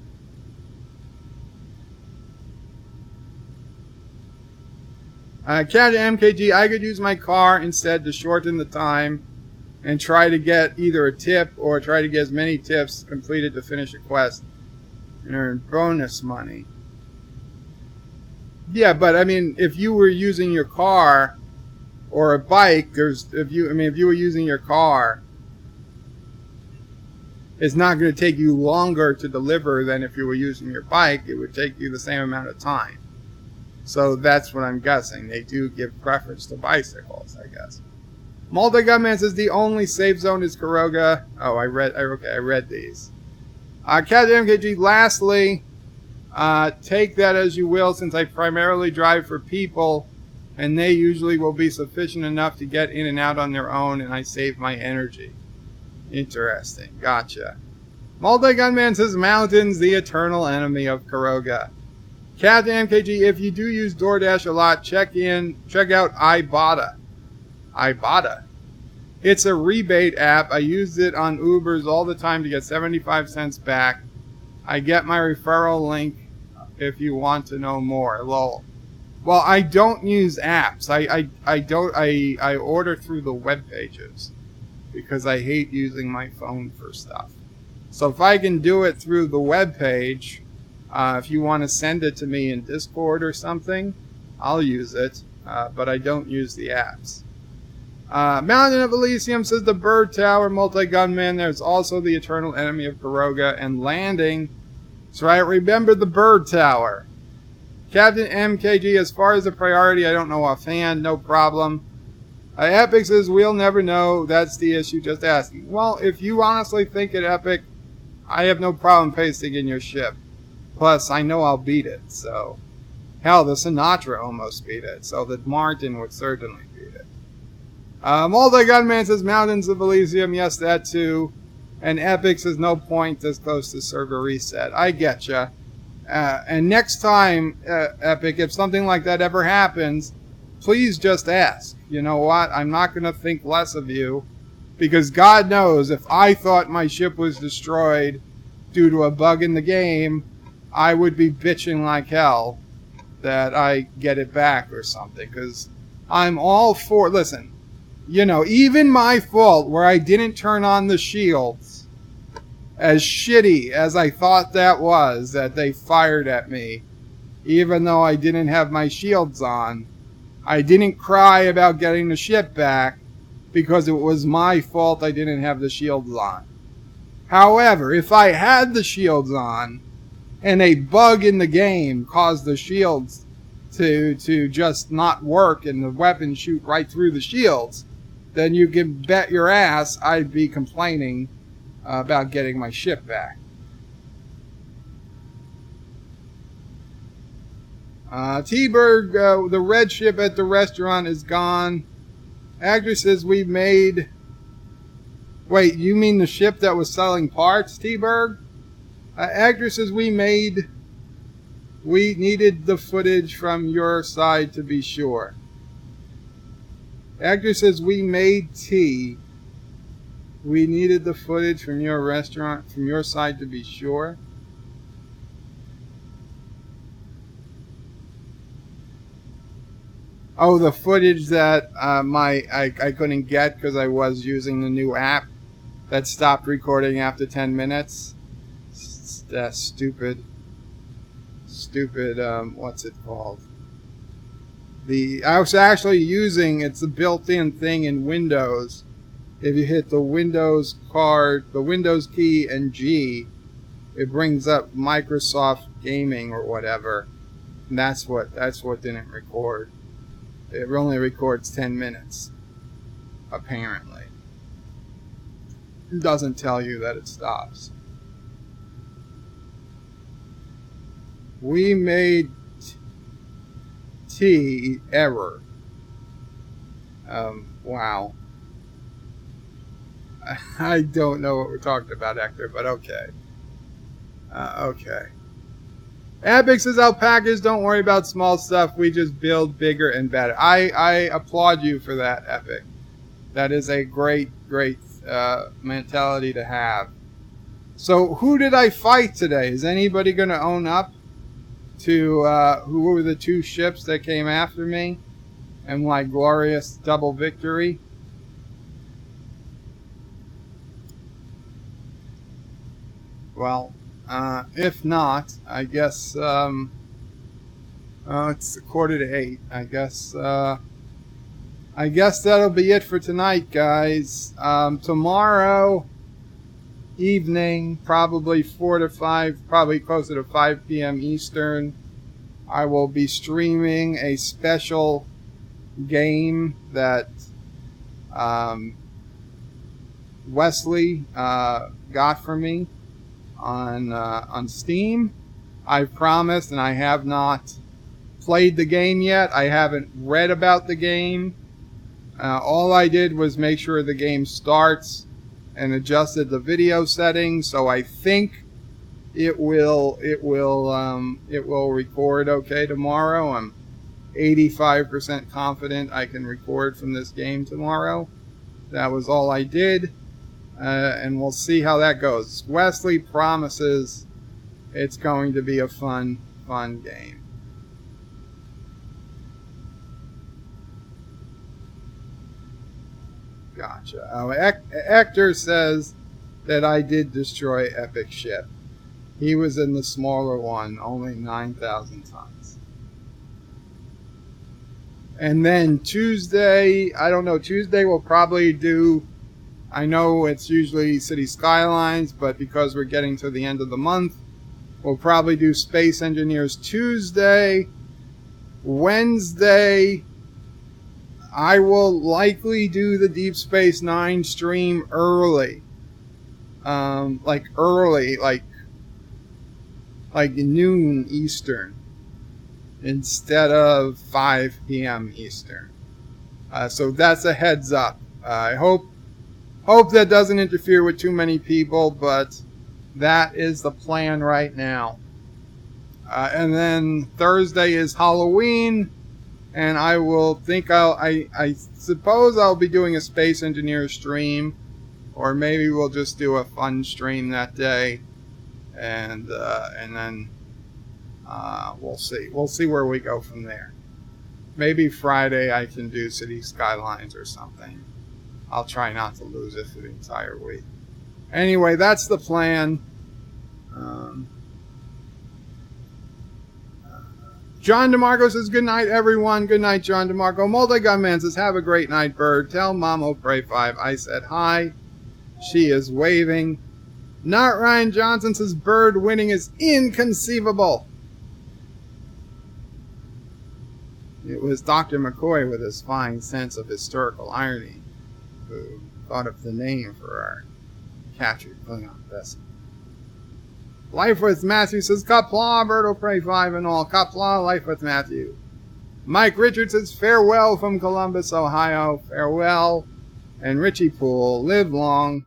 Captain MKG, I could use my car instead to shorten the time and try to get either a tip or try to get as many tips completed to finish a quest and earn bonus money. Yeah, but I mean, if you were using your car or a bike, if you were using your car, it's not going to take you longer to deliver than if you were using your bike. It would take you the same amount of time. So that's what I'm guessing. They do give preference to bicycles, I guess. Multi-Gunman says the only safe zone is Kuroga. Oh, I read these. Captain MKG, lastly, take that as you will, since I primarily drive for people, and they usually will be sufficient enough to get in and out on their own, and I save my energy. Interesting. Gotcha. Multi-Gunman says mountains, the eternal enemy of Kuroga. Captain MKG, if you do use DoorDash a lot, check out Ibotta. Ibotta. It's a rebate app. I use it on Ubers all the time to get 75 cents back. I get my referral link if you want to know more. Lol. Well, I don't use apps. I order through the web pages because I hate using my phone for stuff. So if I can do it through the web page, if you want to send it to me in Discord or something, I'll use it, but I don't use the apps. Mountain of Elysium says the Bird Tower, Multi-Gunman. There's also the eternal enemy of Kuroga and landing. That's right, remember the Bird Tower. Captain MKG, as far as the priority, I don't know offhand, no problem. Epic says we'll never know. That's the issue, just asking. Well, if you honestly think it Epic, I have no problem pasting in your ship. Plus, I know I'll beat it, so... Hell, the Sinatra almost beat it, so the Martin would certainly beat it. Multi-Gunman says Mountains of Elysium, yes, that too. And Epic says no point this close to server reset. I getcha. And next time, Epic, if something like that ever happens, please just ask. You know what? I'm not going to think less of you. Because God knows, if I thought my ship was destroyed due to a bug in the game, I would be bitching like hell that I get it back or something. Because I'm all for... Listen, you know, even my fault where I didn't turn on the shields, as shitty as I thought that was, that they fired at me, even though I didn't have my shields on, I didn't cry about getting the ship back because it was my fault I didn't have the shields on. However, if I had the shields on, and a bug in the game caused the shields to just not work and the weapon shoot right through the shields, then you can bet your ass I'd be complaining about getting my ship back. T-Berg, the red ship at the restaurant is gone. Actor says we made... Wait, you mean the ship that was selling parts, T-Berg? Actor says we needed the footage from your side to be sure. Actor says we made tea. We needed the footage from your restaurant, from your side to be sure. Oh, the footage that I couldn't get because I was using the new app that stopped recording after 10 minutes. That stupid, what's it called? I was actually using, it's a built-in thing in Windows. If you hit the Windows card, the Windows key and G, it brings up Microsoft Gaming or whatever. And that's what didn't record. It only records 10 minutes, apparently. It doesn't tell you that it stops. We made tea error. Wow. I don't know what we're talking about, Hector, but okay. Okay. Epic says alpacas don't worry about small stuff. We just build bigger and better. I applaud you for that, Epic. That is a great mentality to have. So who did I fight today? Is anybody going to own up to who were the two ships that came after me and my glorious double victory? Well, if not, I guess it's 7:45. I guess that'll be it for tonight, guys. Tomorrow evening, probably 4 to 5, probably closer to 5 p.m. Eastern, I will be streaming a special game that Wesley got for me on Steam. I've promised, and I have not played the game yet. I haven't read about the game. All I did was make sure the game starts and adjusted the video settings, so I think it will record okay tomorrow. I'm 85% confident I can record from this game tomorrow. That was all I did, and we'll see how that goes. Wesley promises it's going to be a fun game. Gotcha. Oh, Hector says that I did destroy Epic ship. He was in the smaller one, only 9,000 tons. And then Tuesday, I don't know, Tuesday we'll probably do, I know it's usually City Skylines, but because we're getting to the end of the month, we'll probably do Space Engineers Tuesday. Wednesday, I will likely do the Deep Space Nine stream early. Like noon Eastern instead of 5 p.m. Eastern. So that's a heads up. I hope that doesn't interfere with too many people, but that is the plan right now. And then Thursday is Halloween. And I suppose I'll be doing a Space Engineer stream, or maybe we'll just do a fun stream that day, and then we'll see. We'll see where we go from there. Maybe Friday I can do City Skylines or something. I'll try not to lose it for the entire week. Anyway, that's the plan. John DeMarco says, good night, everyone. Good night, John DeMarco. Multi-Gunman says, have a great night, Bird. Tell Mom Pray 5 I said hi. She is waving. Not Ryan Johnson says, Bird winning is inconceivable. It was Dr. McCoy with his fine sense of historical irony who thought of the name for our captured Klingon vessel. Life with Matthew says, Qapla, Birdo Pray 5 and all. Qapla, Life with Matthew. Mike Richards says, farewell from Columbus, Ohio. Farewell. And Richie Poole, live long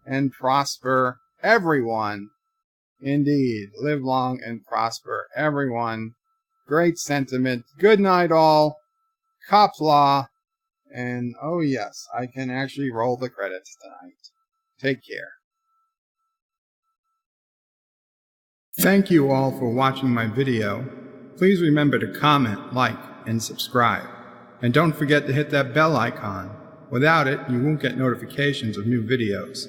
and prosper, everyone. Indeed, live long and prosper, everyone. Great sentiment. Good night, all. Qapla. And, oh yes, I can actually roll the credits tonight. Take care. Thank you all for watching my video. Please remember to comment, like, and subscribe. And don't forget to hit that bell icon. Without it, you won't get notifications of new videos.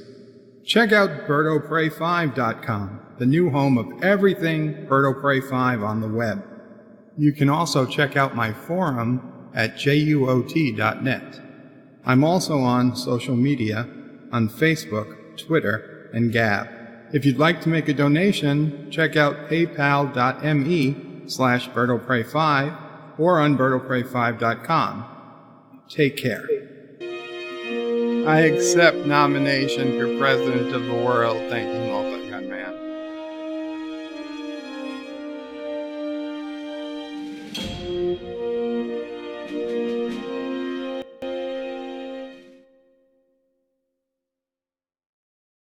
Check out BirdoPray5.com, the new home of everything Birdo Pray 5 on the web. You can also check out my forum at juot.net. I'm also on social media, on Facebook, Twitter, and Gab. If you'd like to make a donation, check out paypal.me/BirdoPray5 or on BirdoPray5.com. Take care. I accept nomination for President of the World. Thank you.